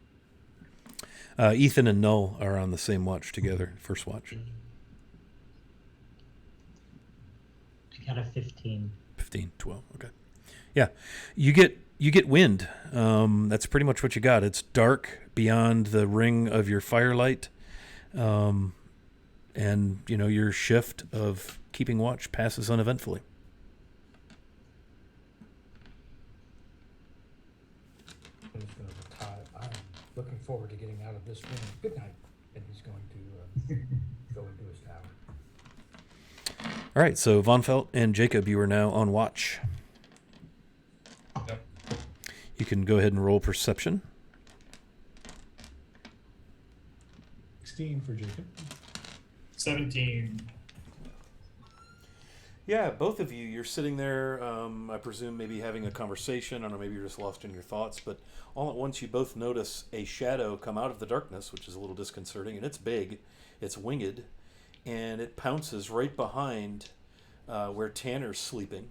Ethan and Null are on the same watch together, first watch. I got a 15. 15, 12, okay. Yeah, you get wind. That's pretty much what you got. It's dark beyond the ring of your firelight, and your shift of keeping watch passes uneventfully. I'm just going to tie. I'm looking forward to getting out of this room. Good night. And he's going to go into his tower. All right, so Von Felt and Jacob, you are now on watch. Yep. You can go ahead and roll perception. 16 for Jacob. 17? Yeah, both of you, you're sitting there, I presume maybe having a conversation. I don't know, maybe you're just lost in your thoughts, but all at once you both notice a shadow come out of the darkness, which is a little disconcerting, and it's big, it's winged, and it pounces right behind where Tanner's sleeping.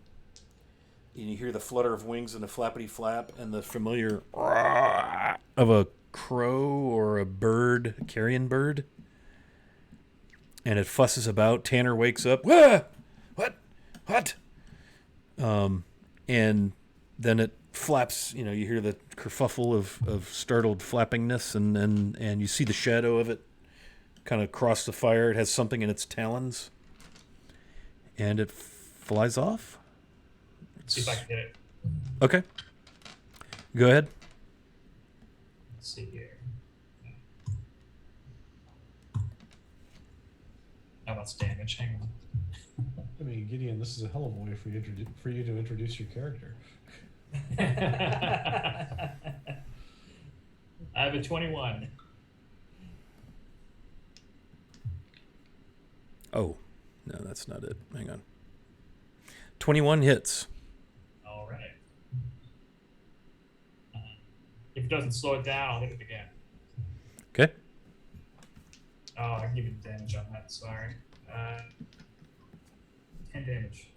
And you hear the flutter of wings and the flappity flap and the familiar of a crow or a bird, a carrion bird. And it fusses about. Tanner wakes up. Wah! What? And then it flaps. You hear the kerfuffle of startled flappingness, and you see the shadow of it kind of cross the fire. It has something in its talons, and it flies off. See if I can get it. Okay. Go ahead. Let's see here. How about damage? Hang on. I mean, Gideon, this is a hell of a way for you to introduce your character. I have a 21. Oh, no, that's not it. Hang on. 21 hits. All right. If it doesn't slow it down, I'll hit it again. Okay. Oh, I can give you the damage on that. Sorry. 10 damage.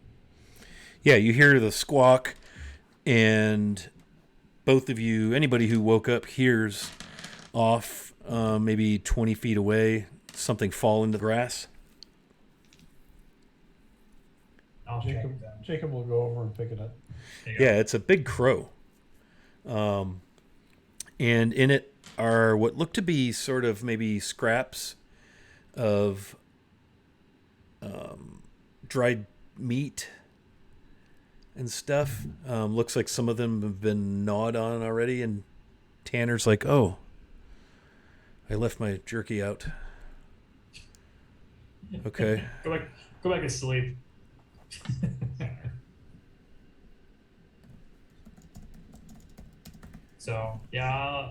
Yeah, you hear the squawk, and both of you, anybody who woke up, hears off maybe 20 feet away something fall into the grass. I'll take it down. Jacob will go over and pick it up. There you go. Yeah, it's a big crow. And in it are what look to be sort of maybe scraps of dried meat and stuff. Looks like some of them have been gnawed on already, and Tanner's like, oh, I left my jerky out. Okay. Go back to sleep. So yeah,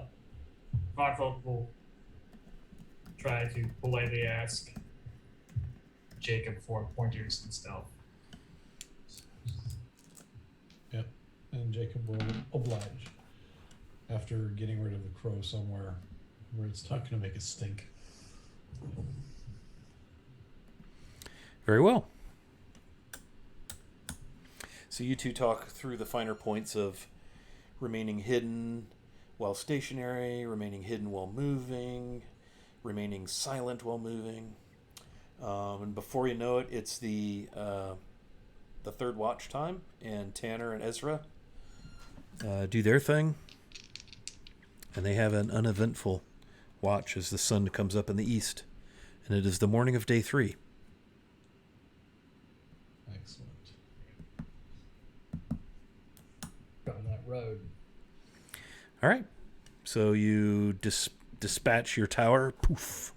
Varfolk will try to politely ask Jacob for pointers and stealth. Yep. And Jacob will oblige after getting rid of the crow somewhere where it's not going to make a stink. Very well. So you two talk through the finer points of remaining hidden while stationary, remaining hidden while moving, remaining silent while moving. And before you know it, it's the third watch time, and Tanner and Ezra do their thing, and they have an uneventful watch as the sun comes up in the east, and it is the morning of day 3. Excellent. On that road. All right. So you dispatch your tower. Poof.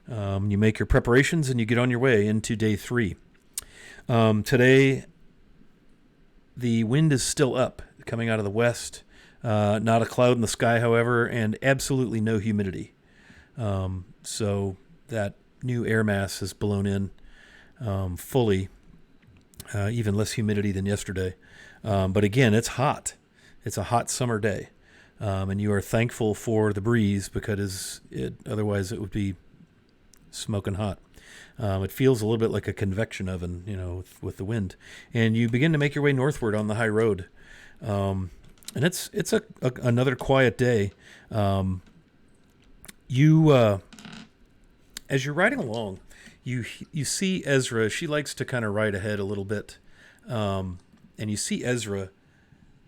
You make your preparations and you get on your way into day 3. Today, the wind is still up, coming out of the west. Not a cloud in the sky, however, and absolutely no humidity. So that new air mass has blown in fully, even less humidity than yesterday. But again, it's hot. It's a hot summer day. And you are thankful for the breeze because otherwise it would be smoking hot. It feels a little bit like a convection oven, with the wind. And you begin to make your way northward on the high road. And it's another quiet day. As you're riding along, you see Ezra. She likes to kind of ride ahead a little bit. And you see Ezra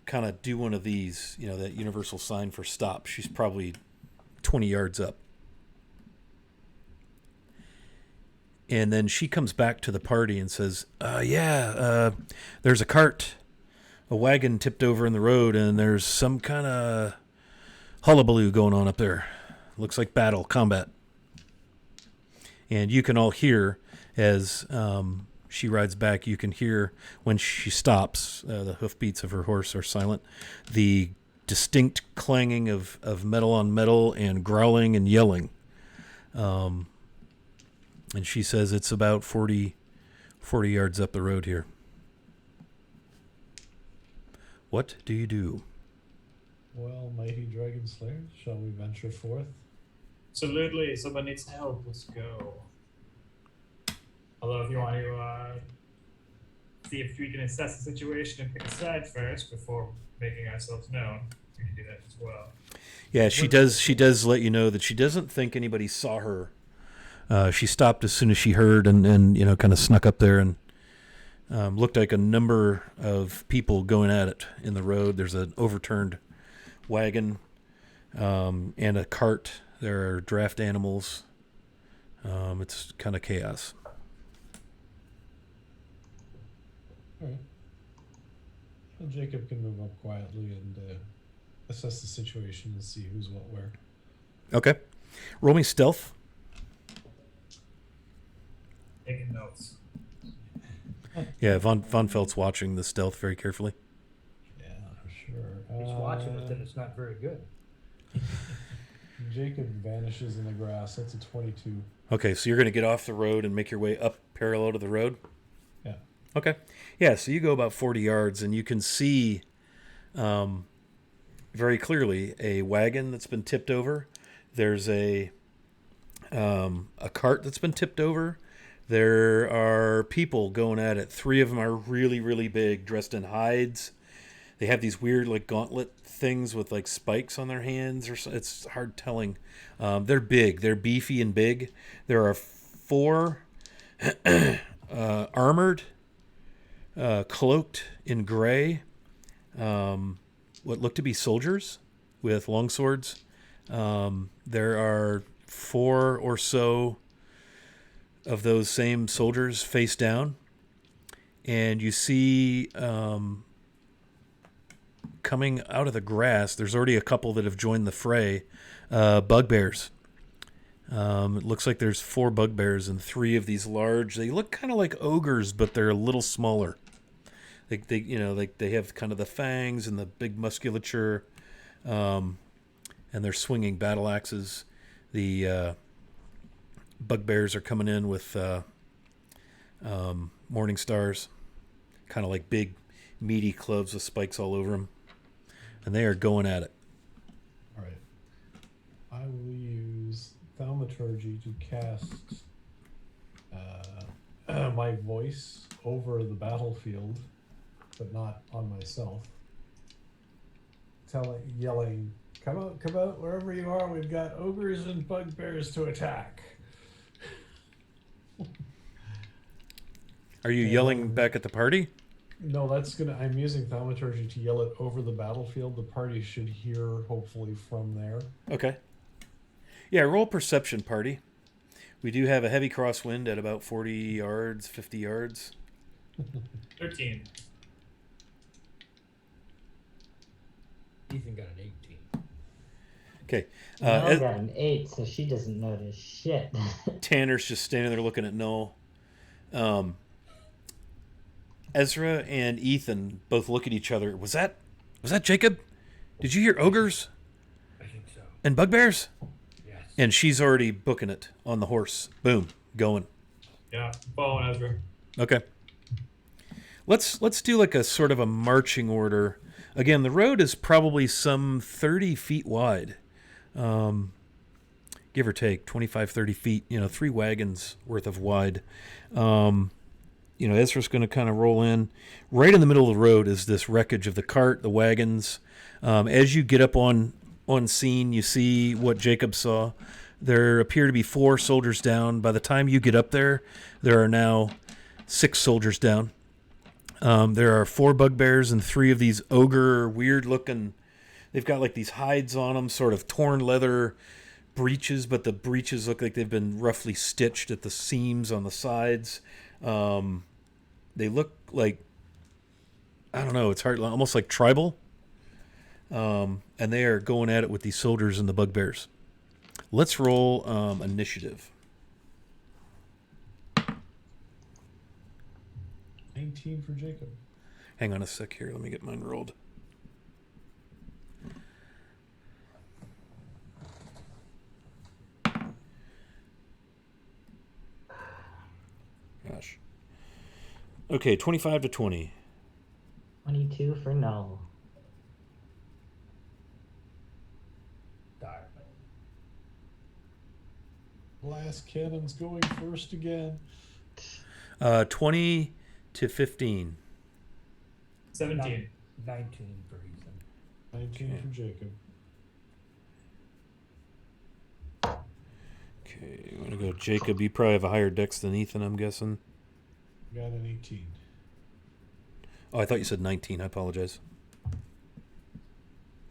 kind of do one of these, that universal sign for stop. She's probably 20 yards up. And then she comes back to the party and says, there's a wagon tipped over in the road, and there's some kind of hullabaloo going on up there. Looks like combat. And you can all hear as she rides back, you can hear when she stops, the hoofbeats of her horse are silent, the distinct clanging of metal on metal and growling and yelling. And she says it's about 40 yards up the road here. What do you do? Well, mighty dragon slayer, shall we venture forth? Absolutely. Someone needs help. Let's go. Although if you want to see if we can assess the situation and pick a side first before making ourselves known, we can do that as well. Yeah, she does. She does let you know that she doesn't think anybody saw her. She stopped as soon as she heard and kind of snuck up there and looked like a number of people going at it in the road. There's an overturned wagon and a cart. There are draft animals. It's kind of chaos. All right. Well, Jacob can move up quietly and assess the situation and see who's what where. Okay. Roll me stealth. Taking notes. Yeah, Von Felt's watching the stealth very carefully. Yeah, sure. He's watching it, then it's not very good. Jacob vanishes in the grass. That's a 22. Okay, so you're going to get off the road and make your way up parallel to the road? Yeah. Okay. Yeah, so you go about 40 yards and you can see very clearly a wagon that's been tipped over. There's a cart that's been tipped over. There are people going at it. 3 of them are really, really big, dressed in hides. They have these weird, gauntlet things with, spikes on their hands. It's hard telling. They're big. They're beefy and big. There are 4 armored, cloaked in gray, what look to be soldiers with long swords. There are 4 or so of those same soldiers face down, and you see coming out of the grass, there's already a couple that have joined the fray, bugbears. It looks like there's 4 bugbears and 3 of these large, they look kind of like ogres, but they're a little smaller. They have kind of the fangs and the big musculature, and they're swinging battle axes. The bugbears are coming in with morning stars, kind of like big, meaty clubs with spikes all over them, and they are going at it. All right. I will use thaumaturgy to cast my voice over the battlefield, but not on myself. Yelling, come out, wherever you are. We've got ogres and bugbears to attack. Are you yelling back at the party? No, I'm using thaumaturgy to yell it over the battlefield. The party should hear, hopefully, from there. Okay. Yeah, roll perception, party. We do have a heavy crosswind at about 40 yards, 50 yards. 13. Ethan got an 18. Okay. Mel got an 8, so she doesn't notice shit. Tanner's just standing there looking at Noel. Ezra and Ethan both look at each other. Was that Jacob? Did you hear ogres I think so. and bugbears? Yes. And she's already booking it on the horse. Boom, going. Yeah, following Ezra. Okay. Let's do like a sort of a marching order. Again, the road is probably some 30 feet wide. Give or take 25, 30 feet, 3 wagons worth of wide. Ezra's going to kind of roll in. Right in the middle of the road is this wreckage of the cart, the wagons. As you get up on scene, you see what Jacob saw. There appear to be 4 soldiers down. By the time you get up there are now 6 soldiers down. There are 4 bugbears and 3 of these ogre, weird-looking... They've got like these hides on them, sort of torn leather breeches, but the breeches look like they've been roughly stitched at the seams on the sides. They look like, I don't know, it's hard, almost like tribal. And they are going at it with these soldiers and the bugbears. Let's roll initiative. 19 for Jacob. Hang on a sec here. Let me get mine rolled. Gosh. Okay, 25 to 20. 22 for no. Dire. Blast cannon's going first again. 20 to 15. 17. 19 for Ethan. 19 Okay. for Jacob. Okay, I'm going to go Jacob. You probably have a higher dex than Ethan, I'm guessing. Got an 18. Oh, I thought you said 19. I apologize.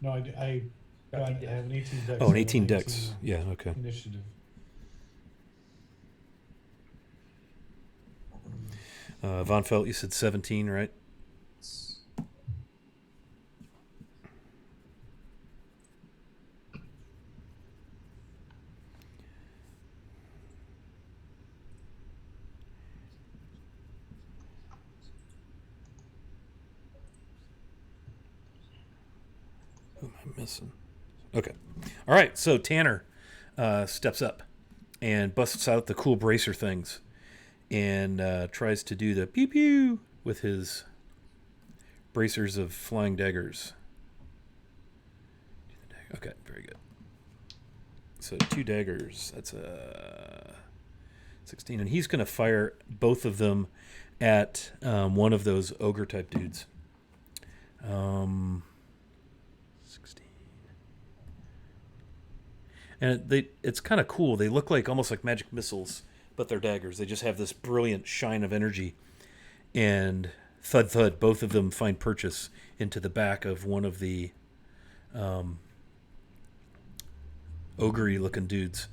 No, I have an 18 dex. Oh, an 18 dex. Yeah, okay. Initiative. Von Felt, you said 17, right? Who am I missing? Okay. All right, so Tanner steps up and busts out the cool bracer things and tries to do the pew pew with his bracers of flying daggers. Okay, very good. So 2 daggers. That's a 16, and he's going to fire both of them at one of those ogre type dudes. 16. And it's kind of cool. They look like almost like magic missiles, but they're daggers. They just have this brilliant shine of energy. And thud thud, both of them find purchase into the back of one of the ogre-y looking dudes.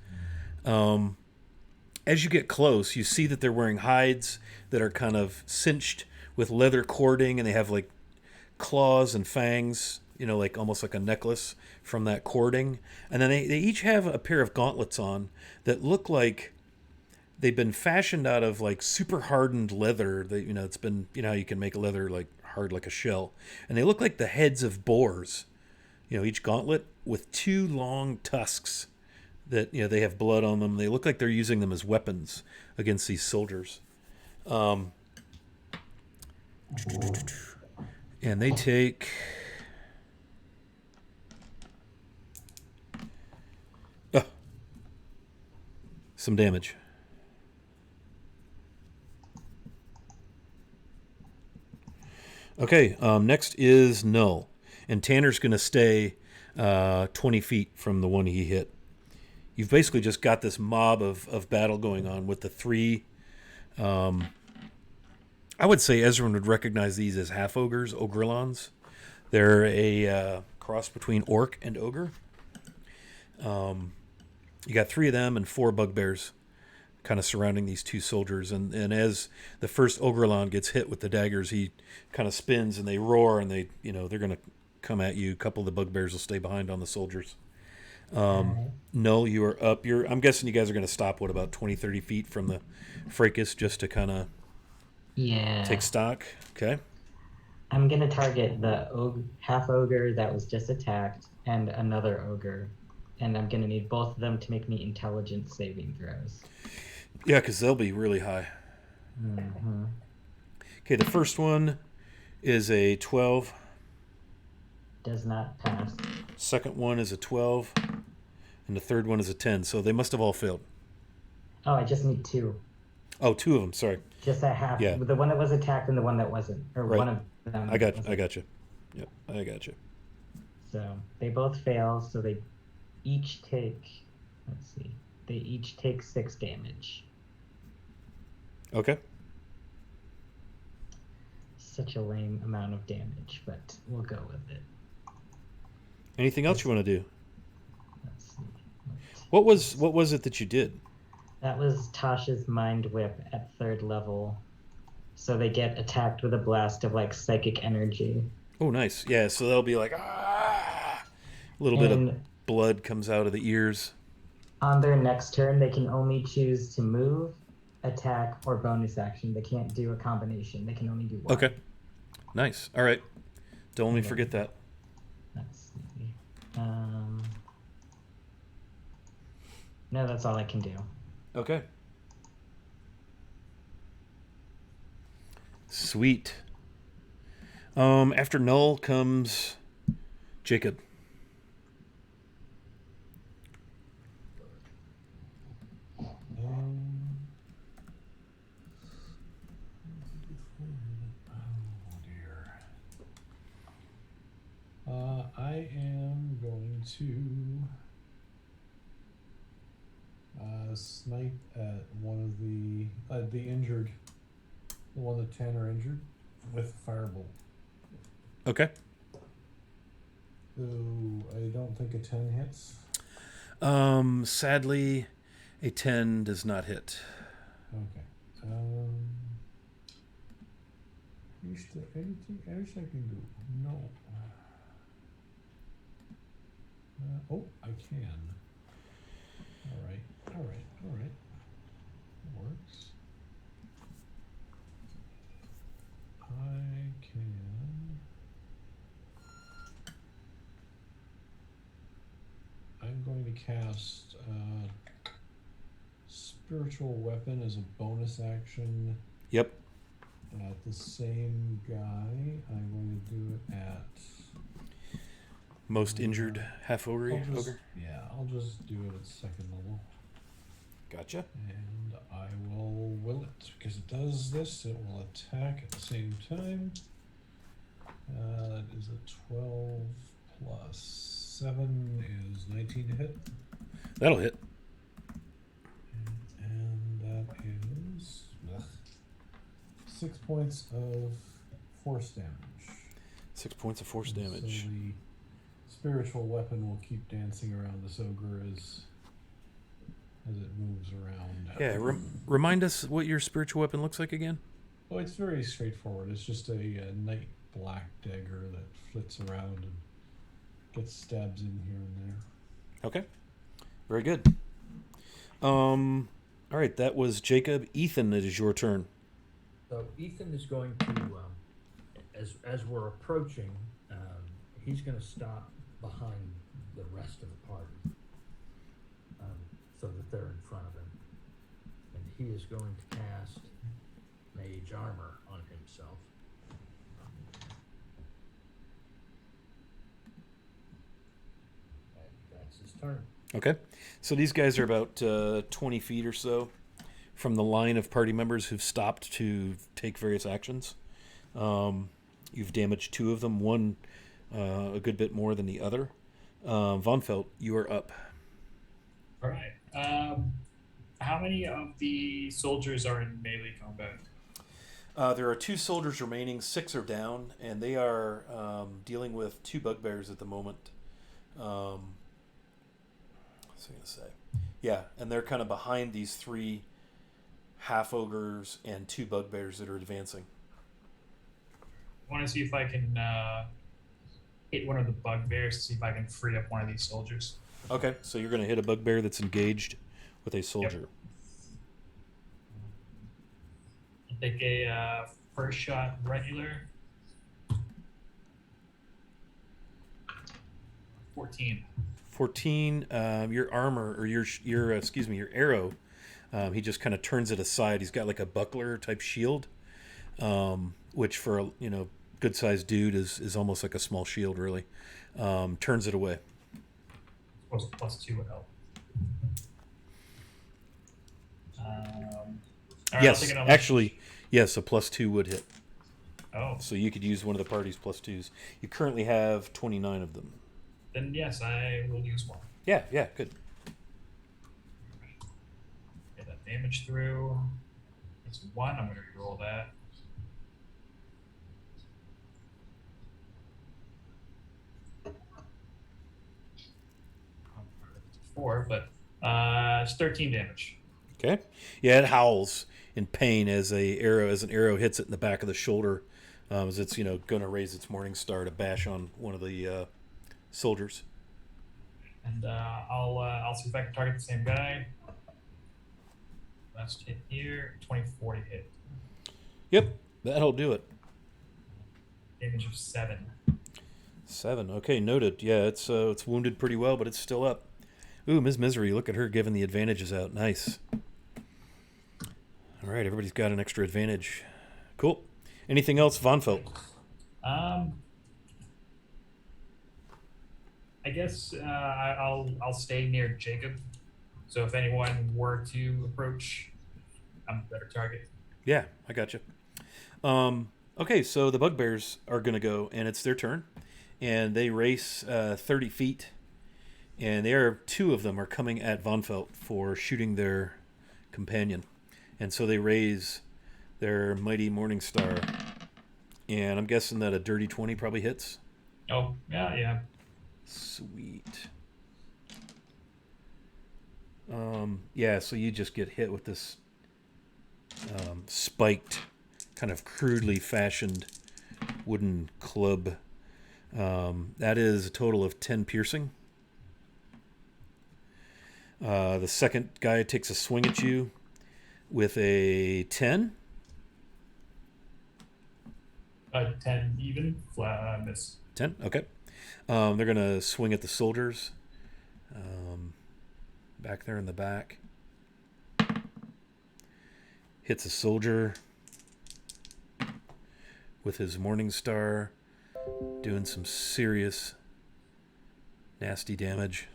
As you get close, you see that they're wearing hides that are kind of cinched with leather cording, and they have like claws and fangs, like almost like a necklace from that cording. And then they each have a pair of gauntlets on that look like they've been fashioned out of like super hardened leather. It's been, how you can make a leather like hard like a shell. And they look like the heads of boars, each gauntlet with 2 long tusks that, they have blood on them. They look like they're using them as weapons against these soldiers. And they take... some damage. Okay, next is Null. And Tanner's going to stay 20 feet from the one he hit. You've basically just got this mob of battle going on with the 3... I would say Ezra would recognize these as half-ogres, ogrillons. They're a cross between orc and ogre. You got 3 of them and 4 bugbears kind of surrounding these 2 soldiers. And as the first Ogrelon gets hit with the daggers, he kind of spins and they roar and they're going to come at you. A couple of the bugbears will stay behind on the soldiers. Alright. Null, you are up. I'm guessing you guys are going to stop, about 20, 30 feet from the fracas just to kind of Yeah. take stock. Okay. I'm gonna target the half ogre that was just attacked and another ogre, and I'm gonna need both of them to make me intelligence saving throws. Yeah, because they'll be really high. Mm-hmm. Okay, the first one is a 12. Does not pass. Second one is a 12. And the third one is a 10. So they must have all failed. Oh, I just need 2. Oh, 2 of them. Sorry. Just that half. Yeah. The one that was attacked and the one that wasn't, or Right. one of them. I got wasn't. you. Yep, I got you. So they both fail. So they each take. Let's see. They each take 6 damage. Okay. Such a lame amount of damage, but we'll go with it. Anything else you want to do? Let's see. What was it that you did? That was Tasha's Mind Whip at 3rd level. So they get attacked with a blast of like psychic energy. Oh, nice. Yeah, so they'll be like, ah! A little bit of blood comes out of the ears. On their next turn, they can only choose to move, attack, or bonus action. They can't do a combination. They can only do one. Okay. Nice. All right. Don't let me forget that. Let's see. No, that's all I can do. Okay. Sweet. After Null comes Jacob. Oh dear. I am going to snipe at one of the injured, the one that 10 are injured, with a firebolt. Okay. So I don't think a 10 hits. Sadly, a 10 does not hit. Okay. Is there anything else I can do? No. I can. All right. Works. I can. I'm going to cast Spiritual Weapon as a bonus action Yep. at the same guy. I'm going to do it at... Most injured half ogre. Yeah, I'll just do it at 2nd level. Gotcha. And I will it, because it does this. It will attack at the same time. That is a 12 plus 7 is 19 to hit. That'll hit. And that is 6 points of force damage. 6 points of force So damage. the spiritual weapon will keep dancing around this ogre as it moves around. Yeah, remind us what your spiritual weapon looks like again. Oh, it's very straightforward. It's just a night black dagger that flits around and gets stabs in here and there. Okay. Very good. All right, that was Jacob. Ethan, it is your turn. So Ethan is going to, as we're approaching, he's going to stop behind the rest of the party, so that they're in front of him, and he is going to cast Mage Armor on himself. And that's his turn. Okay. So these guys are about 20 feet or so from the line of party members who've stopped to take various actions. You've damaged 2 of them, one a good bit more than the other. Von Felt, you are up. All right. How many of the soldiers are in melee combat? There are 2 soldiers remaining, 6 are down, and they are dealing with 2 bugbears at the moment. What's I going to say? Yeah, and they're kind of behind these 3 half ogres and 2 bugbears that are advancing. I want to see if I can hit one of the bugbears to see if I can free up one of these soldiers. Okay, so you're going to hit a bugbear that's engaged with a soldier. I'll take a first shot regular. 14. 14. Your armor or your arrow. He just kind of turns it aside. He's got like a buckler type shield, which for a good sized dude is almost like a small shield, really. Turns it away. I suppose +2 would help. All right, Yes, actually, yes, a +2 would hit. Oh, So you could use one of the party's +2s. You currently have 29 of them. then yes, I will use one. Yeah, good. Get that damage through. It's 1. I'm going to roll that. It's 4, but it's 13 damage. Okay. Yeah, it howls in pain as an arrow hits it in the back of the shoulder, as it's going to raise its morning star to bash on one of the soldiers. And I'll see if I can target the same guy. Last hit here, 24 to hit. Yep, that'll do it. Damage of 7. 7. Okay, noted. Yeah, it's wounded pretty well, but it's still up. Ooh, Ms. Misery, look at her giving the advantages out. Nice. All right, everybody's got an extra advantage. Cool. Anything else, Von Felt? I guess I'll stay near Jacob. So if anyone were to approach, I'm a better target. Yeah, I got you. Okay, so the bugbears are going to go, and it's their turn. And they race 30 feet. And 2 of them are coming at Von Felt for shooting their companion. And so they raise their mighty Morning Star. And I'm guessing that a dirty 20 probably hits. Oh, yeah. Sweet. Yeah, so you just get hit with this spiked, kind of crudely fashioned wooden club. That is a total of 10 piercing. The second guy takes a swing at you with a 10. 10 even, miss. 10, okay. They're going to swing at the soldiers. Back there in the back. Hits a soldier with his Morning Star, doing some serious, nasty damage.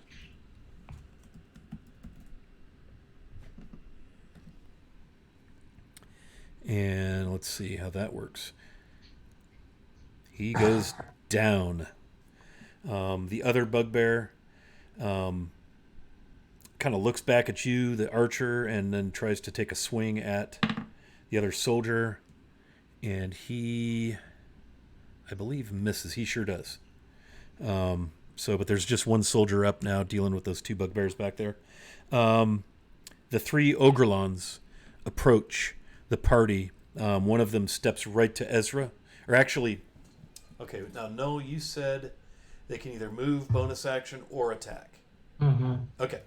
And let's see how that works. He goes down. The other bugbear kind of looks back at you, the archer, and then tries to take a swing at the other soldier. And he, I believe, misses. He sure does. But there's just one soldier up now dealing with those 2 bugbears back there. The 3 Ogrelons approach the party. One of them steps right to Ezra. Or actually, okay, now, no, you said they can either move, bonus action, or attack. Mm-hmm. Okay.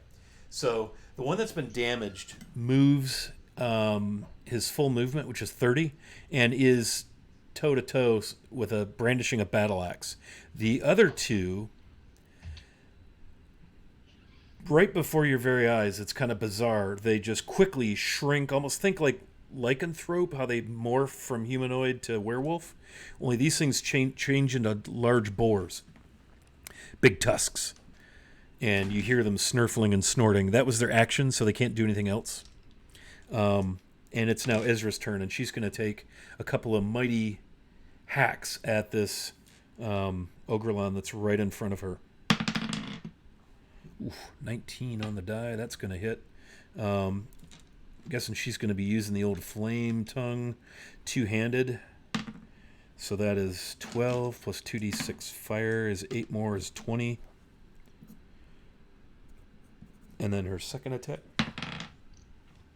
So the one that's been damaged moves his full movement, which is 30, and is toe-to-toe with brandishing a battle axe. The other 2, right before your very eyes, it's kind of bizarre. They just quickly shrink, almost think like lycanthrope, how they morph from humanoid to werewolf. Only these things change into large boars. Big tusks. And you hear them snurfling and snorting. That was their action, so they can't do anything else. And it's now Ezra's turn, and she's going to take a couple of mighty hacks at this Ogrelon that's right in front of her. Oof, 19 on the die. That's going to hit. I'm guessing she's going to be using the old flame tongue two-handed. So that is 12 plus 2d6 fire is 8 more is 20. And then her second attack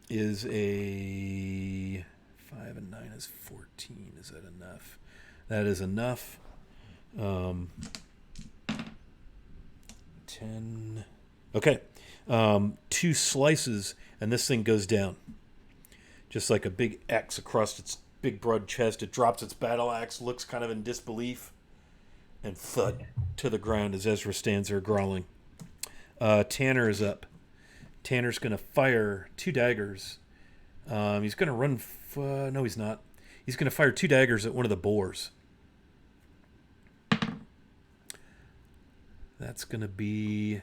is a 5 and 9 is 14. Is that enough? That is enough. 10. Okay. 2 slices, and this thing goes down. Just like a big X across its big broad chest. It drops its battle axe, looks kind of in disbelief, and thud to the ground as Ezra stands there growling. Tanner is up. Tanner's going to fire 2 daggers. He's going to run... no, he's not. He's going to fire 2 daggers at one of the boars. That's going to be...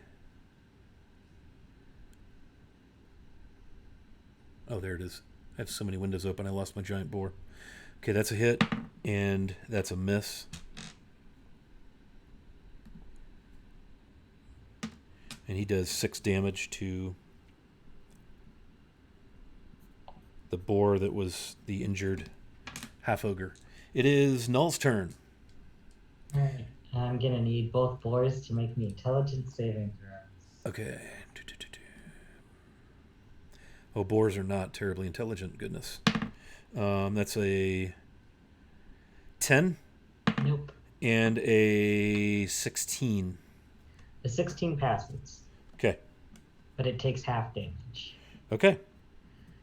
Oh, there it is. I have so many windows open, I lost my giant boar. Okay, that's a hit, and that's a miss. And he does 6 damage to the boar that was the injured half-ogre. It is Null's turn. Alright. I'm gonna need both boars to make me intelligence saving throws. Okay. Oh, boars are not terribly intelligent, goodness. That's a 10 Nope. and a 16. The 16 passes, Okay. but it takes half damage. Okay.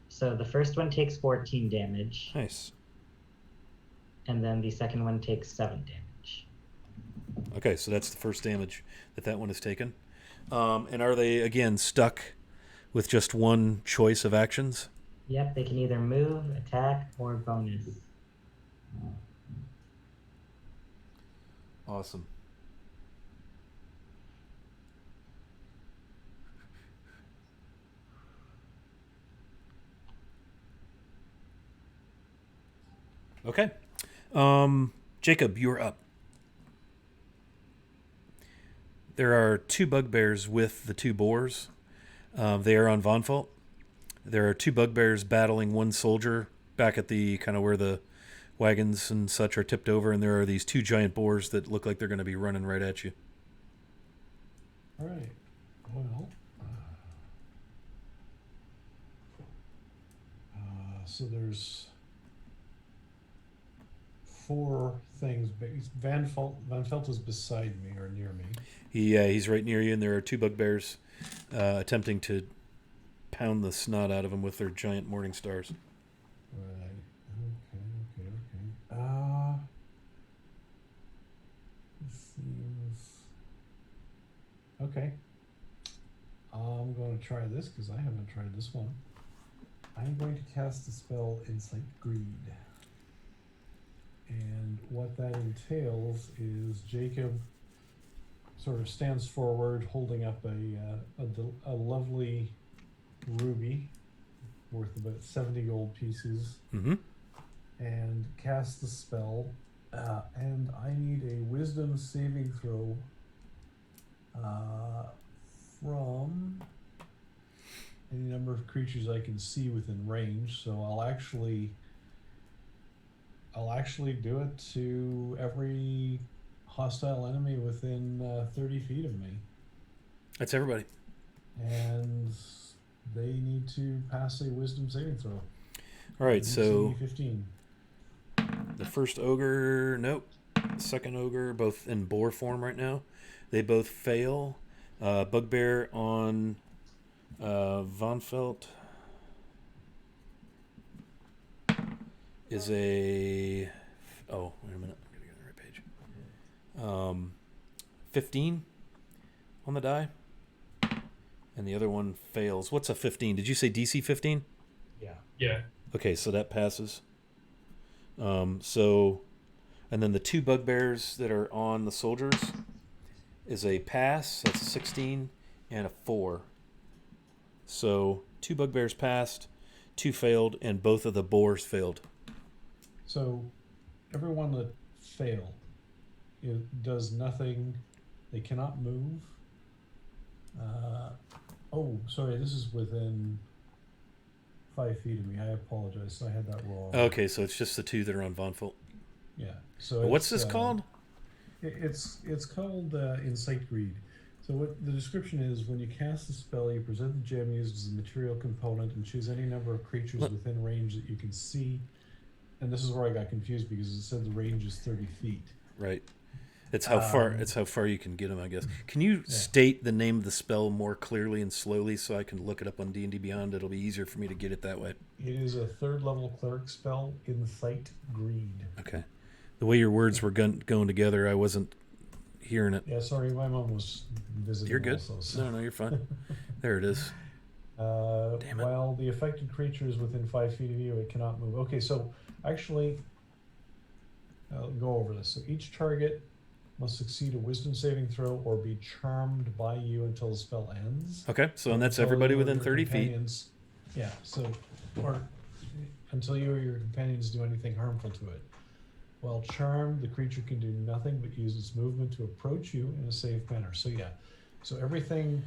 So the first one takes 14 damage, Nice. and then the second one takes 7 damage. Okay, so that's the first damage that one has taken. And are they, again, stuck with just one choice of actions? Yep, they can either move, attack, or bonus. Awesome. Okay. Jacob, you're up. There are 2 bugbears with the 2 boars. They are on Von Fault. There are 2 bugbears battling 1 soldier back at the kind of where the wagons and such are tipped over, and there are these 2 giant boars that look like they're going to be running right at you. All right. Well, so there's 4 things. Van Felt is beside me or near me. He's right near you, and there are 2 bugbears attempting to pound the snot out of him with their giant morning stars. Right. Okay. Seems... Okay. I'm going to try this because I haven't tried this one. I'm going to cast the spell Insight Greed. And what that entails is Jacob sort of stands forward holding up a lovely ruby worth about 70 gold pieces, Mm-hmm. and casts the spell. And I need a wisdom saving throw from any number of creatures I can see within range. So I'll actually do it to every hostile enemy within 30 feet of me. That's everybody. And they need to pass a wisdom saving throw. All right, so 15. the first ogre, nope. Second ogre, both in boar form right now. They both fail. Bugbear on Von Felt is a... Oh, wait a minute. I'm going to get on the right page. 15 on the die. And the other one fails. What's a 15? Did you say DC 15? Yeah. Okay, so that passes. And then the 2 bugbears that are on the soldiers is a pass. That's a 16 and a 4. So 2 bugbears passed, 2 failed, and both of the boars failed. So everyone that fail, it does nothing. They cannot move. Sorry, this is within 5 feet of me. I apologize. I had that wrong. Okay, so it's just the 2 that are on Von Fult. Yeah. So What's this called? It's called Insight Greed. So what the description is, when you cast the spell, you present the gem used as a material component and choose any number of creatures within range that you can see. And this is where I got confused because it said the range is 30 feet. Right. It's how far. It's how far you can get them, I guess. Can you state the name of the spell more clearly and slowly so I can look it up on D&D Beyond? It'll be easier for me to get it that way. It is a 3rd level cleric spell, Insight Greed. Okay. The way your words were going together, I wasn't hearing it. Yeah, sorry, my mom was visiting. You're good. Also, so. No, you're fine. There it is. Damn it. While the affected creature is within 5 feet of you, it cannot move. Okay, so actually, I'll go over this. So each target must succeed a wisdom saving throw or be charmed by you until the spell ends. Okay, so and that's everybody within 30 feet. Yeah, so, or until you or your companions do anything harmful to it. While charmed, the creature can do nothing but use its movement to approach you in a safe manner. So yeah, so everything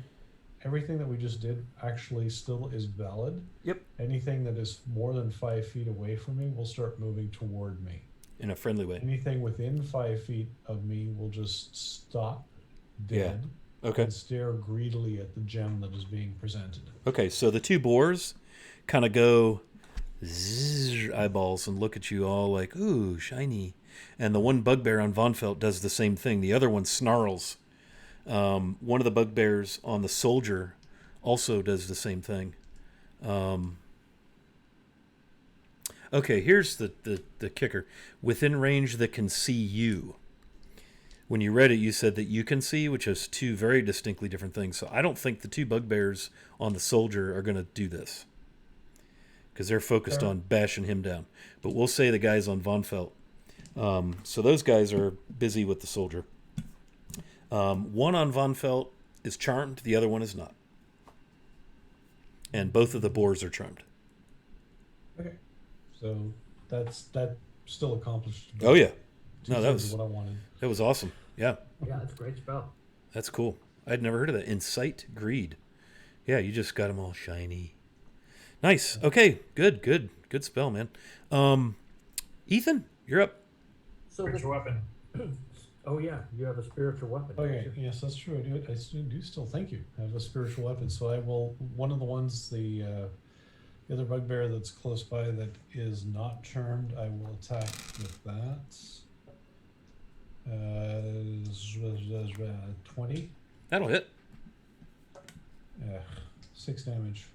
that we just did actually still is valid. Yep. Anything that is more than 5 feet away from me will start moving toward me. In a friendly way. Anything within 5 feet of me will just stop dead Okay. and stare greedily at the gem that is being presented. Okay, so the 2 boars kind of go zzz, eyeballs and look at you all like, ooh, shiny. And the one bugbear on Von Felt does the same thing. The other one snarls. One of the bugbears on the soldier also does the same thing. Okay, here's the kicker. Within range that can see you. When you read it, you said that you can see, which is 2 very distinctly different things. So I don't think the 2 bugbears on the soldier are going to do this. Because they're focused on bashing him down. But we'll say the guys on Von Felt. So those guys are busy with the soldier. One on Von Felt is charmed, the other one is not. And both of the boars are charmed. Okay. So that still accomplished. Oh yeah. No, That was what I wanted. That was awesome. Yeah. Yeah, that's a great spell. That's cool. I'd never heard of that. Incite Greed. Yeah, you just got them all shiny. Nice. Okay. Good spell, man. Ethan, you're up. So Spiritual weapon. oh yeah, you have a spiritual weapon. Okay, yes, that's true. I do still, thank you. I have a spiritual weapon. So I will, one of the ones, the other bugbear that's close by that is not charmed, I will attack with that. 20. That'll hit. 6 damage.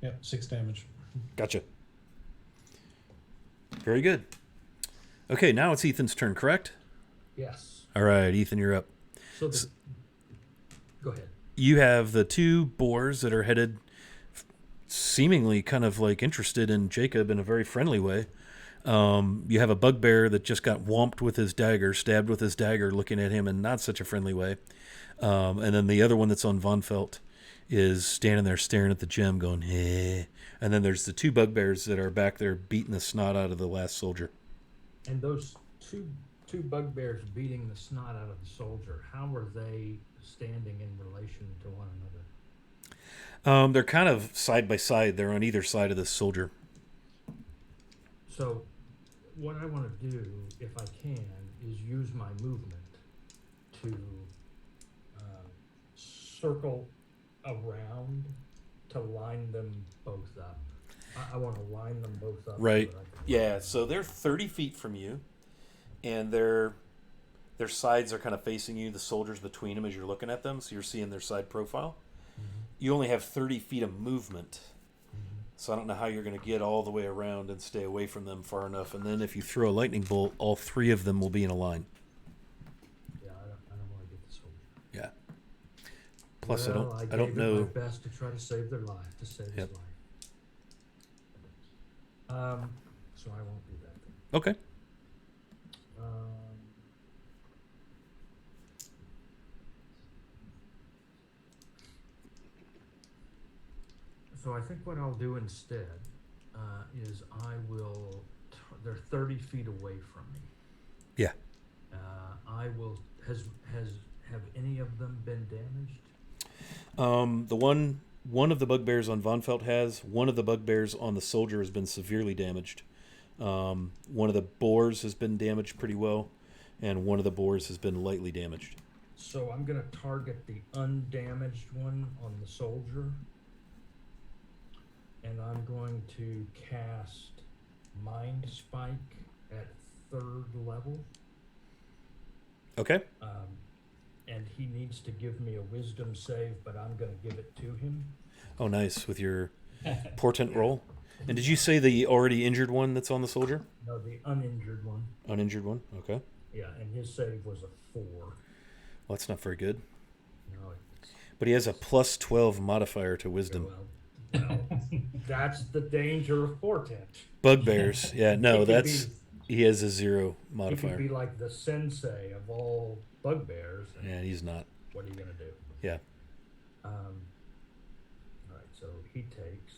Yep, 6 damage. Gotcha. Very good. Okay, now it's Ethan's turn, correct? Yes. All right, Ethan, you're up. So go ahead. You have the 2 boars that are headed, seemingly kind of like interested in Jacob in a very friendly way. You have a bugbear that just got whomped with his dagger, stabbed with his dagger, looking at him in not such a friendly way. And then the other one that's on Von Felt is standing there staring at the gem going, hey. And then there's the 2 bugbears that are back there beating the snot out of the last soldier. And those two bugbears beating the snot out of the soldier, how are they standing in relation to one another? They're kind of side by side. They're on either side of this soldier. So what I want to do, if I can, is use my movement to circle around to line them both up. I want to line them both up. Right. Yeah, so they're 30 feet from you, and their sides are kind of facing you, the soldiers between them as you're looking at them, so you're seeing their side profile. Mm-hmm. You only have 30 feet of movement, so I don't know how you're going to get all the way around and stay away from them far enough. And then if you throw a lightning bolt, all 3 of them will be in a line. Yeah, I don't want to get the soldier. Yeah. Plus, well, I don't gave know. it my best to try to save their life, to save his Yep. life. So I won't do that. Okay. So I think what I'll do instead is I will. They're 30 feet away from me. Yeah. I will. Have any of them been damaged? The one of the bugbears on Von Felt has. One of the bugbears on the soldier has been severely damaged. One of the boars has been damaged pretty well, and one of the boars has been lightly damaged. So I'm going to target the undamaged one on the soldier. And I'm going to cast Mind Spike at 3rd level. Okay. And he needs to give me a wisdom save, but I'm going to give it to him. Oh, nice. With your portent roll. And did you say the already injured one that's on the soldier? No, the uninjured one. Uninjured one? Okay. Yeah, and his save was a 4. Well, that's not very good. No, But he has a plus 12 modifier to wisdom. well, that's the danger of portent. Bugbears. Yeah, no, He could that's... He has a 0 He modifier. could be like the sensei of all bugbears. And Yeah, he's not. what are you going to do? Yeah. All right, so he takes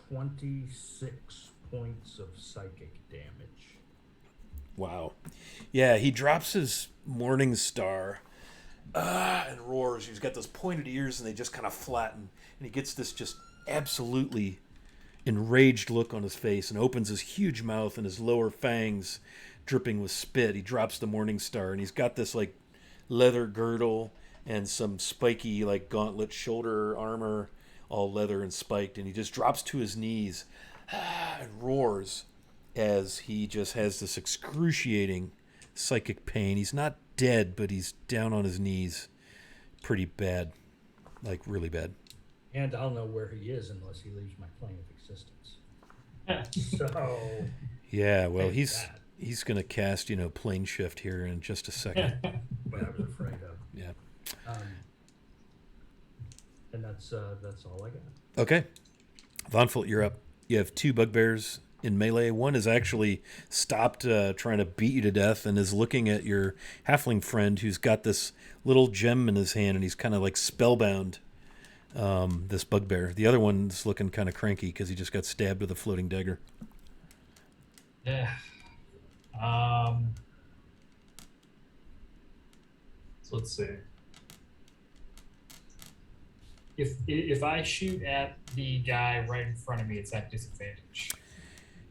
26 points of psychic damage. Wow. Yeah, he drops his morning star and roars. He's got those pointed ears and they just kind of flatten. And he gets this just absolutely enraged look on his face and opens his huge mouth and his lower fangs dripping with spit. He drops the morning star and he's got this like leather girdle and some spiky like gauntlet shoulder armor, all leather and spiked, and he just drops to his knees and roars as he just has this excruciating psychic pain. He's not dead, but he's down on his knees pretty bad, like really bad. And I'll know where he is unless he leaves my plane of existence. So Yeah, well, Take that. he's going to cast, plane shift here in just a second. what I was afraid of. Yeah. And that's all I got. Okay. Von Folt, you're up. You have 2 bugbears in melee. One has actually stopped trying to beat you to death and is looking at your halfling friend who's got this little gem in his hand and he's kind of like spellbound, this bugbear. The other one's looking kind of cranky because he just got stabbed with a floating dagger. Yeah. So let's see. If I shoot at the guy right in front of me, it's at disadvantage.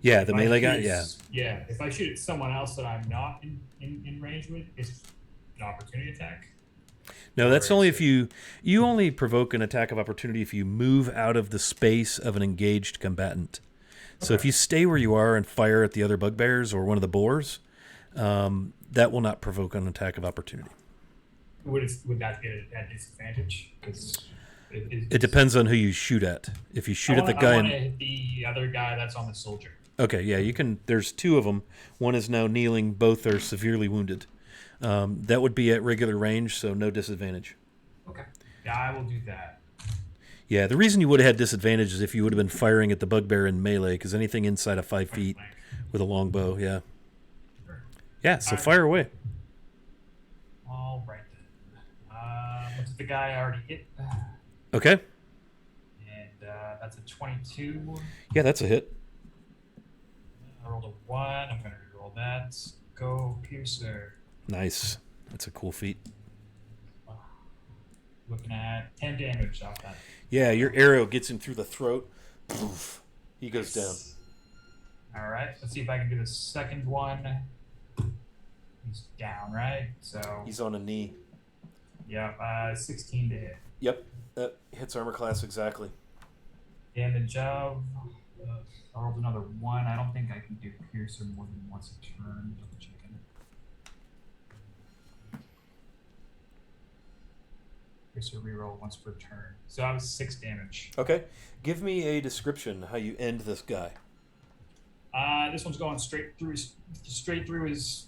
Yeah, the If I melee guy, shoot- yeah. Yeah, if I shoot at someone else that I'm not in range with, it's an opportunity attack. No, that's Or only is if you only provoke an attack of opportunity if you move out of the space of an engaged combatant. So if Okay. you stay where you are and fire at the other bugbears or one of the boars, that will not provoke an attack of opportunity. Would that be at disadvantage? Because It depends on who you shoot at. If you shoot at the I guy, want to hit the other guy that's on the soldier. okay, yeah, you can. There's 2 of them. One is now kneeling. Both are severely wounded. That would be at regular range, so no disadvantage. Okay. Yeah, I will do that. Yeah, the reason you would have had disadvantage is if you would have been firing at the bugbear in melee, because anything inside of 5 feet Flank. with a longbow, yeah. Sure. Yeah, so Alright. fire away. All right then. What's the guy I already hit? Okay. And that's a 22. Yeah, that's a hit. I rolled a 1. I'm going to reroll that. Go Piercer. Nice. That's a cool feat. Looking at 10 damage off that. Yeah, your arrow gets him through the throat. Poof. He goes down. All right. Let's see if I can do the second one. He's down, right? So, He's on a knee. yeah, 16 to hit. Yep. That hits armor class exactly. Damage of. I rolled another 1. I don't think I can do Piercer more than once a turn. Double checking. Piercer reroll once per turn. So I was 6 damage. Okay. Give me a description how you end this guy. This one's going straight through his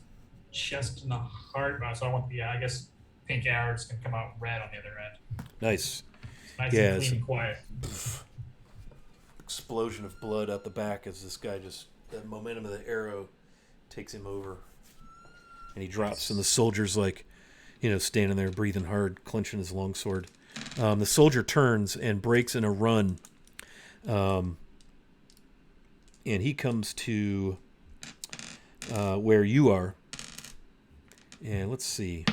chest and the heart. So I want the I guess pink arrow is gonna come out red on the other end. Nice. Nice Yeah, and clean it's- and quiet. Explosion of blood out the back as this guy just, the momentum of the arrow takes him over. And he drops, and the soldier's like, standing there breathing hard, clenching his longsword. The soldier turns and breaks in a run. And he comes to where you are. And let's see.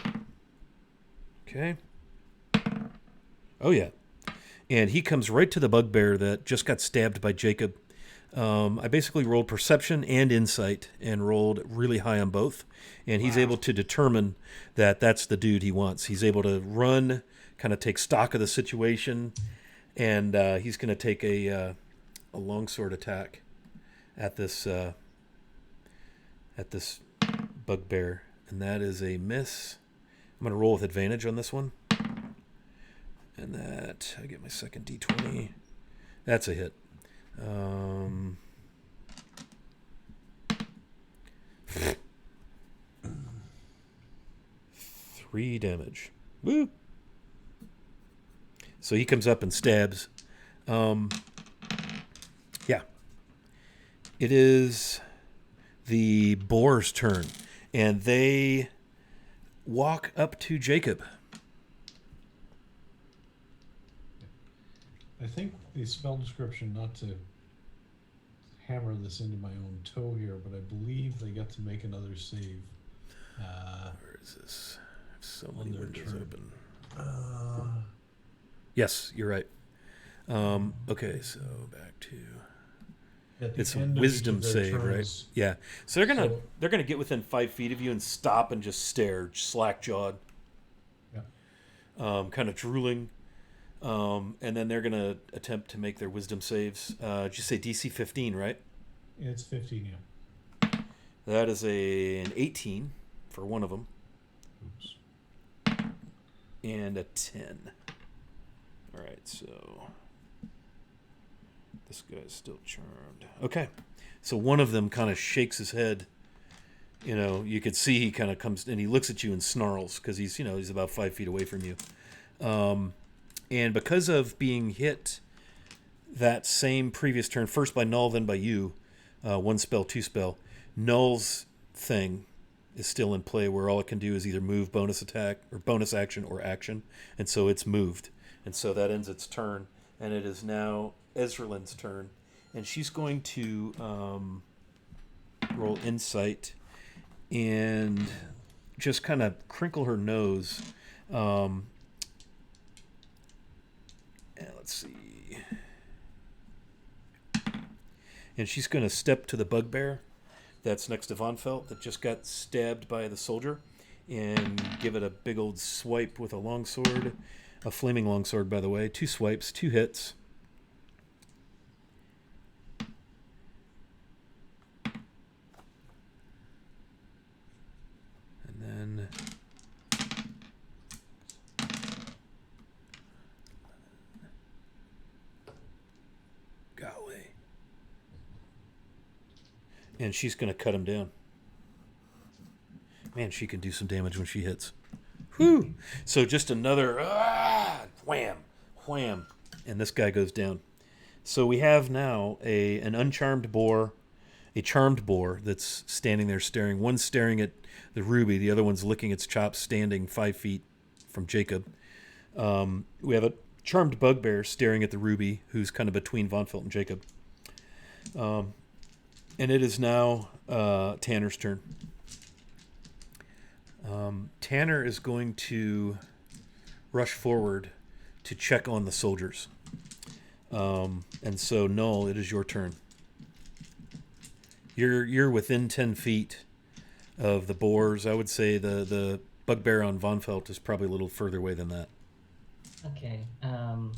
Okay. Oh, yeah. And he comes right to the bugbear that just got stabbed by Jacob. I basically rolled perception and insight and rolled really high on both. And he's able to determine that that's the dude he wants. He's able to run, kind of take stock of the situation, and he's going to take a longsword attack at this bugbear, and that is a miss. I'm going to roll with advantage on this one, and that I get my second d20. That's a hit. 3 damage. Woo! So he comes up and stabs. Yeah. It is the boar's turn, and they walk up to Jacob. I think the spell description, not to hammer this into my own toe here, but I believe they got to make another save. Where is this? I have so many their windows turn. open. Yes, you're right. Okay, so back to At the it's a end of wisdom each of their save, right? turns, Yeah. So they're gonna get within 5 feet of you and stop and just stare, slack jawed, kind of drooling. And then they're gonna attempt to make their wisdom saves. Did you say DC 15, right? It's 15, yeah. That is an 18 for one of them, Oops. and a 10. All right, so this guy's still charmed. Okay, so one of them kind of shakes his head. You know, you could see he kind of comes and he looks at you and snarls because he's about 5 feet away from you. And because of being hit that same previous turn, first by Null, then by you, 1 spell, 2 spell, Null's thing is still in play where all it can do is either move, bonus attack, or bonus action, or action. And so it's moved. And so that ends its turn. And it is now Ezralin's turn. And she's going to roll insight and just kind of crinkle her nose. And let's see. And she's going to step to the bugbear that's next to Von Felt that just got stabbed by the soldier and give it a big old swipe with a longsword. A flaming longsword, by the way. 2 swipes, 2 hits. And then... golly. And she's going to cut him down. Man, she can do some damage when she hits. Whew! So just another wham, wham, and this guy goes down. So we have now an uncharmed boar, a charmed boar that's standing there staring. One's staring at the ruby, the other one's licking its chops, standing 5 feet from Jacob. We have a charmed bugbear staring at the ruby, who's kind of between Von Felt and Jacob. And it is now Tanner's turn. Tanner is going to rush forward to check on the soldiers. And so, Null, it is your turn. You're within 10 feet of the boars. I would say the bugbear on Von Felt is probably a little further away than that. Okay. I'm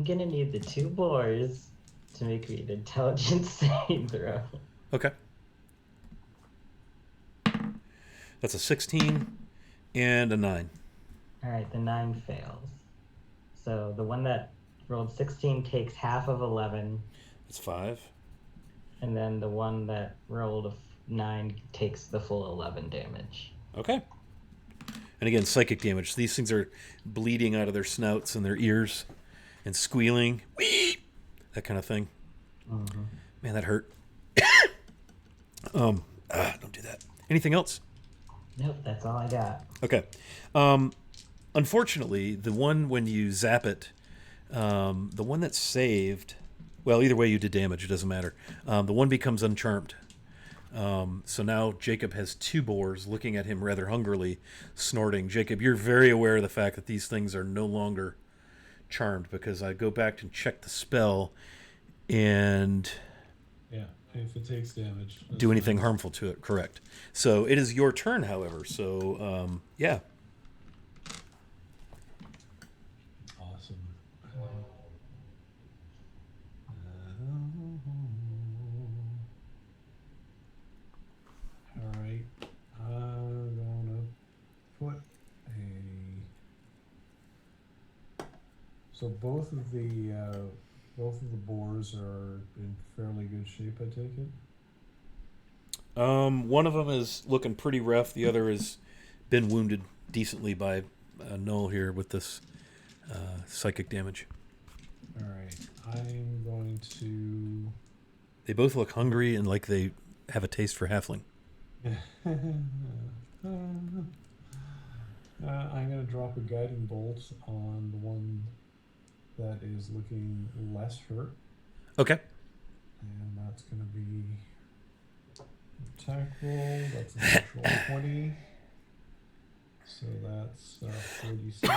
gonna need the 2 boars to make me an intelligence saving throw. Okay. That's a 16 and a 9. All right, the 9 fails. So the one that rolled 16 takes half of 11, That's 5. and then the one that rolled a 9 takes the full 11 damage. Okay. And again, psychic damage. These things are bleeding out of their snouts and their ears and squealing. Whee! That kind of thing. Mm-hmm. Man, that hurt. Don't do that. Anything else? Nope, that's all I got. Okay. Unfortunately, the one when you zap it, the one that's saved, well, either way you did damage, it doesn't matter. The one becomes uncharmed. So now Jacob has 2 boars looking at him rather hungrily, snorting. Jacob, you're very aware of the fact that these things are no longer charmed because I go back and check the spell, and Yeah, if it takes damage. That's do anything fine. harmful to it. Correct. So it is your turn, however. So yeah. Awesome. All right. I'm gonna put a. So both of the boars are in fairly good shape. I take it. One of them is looking pretty rough. The other has been wounded decently by Noel here with this psychic damage. All right. I'm going to. They both look hungry and like they have a taste for halfling. I'm going to drop a guiding bolt on the one that is looking less hurt, Okay. and that's going to be attack roll. That's an actual 20. So that's 46.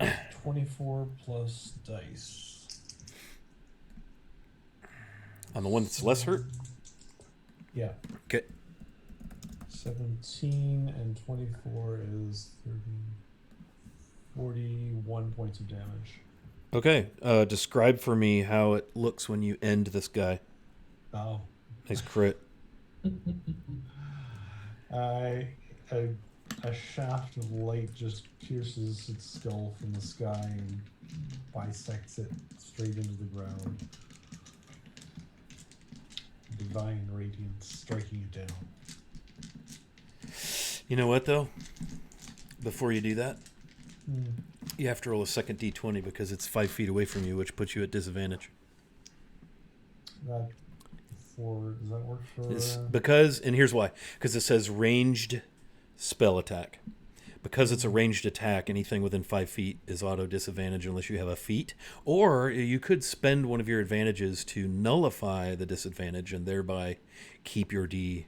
That's 24 plus dice. On the one that's less hurt? Yeah. Okay. 17 and 24 is 30, 41 points of damage. Okay. Describe for me how it looks when you end this guy. Oh. Nice crit. A shaft of light just pierces its skull from the sky and bisects it straight into the ground. Divine radiance striking it down. You know what, though? Before you do that, you have to roll a second d20 because it's 5 feet away from you, which puts you at disadvantage. Does that work for... Because, and here's why. Because it says ranged spell attack. Because it's a ranged attack, anything within 5 feet is auto disadvantage unless you have a feat. Or you could spend one of your advantages to nullify the disadvantage and thereby keep your d20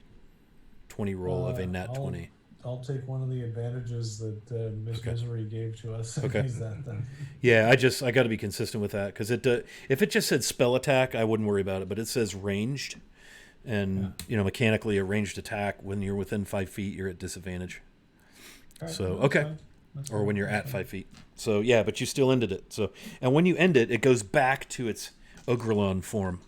roll of a nat 20. I'll take one of the advantages that Miss Misery gave to us. Okay. Use that then. Yeah, I got to be consistent with that because if it just said spell attack, I wouldn't worry about it. But it says ranged, and mechanically a ranged attack when you're within 5 feet, you're at disadvantage. Right, So that's okay, fine. or when you're at 5 feet. So yeah, but you still ended it. So and when you end it, it goes back to its Ogrelon form.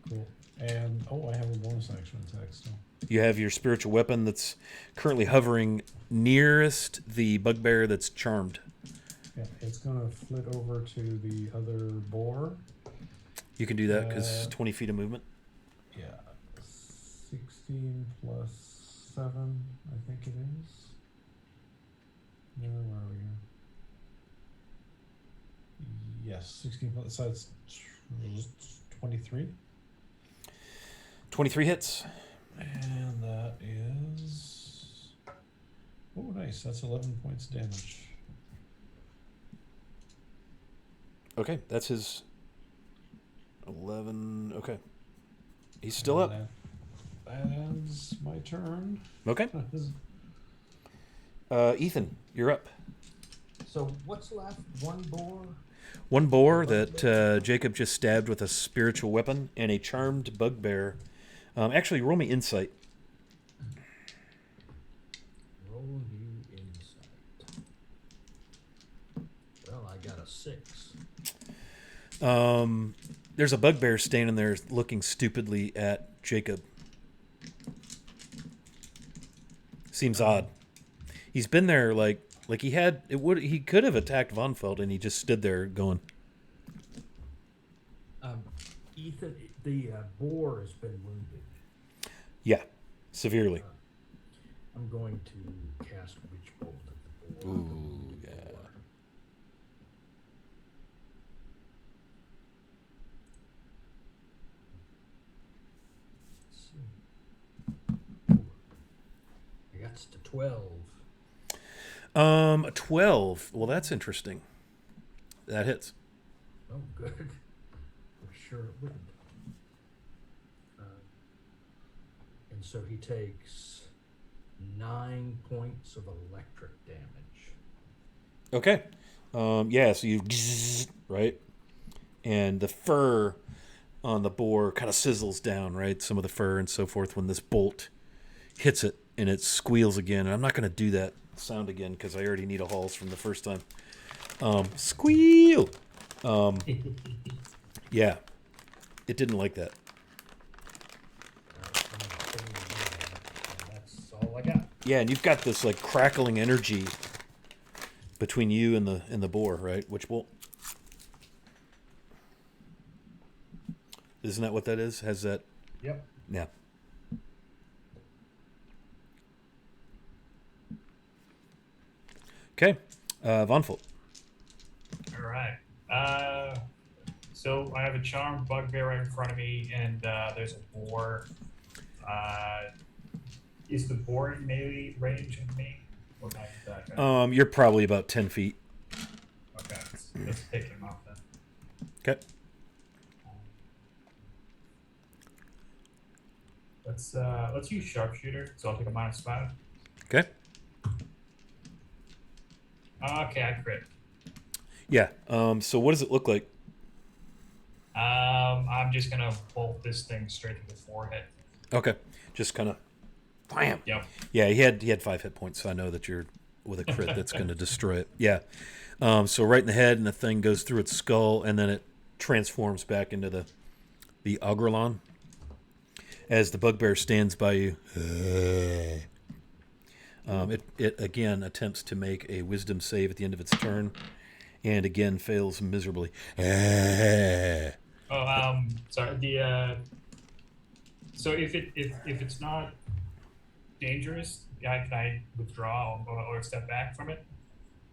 Cool. And I have a bonus action attack still. You have your spiritual weapon that's currently hovering nearest the bugbear that's charmed. Yeah, it's gonna flit over to the other boar. You can do that because 20 feet of movement. Yeah, 16 plus 7, I think it is. No, where are we here? Yes, 16 plus, so it's 23. 23 hits. And that is... Oh, nice, that's 11 points damage. Okay, that's his 11. Okay. He's still up. That ends my turn. Okay. Ethan, you're up. So what's left? One boar? One boar that Jacob just stabbed with a spiritual weapon and a charmed bugbear. Actually, roll me insight. Roll you insight. Well, I got a 6. There's a bugbear standing there looking stupidly at Jacob. Seems odd. He's been there like he could have attacked Von Feld and he just stood there going. Ethan, the boar has been wounded. Yeah, severely. I'm going to cast Witch Bolt at the boar. Ooh, yeah. Let's see. I got to 12. 12. Well, that's interesting. That hits. Oh, good. I'm sure it wouldn't. And so he takes 9 points of electric damage. Okay. Yeah, so you right? And the fur on the boar kind of sizzles down, right? Some of the fur and so forth when this bolt hits it and it squeals again. And I'm not going to do that sound again because I already need a halls from the first time. Squeal! Yeah. It didn't like that. That's all I got. Yeah, and you've got this like crackling energy between you and the boar, right? Which will... Isn't that what that is? Has that... Yep. Yeah. Okay. Von Folt. All right. So I have a charmed bugbear right in front of me, and there's a boar. Is the boar in melee range of me? Or am I that guy? You're probably about 10 feet. Okay, let's take him off then. Okay. Let's use sharpshooter. So I'll take a -5. Okay. Okay, I crit. Yeah. So what does it look like? I'm just gonna bolt this thing straight to the forehead. Okay. Just kind of... Bam! Yep. Yeah, he had 5 hit points, so I know that you're with a crit that's going to destroy it. Yeah. So right in the head, and the thing goes through its skull, and then it transforms back into the Ogrelon. As the bugbear stands by you, it again attempts to make a wisdom save at the end of its turn, and again fails miserably. Sorry. So if it's not dangerous, can I withdraw or step back from it?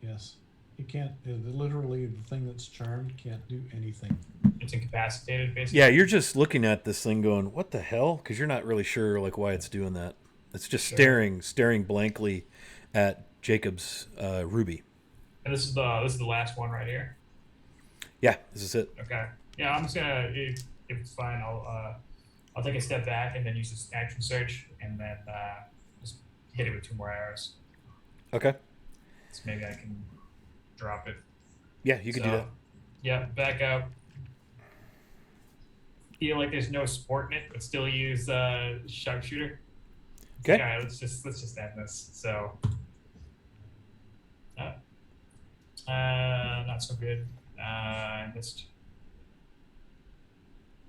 Yes. It can't, literally the thing that's charmed can't do anything. It's incapacitated, basically. Yeah, you're just looking at this thing going, what the hell? Because you're not really sure like why it's doing that. It's just staring blankly at Jacob's ruby. And this is the last one right here. Yeah, this is it. Okay. Yeah, I'm just gonna if it's fine, I'll take a step back and then use this action search and then just hit it with 2 more arrows. Okay. So maybe I can drop it. Yeah, you can do that. Yeah, back up. Feel like there's no sport in it, but still use sharpshooter. Okay. All right, let's just end this. So, not so good. I missed.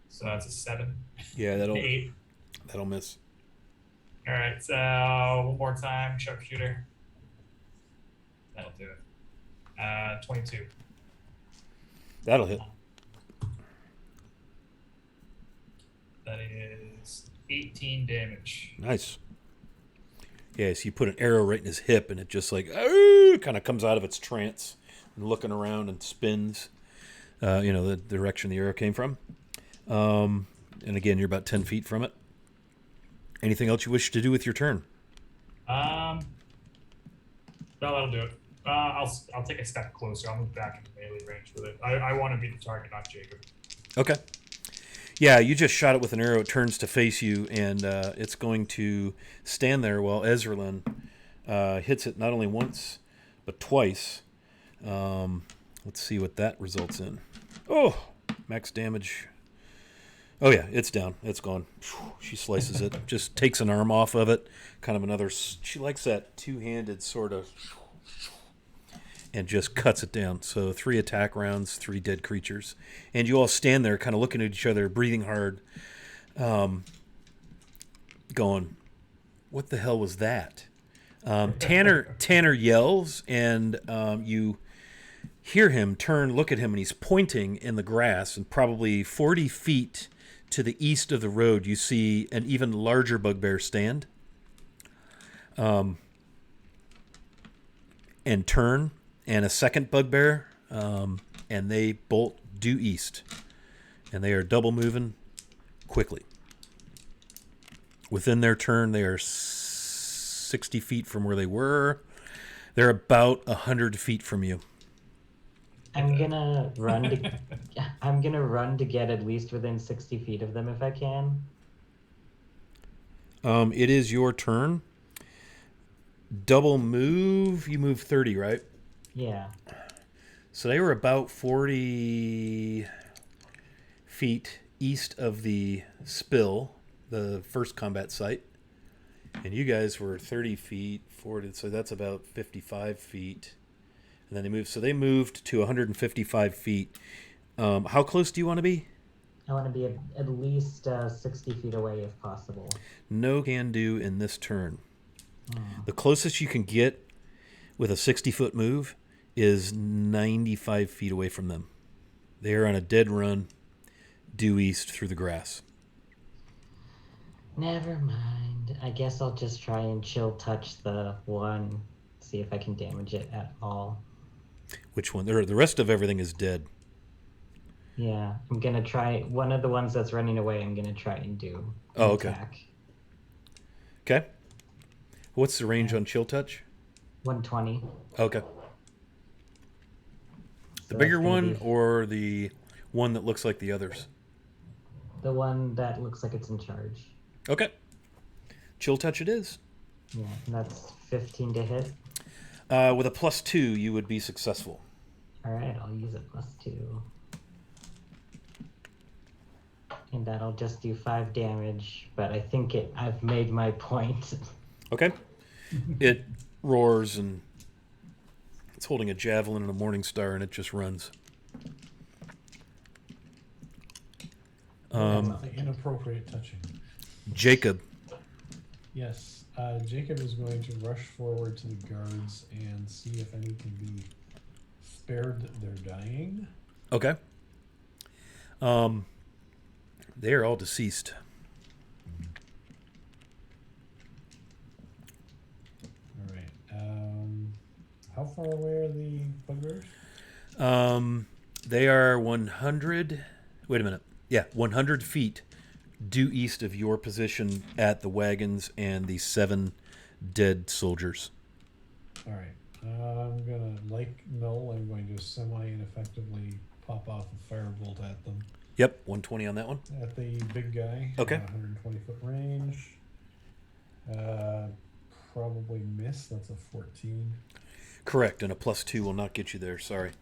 So that's a 7. Yeah, that'll 8. miss. All right, so one more time, sharpshooter. That'll do it. 22. That'll hit. That is 18 damage. Nice. Yeah, so you put an arrow right in his hip, and it just like kind of comes out of its trance and looking around and spins. The direction the arrow came from. And again, you're about 10 feet from it. Anything else you wish to do with your turn? No, that'll do it. I'll take a step closer. I'll move back into melee range with it. I want to be the target, not Jacob. Okay. Yeah, you just shot it with an arrow. It turns to face you, and it's going to stand there while Ezralin hits it not only once, but twice. Let's see what that results in. Oh, max damage. Oh, yeah, it's down. It's gone. She slices it, just takes an arm off of it. Kind of another... She likes that two-handed sort of... And just cuts it down. So 3 attack rounds, 3 dead creatures. And you all stand there kind of looking at each other, breathing hard, going, what the hell was that? Tanner yells, and you hear him turn, look at him, and he's pointing in the grass, and probably 40 feet to the east of the road, you see an even larger bugbear stand and turn, and a second bugbear, and they bolt due east, and they are double moving quickly. Within their turn, they are 60 feet from where they were. They're about 100 feet from you. I'm gonna run to get at least within 60 feet of them if I can. It is your turn. Double move. You move 30, right? Yeah. So they were about 40 feet east of the spill, the first combat site. And you guys were 30 feet forward, so that's about 55 feet. And then they moved to 155 feet. How close do you want to be? I want to be at least 60 feet away if possible. No can do in this turn. Oh. The closest you can get with a 60-foot move is 95 feet away from them. They are on a dead run due east through the grass. Never mind. I guess I'll just try and chill touch the one, see if I can damage it at all. Which one? The rest of everything is dead. Yeah, I'm gonna try one of the ones that's running away. I'm gonna try and do an Oh, okay. attack. Okay. What's the range on chill touch? 120. Okay. The So bigger that's gonna one be or the one that looks like the others? the one that looks like it's in charge. Okay. Chill touch it is. Yeah, and that's 15 to hit. With a +2, you would be successful. All right, I'll use a +2. And that'll just do 5 damage, but I think I've made my point. Okay. It roars and it's holding a javelin and a morning star, and it just runs. The inappropriate touching. Jacob. Yes, Jacob is going to rush forward to the guards and see if any can be spared their dying. Okay. They are all deceased. All right. How far away are the bugbears? They are 100. Wait a minute. Yeah, 100 feet due east of your position at the wagons and the 7 dead soldiers. All right. I'm gonna, like Null, I'm going to semi-ineffectively pop off a firebolt at them. Yep, 120 on that one. At the big guy. Okay. 120-foot range. Probably miss. That's a 14. Correct, and a +2 will not get you there. Sorry.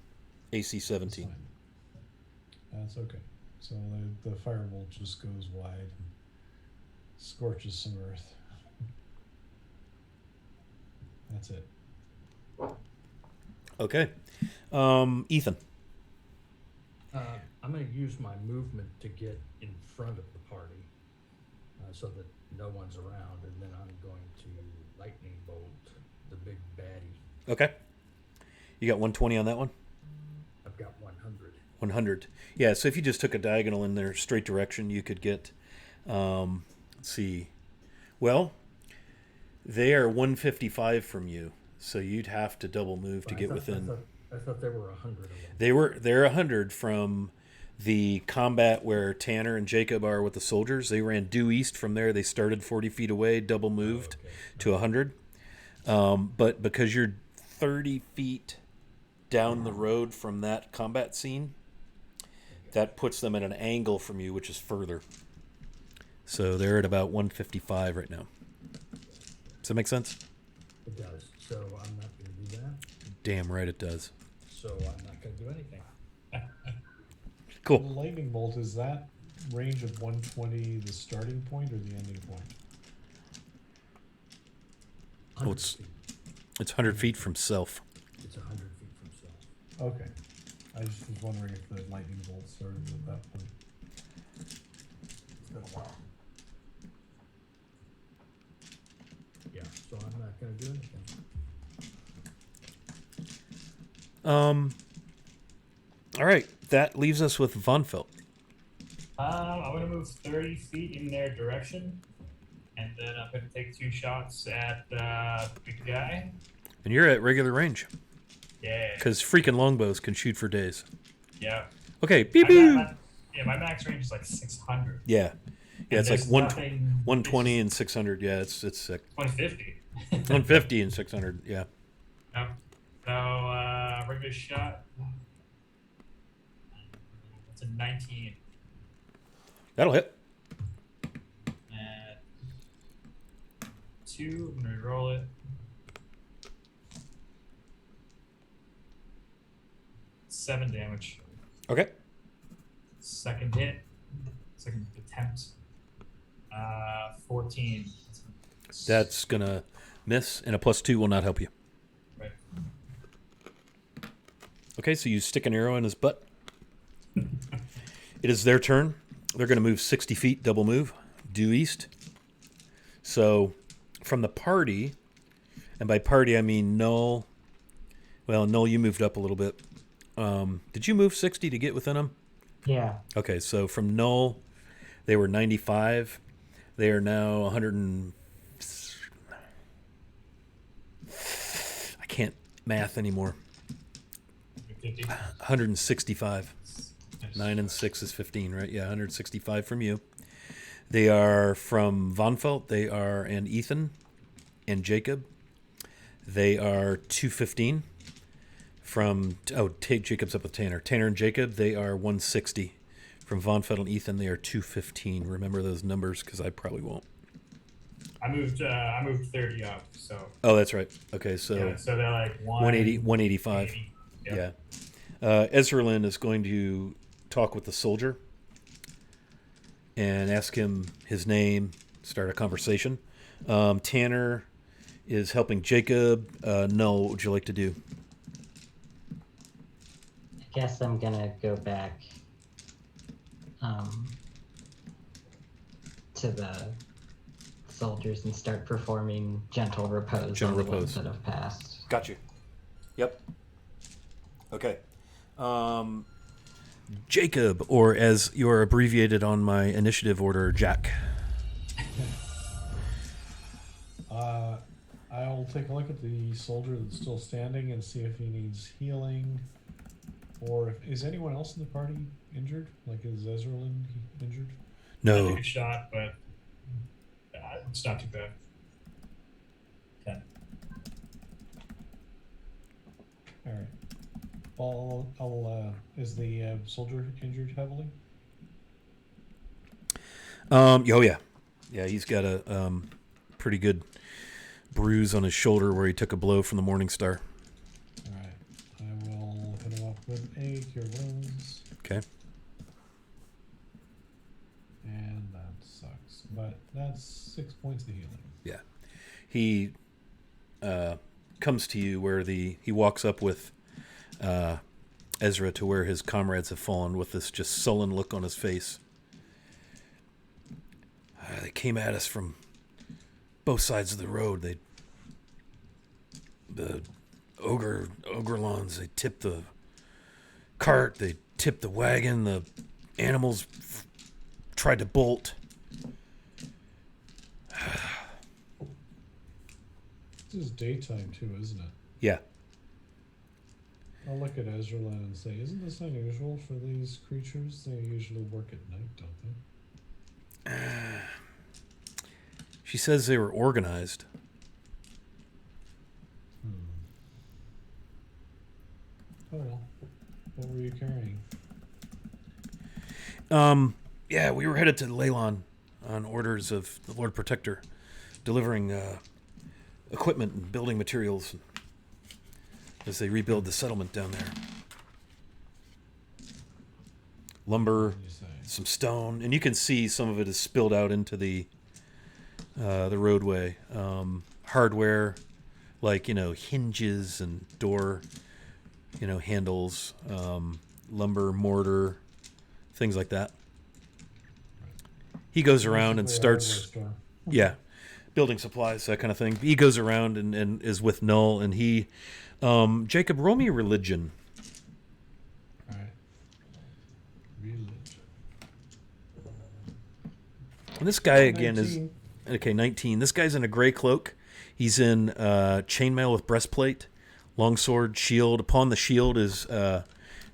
AC That's 17. fine. That's okay. So the firebolt just goes wide and scorches some earth. That's it. Okay. Ethan. I'm going to use my movement to get in front of the party so that no one's around, and then I'm going to lightning bolt the big baddie. Okay. You got 120 on that one? I've got 100. 100. Yeah, so if you just took a diagonal in their straight direction, you could get, let's see. Well, they are 155 from you, so you'd have to double move to get within. I thought there were 100 of them. They're 100 from the combat where Tanner and Jacob are with the soldiers. They ran due east from there. They started 40 feet away, double moved to 100. But because you're 30 feet down the road from that combat scene, that puts them at an angle from you, which is further. So they're at about 155 right now. Does that make sense? It does. So I'm not going to do that. Damn right it does. So I'm not going to do anything. Cool. The lightning bolt, is that range of 120 the starting point or the ending point? Oh, it's 100 feet from self. It's 100 feet from self. Okay. I just was wondering if the lightning bolt started at that point. It's been a while. Yeah, so I'm not going to do anything. All right. That leaves us with Von Felt. I'm going to move 30 feet in their direction, and then I'm going to take 2 shots at the big guy. And you're at regular range. Yeah. Because freaking longbows can shoot for days. Yeah. Okay. Beep, beep. My max range is like 600. Yeah. Yeah, it's like there's 120 and 600. Yeah, it's sick. 150. 150 and 600. Yeah. No. So, regular shot. It's a 19. That'll hit. And 2. I'm going to roll it. 7 damage. Okay. Second hit. second attempt. 14. That's going to miss, and a +2 will not help you. Right. Okay, so you stick an arrow in his butt. It is their turn. They're going to move 60 feet, double move, due east. So from the party, and by party I mean Null. Well, Null, you moved up a little bit. Did you move 60 to get within them? Yeah. Okay, so from Null, they were 95. They are now 100 and... I can't math anymore. 50. 165. 9 and 6 is 15, right? Yeah, 165 from you. They are from Vonfelt. They are and Ethan and Jacob. They are 215 from... Oh, Jacob's up with Tanner. Tanner and Jacob, they are 160. From Vonfelt and Ethan, they are 215. Remember those numbers, because I probably won't. I moved 30 up, so. Oh, that's right. Okay, so... Yeah, so they're like 180, 185. 80. Yeah. Ezralin is going to talk with the soldier and ask him his name, start a conversation. Tanner is helping Jacob. Null, what would you like to do? I guess I'm gonna go back to the soldiers and start performing gentle repose Gentle on the ones repose. that have passed. Got you. Yep. Okay. Jacob, or as you're abbreviated on my initiative order, Jack. I'll take a look at the soldier that's still standing and see if he needs healing, or is anyone else in the party injured? Like, is Ezralin injured? I No. took a shot, but it's not too bad. 10. All right. Is the soldier injured heavily? Oh, yeah. Yeah, he's got a pretty good bruise on his shoulder where he took a blow from the Morning Star. All right. I will hit him up with a cure wounds. Okay. And that sucks. But that's 6 points of healing. Yeah. He comes to you where he walks up with Ezra to where his comrades have fallen with this just sullen look on his face. They came at us from both sides of the road. The Ogrelons, they tipped the cart, they tipped the wagon, the animals tried to bolt. This is daytime too, isn't it? Yeah. I'll look at Ezralin and say, isn't this unusual for these creatures? They usually work at night, don't they? She says they were organized. Oh well. What were you carrying? Yeah, we were headed to Leylon on orders of the Lord Protector, delivering equipment and building materials as they rebuild the settlement down there. Lumber, You say. some stone, and you can see some of it is spilled out into the roadway. Hardware, like hinges and door, handles, lumber, mortar, things like that. He goes around and Basically a starts, hardware store. yeah, building supplies, that kind of thing. He goes around and is with Null, and he, Jacob, roll me religion. All right. Religion. And this guy again 19. is okay. 19. This guy's in a gray cloak. He's in chainmail with breastplate, longsword, shield. Upon the shield is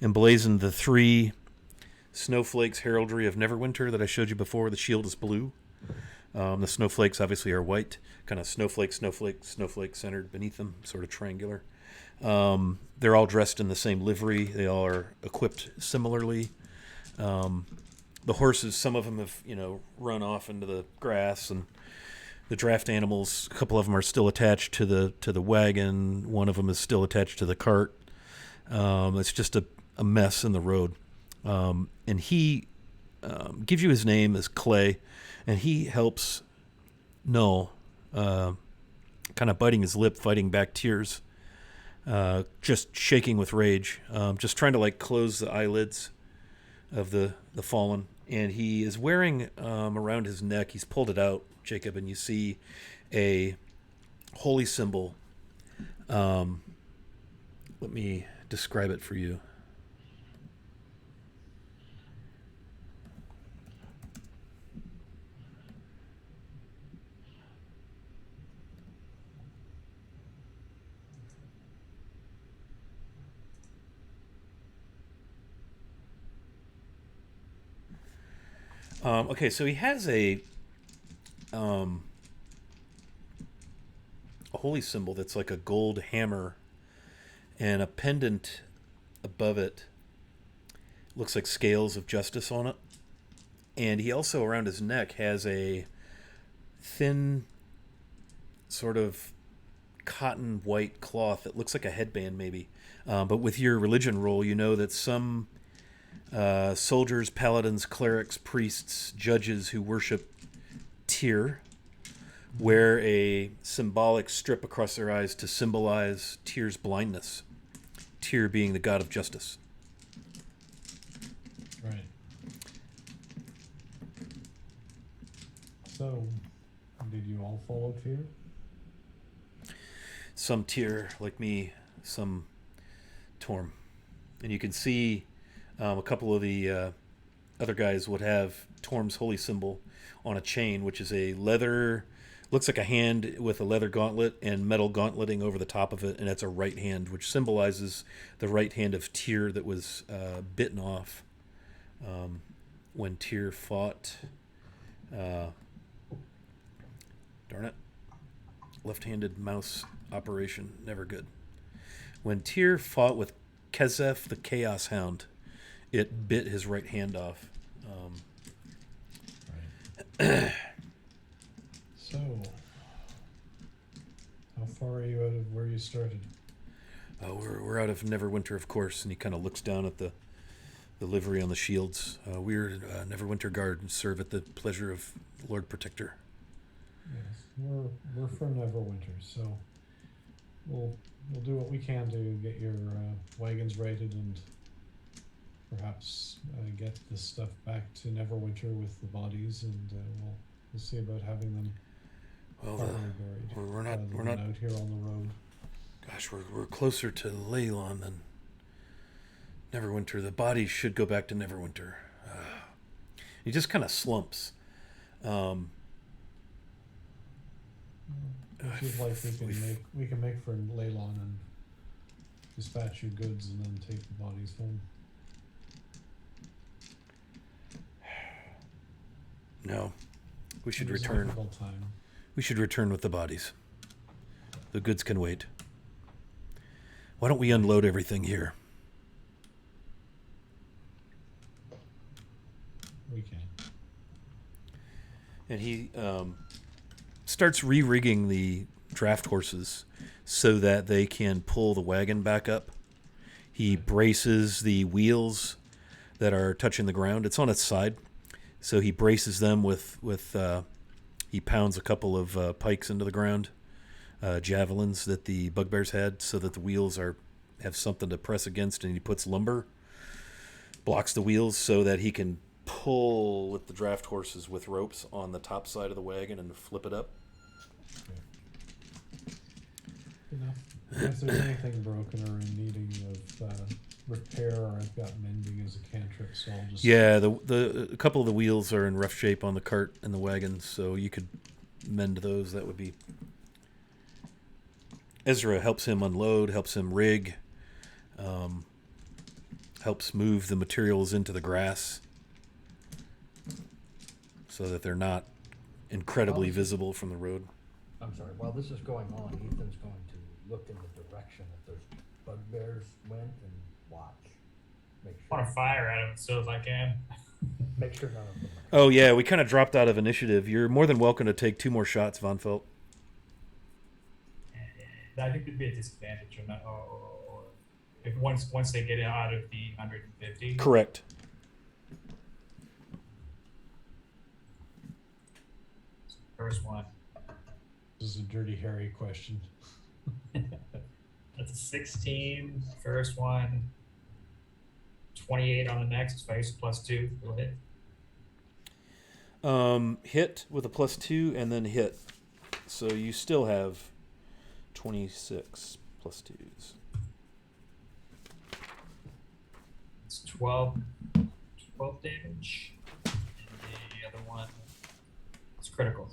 emblazoned the 3 snowflakes heraldry of Neverwinter that I showed you before. The shield is blue. The snowflakes obviously are white, kind of snowflake centered beneath them, sort of triangular. They're all dressed in the same livery. They all are equipped similarly. The horses, some of them have, run off into the grass, and the draft animals, a couple of them are still attached to the wagon. One of them is still attached to the cart. It's just a mess in the road. And he gives you his name as Clay, and he helps Null, kind of biting his lip, fighting back tears, just shaking with rage, just trying to like close the eyelids of the fallen. And he is wearing around his neck, he's pulled it out, Jacob, and you see a holy symbol. Let me describe it for you. Okay, so he has a holy symbol that's like a gold hammer, and a pendant above it looks like scales of justice on it. And he also, around his neck, has a thin sort of cotton white cloth that looks like a headband maybe. But with your religion roll, you know that some soldiers, paladins, clerics, priests, judges who worship Tyr wear a symbolic strip across their eyes to symbolize Tyr's blindness. Tyr being the god of justice. Right. So, did you all follow Tyr? Some Tyr, like me, some Torm. And you can see a couple of the other guys would have Torm's holy symbol on a chain, which is a leather, looks like a hand with a leather gauntlet and metal gauntleting over the top of it, and that's a right hand, which symbolizes the right hand of Tyr that was bitten off when Tyr fought. Darn it. Left-handed mouse operation, never good. When Tyr fought with Kezef the Chaos Hound, it bit his right hand off. Right. So, how far are you out of where you started? We're out of Neverwinter, of course, and he kind of looks down at the livery on the shields. We're Neverwinter Guard and serve at the pleasure of Lord Protector. Yes, we're from Neverwinter, so we'll do what we can to get your wagons righted and perhaps get this stuff back to Neverwinter with the bodies, and we'll see about having them properly buried. We're not out here on the road. Gosh, we're closer to Leylon than Neverwinter. The bodies should go back to Neverwinter. He just kind of slumps. If you'd like, we can make for Leylon and dispatch you goods and then take the bodies home. No, we should It is a return. difficult time. We should return with the bodies. The goods can wait. Why don't we unload everything here? We can. And he starts re-rigging the draft horses so that they can pull the wagon back up. He braces the wheels that are touching the ground. It's on its side, so he braces them with he pounds a couple of pikes into the ground, javelins that the bugbears had, so that the wheels have something to press against, and he puts lumber, blocks the wheels so that he can pull with the draft horses with ropes on the top side of the wagon and flip it up. Enough. If there's anything broken or in needing of repair, I've got mending as a cantrip, so I'll just... Yeah, a couple of the wheels are in rough shape on the cart and the wagon, so you could mend those. That would be... Ezra helps him unload, helps him rig, helps move the materials into the grass so that they're not incredibly visible from the road. I'm sorry, while this is going on, Ethan's going to look in the direction that those bugbears went and watch. Make I want to fire at him still if I can. Make sure none of them are. Oh, yeah, we kind of dropped out of initiative. You're more than welcome to take 2 more shots, Von Felt. I think there'd be a disadvantage or not, or if once they get out of the 150. Correct. first one. This is a Dirty Harry question. That's a 16, first one. 28 on the next, face +2, will hit. Hit with a +2 and then hit. So you still have 26 +2s. It's 12 damage. And the other one is critical.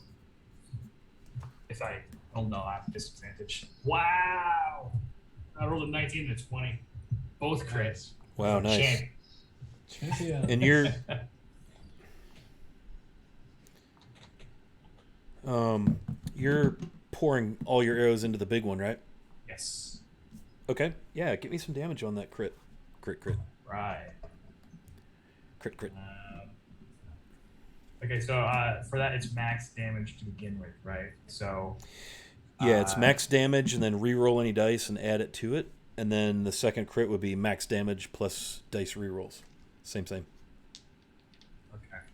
If I don't know, I have disadvantage. Wow! I rolled a 19 and a 20. Both crits. Wow, nice. Champion. And you're pouring all your arrows into the big one, right? Yes. Okay. Yeah, give me some damage on that crit. Crit. Right. Crit. Okay, so for that, it's max damage to begin with, right? So. Yeah, it's max damage, and then re-roll any dice and add it to it. And then the second crit would be max damage plus dice re-rolls. Same. Okay,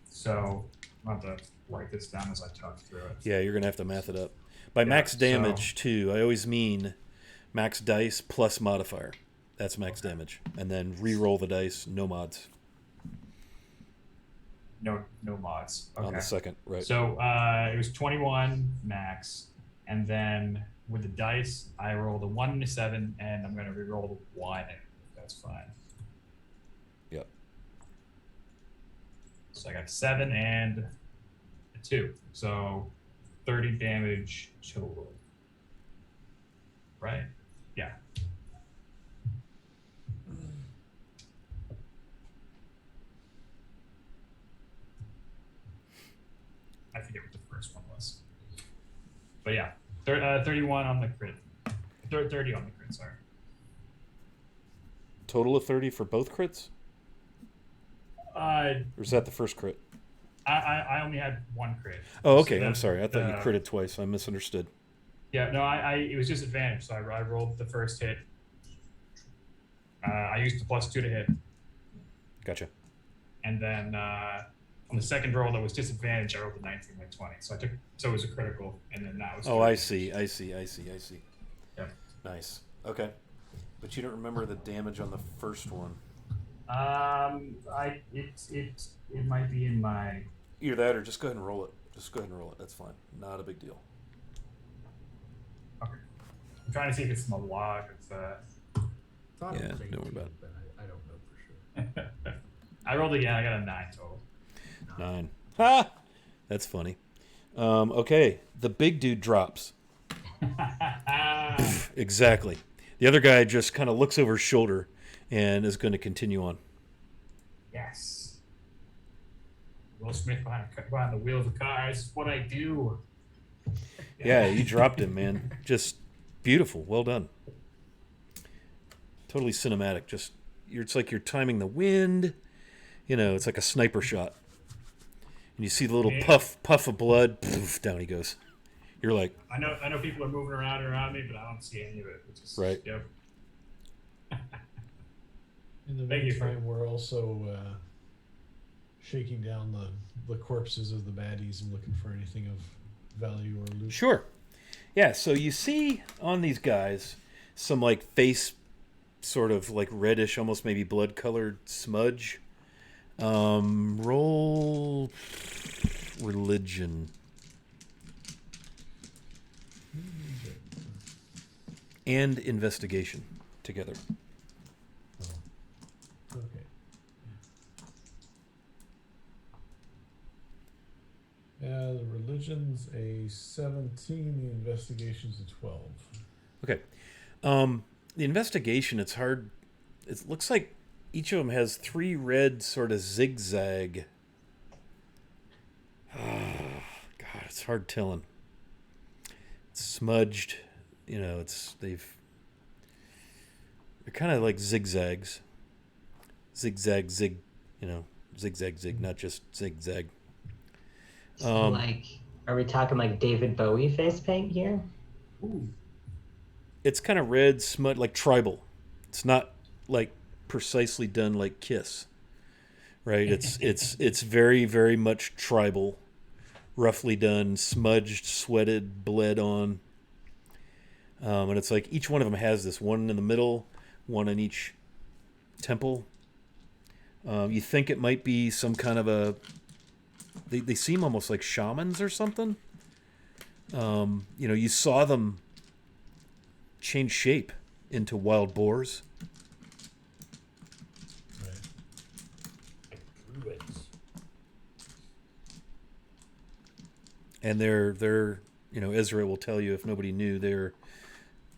so I'll have to write this down as I talk through it. Yeah, you're going to have to math it up. By max damage, too, I always mean max dice plus modifier. That's max damage. And then re-roll the dice, no mods. No mods. Okay. On the second, right. So it was 21 max, and then with the dice, I rolled a 1 and a 7, and I'm going to re-roll the 1. That's fine. Yep. So I got 7 and a 2. So 30 damage total. Right? Yeah. I forget what the first one was. But yeah, 31 on the crit. 30 on the crit, sorry. Total of 30 for both crits? Or is that the first crit? I only had one crit. Oh, okay. So I'm sorry. I thought you critted twice. I misunderstood. Yeah, no, it was disadvantage, so I rolled the first hit. I used the +2 to hit. Gotcha. And then on the second roll that was disadvantage, I rolled the 19 and 20. So it was a critical, and then that was. Oh, I see. Yeah. Nice. Okay. But you don't remember the damage on the first one. It might be in my. Either that or just go ahead and roll it. That's fine. Not a big deal. Okay. I'm trying to see if it's in the log. Thought it Yeah, was don't worry 18, about it. but I don't know for sure. I rolled again. I got a 9 total. 9. Ha! That's funny. Okay. The big dude drops. Exactly. The other guy just kind of looks over his shoulder and is going to continue on. Yes. Will Smith behind the wheel of the car. It's what I do. Yeah, you dropped him, man. Just beautiful. Well done. Totally cinematic. It's like you're timing the wind. It's like a sniper shot. And you see the little puff of blood. Poof, down he goes. You're like, I know people are moving around me, but I don't see any of it. Which is, right. Yep. In the meantime, we're also shaking down the corpses of the baddies and looking for anything of value or loot. Sure. Yeah, so you see on these guys some like face sort of like reddish, almost maybe blood colored smudge. Roll religion. And investigation together. Okay. The religion's a 17, the investigation's a 12. Okay. The investigation, it's hard. It looks like each of them has 3 red sort of zigzag. God, it's hard telling. It's smudged. They're kind of like zigzags. Zigzag, zig, zigzag, zig, not just zigzag. So are we talking like David Bowie face paint here? Ooh. It's kind of red, smudge, like tribal. It's not like precisely done like Kiss, right? It's very, very much tribal, roughly done, smudged, sweated, bled on. And it's like each one of them has this, one in the middle, one in each temple. You think it might be some kind of a... They seem almost like shamans or something. You saw them change shape into wild boars. Right. Like druids. And they're Ezra will tell you if nobody knew, they're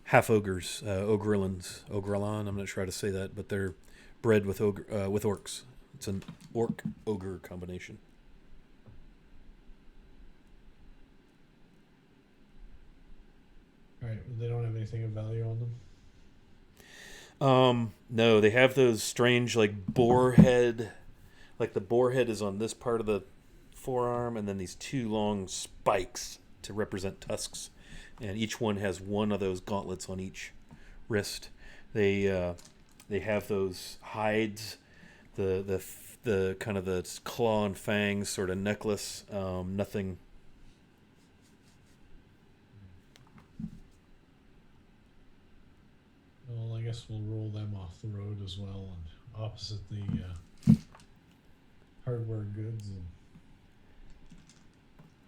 half ogres, Ogrellan. I'm not sure how to say that, but they're bred with orcs. It's an orc ogre combination. All right. They don't have anything of value on them. No, they have those strange like boar head. Like the boar head is on this part of the forearm, and then these two long spikes to represent tusks, and each one has one of those gauntlets on each wrist. They have those hides, the kind of the claw and fangs sort of necklace. Nothing. Well, I guess we'll roll them off the road as well, and opposite the hardware goods, and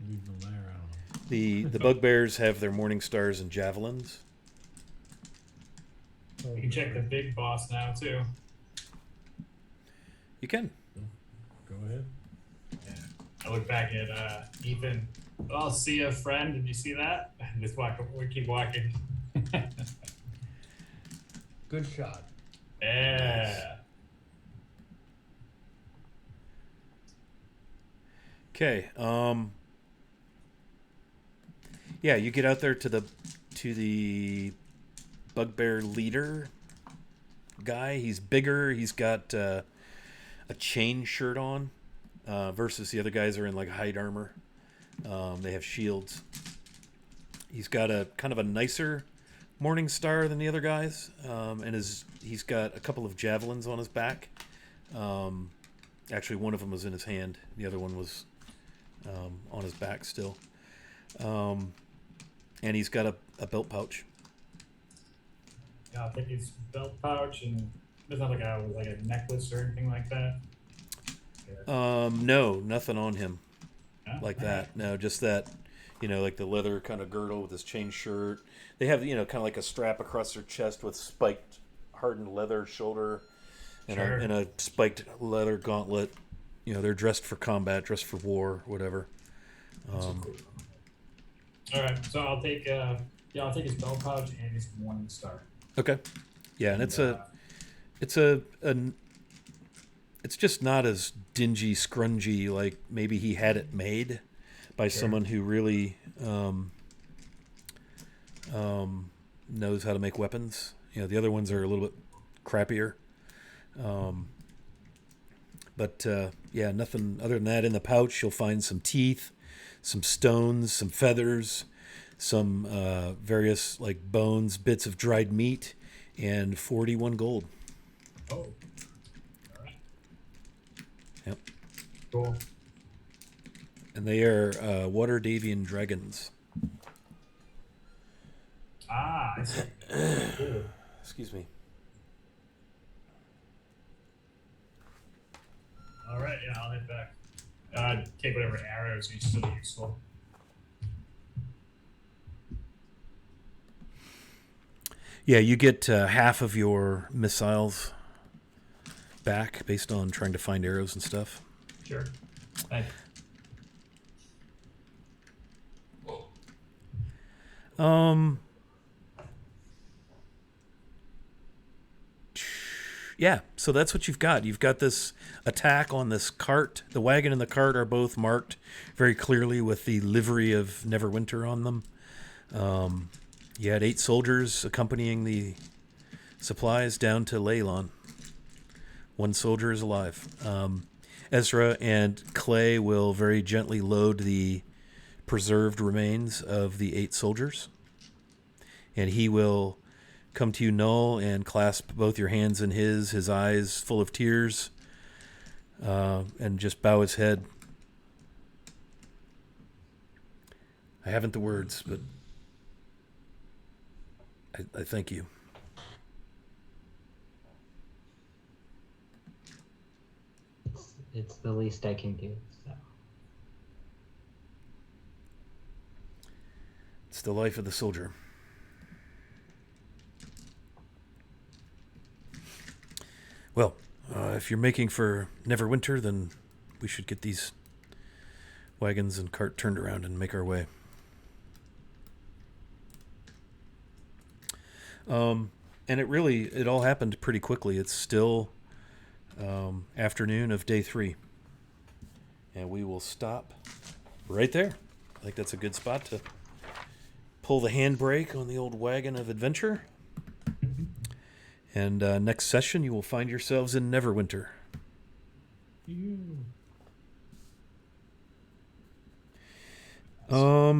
leave them there. I don't know. The bugbears have their morning stars and javelins. Oh, You can check the big boss now too. You can. Go ahead. Yeah. I look back at Ethan. Well, see ya, friend. Did you see that? Just walk. We keep walking. Good shot. Yeah. Okay. Yeah, you get out there to the bugbear leader guy. He's bigger. He's got a chain shirt on, versus the other guys are in like hide armor. They have shields. He's got a kind of a nicer morning star than the other guys, and he's got a couple of javelins on his back. Actually, one of them was in his hand. The other one was on his back still. And he's got a belt pouch. Yeah, I think it's belt pouch, and there's not like a necklace or anything like that. No, nothing on him Yeah? like that. No, just that, like the leather kind of girdle with his chain shirt. They have, kind of like a strap across their chest with spiked, hardened leather shoulder, and, Sure. and a spiked leather gauntlet. They're dressed for combat, dressed for war, whatever. All right, so I'll take his belt pouch and his morning star. Okay. Yeah, and it's just not as dingy, scrungy like maybe he had it made by someone who really knows how to make weapons. The other ones are a little bit crappier. But nothing other than that. In the pouch, you'll find some teeth, some stones, some feathers, some various like bones, bits of dried meat, and 41 gold. Oh. All right. Yep. Cool. And they are water Davian dragons. Ah, I see. Cool. Excuse me. All right, yeah, I'll head back. Take whatever arrows are still useful. Yeah, you get half of your missiles back based on trying to find arrows and stuff. Sure. Thanks. Yeah, so that's what you've got. You've got this attack on this cart. The wagon and the cart are both marked very clearly with the livery of Neverwinter on them. You had 8 soldiers accompanying the supplies down to Leylon. 1 soldier is alive. Ezra and Clay will very gently load the preserved remains of the 8 soldiers. And he will come to you, Null, and clasp both your hands in his eyes full of tears, and just bow his head. I haven't the words, but I thank you. It's the least I can do. So. It's the life of the soldier. Well, if you're making for Neverwinter, then we should get these wagons and cart turned around and make our way. And it all happened pretty quickly. It's still afternoon of day 3. And we will stop right there. I think that's a good spot to pull the handbrake on the old wagon of adventure. And next session, you will find yourselves in Neverwinter.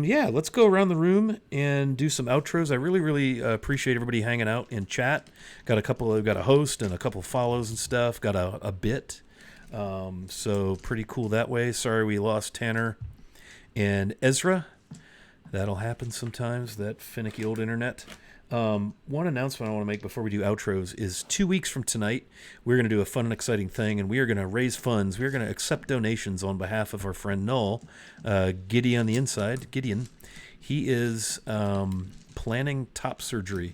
Yeah, let's go around the room and do some outros. I really, really appreciate everybody hanging out in chat. Got a host and a couple follows and stuff. Got a bit. So pretty cool that way. Sorry we lost Tanner and Ezra. That'll happen sometimes, that finicky old internet. One announcement I want to make before we do outros is 2 weeks from tonight, we're going to do a fun and exciting thing, and we are going to raise funds. We are going to accept donations on behalf of our friend Null, Giddy on the inside. Gideon, he is planning top surgery,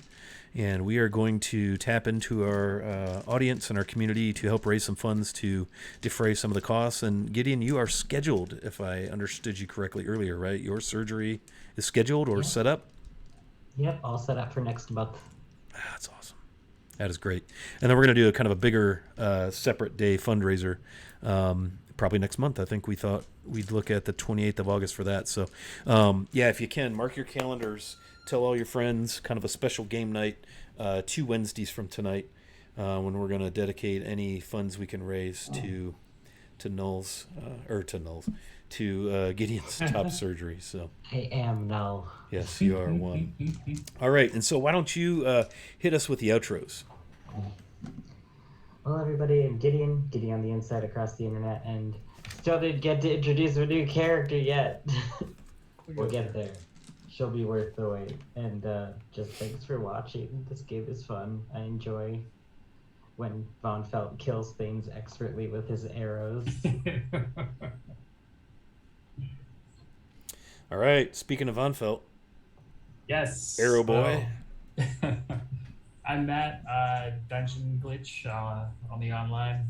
and we are going to tap into our audience and our community to help raise some funds to defray some of the costs. And Gideon, you are scheduled, if I understood you correctly earlier, right? Your surgery is scheduled or set up? Yep, all set up for next month. That's awesome. That is great. And then we're going to do a kind of a bigger separate day fundraiser probably next month. I think we thought we'd look at the 28th of August for that. So, yeah, if you can, mark your calendars. Tell all your friends, kind of a special game night 2 Wednesdays from tonight when we're going to dedicate any funds we can raise to Gideon's top surgery. So I am Null. Yes, you are one. All right, and so why don't you hit us with the outros? Well, everybody, I'm Gideon on the inside across the internet, and still didn't get to introduce a new character yet. We'll get there. She'll be worth the wait. And just thanks for watching. This game is fun. I enjoy when Von Felt kills things expertly with his arrows. All right, speaking of Von Felt. Yes. Arrow Boy. I'm Matt, Dungeon Glitch on the online.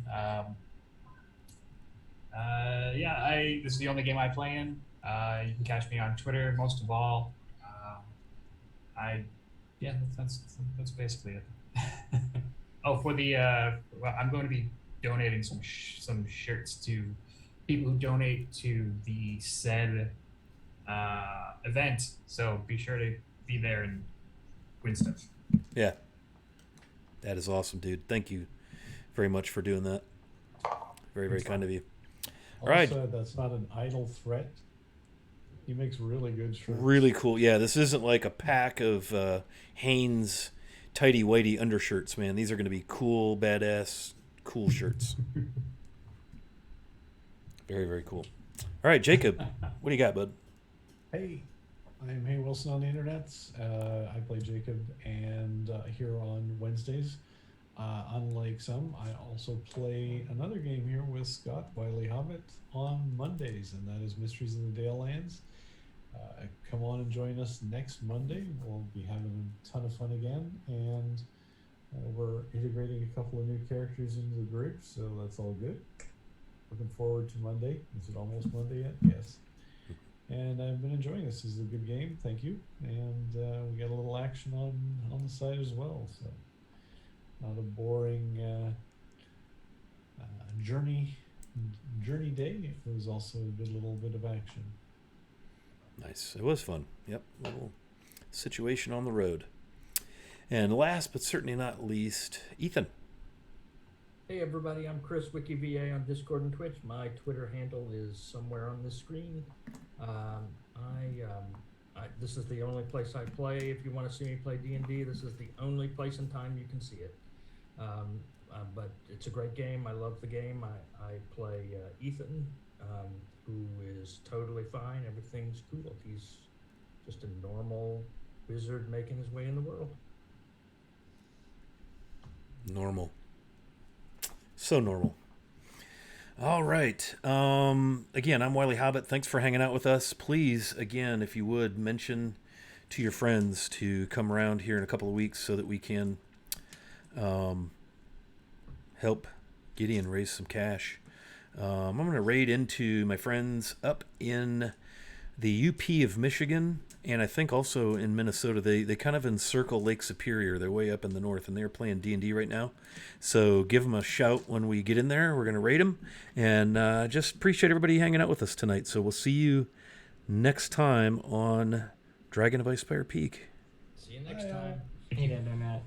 This is the only game I play in. You can catch me on Twitter most of all. That's basically it. I'm going to be donating some shirts to people who donate to the said event. So be sure to be there and win stuff. Yeah. That is awesome, dude. Thank you very much for doing that. Very, very kind of you. All right. That's not an idle threat. He makes really good shirts. Really cool. Yeah, this isn't like a pack of Hanes tighty-whitey undershirts, man. These are going to be cool, badass, cool shirts. Very, very cool. All right, Jacob, what do you got, bud? Hey, I'm Hay Wilson on the internet. I play Jacob and here on Wednesdays. Unlike some, I also play another game here with Scott, Wiley Hobbit, on Mondays, and that is Mysteries in the Dale Lands. Come on and join us next Monday. We'll be having a ton of fun again, and we're integrating a couple of new characters into the group, so that's all good. Looking forward to Monday. Is it almost Monday yet? Yes. And I've been enjoying this. This is a good game. Thank you. And we got a little action on the side as well. So not a boring journey day. It was also a good little bit of action. Nice. It was fun. Yep. A little situation on the road. And last but certainly not least, Ethan. Hey everybody, I'm Chris, WikiVA on Discord and Twitch. My Twitter handle is somewhere on the screen. This is the only place I play. If you want to see me play D&D, this is the only place and time you can see it. But it's a great game. I love the game. I play Ethan, who is totally fine. Everything's cool. He's Just a normal wizard making his way in the world. Normal. So normal. All right. Again, I'm Wiley Hobbit. Thanks for hanging out with us. Please, again, if you would, mention to your friends to come around here in a couple of weeks so that we can help Gideon raise some cash. I'm going to raid into my friends up in the UP of Michigan, and I think also in Minnesota. They kind of encircle Lake Superior. They're way up in the north, and they're playing D&D right now. So give them a shout when we get in there. We're going to raid them, and just appreciate everybody hanging out with us tonight. So we'll see you next time on Dragon of Icespire Peak. See you next time. Hey, Internet.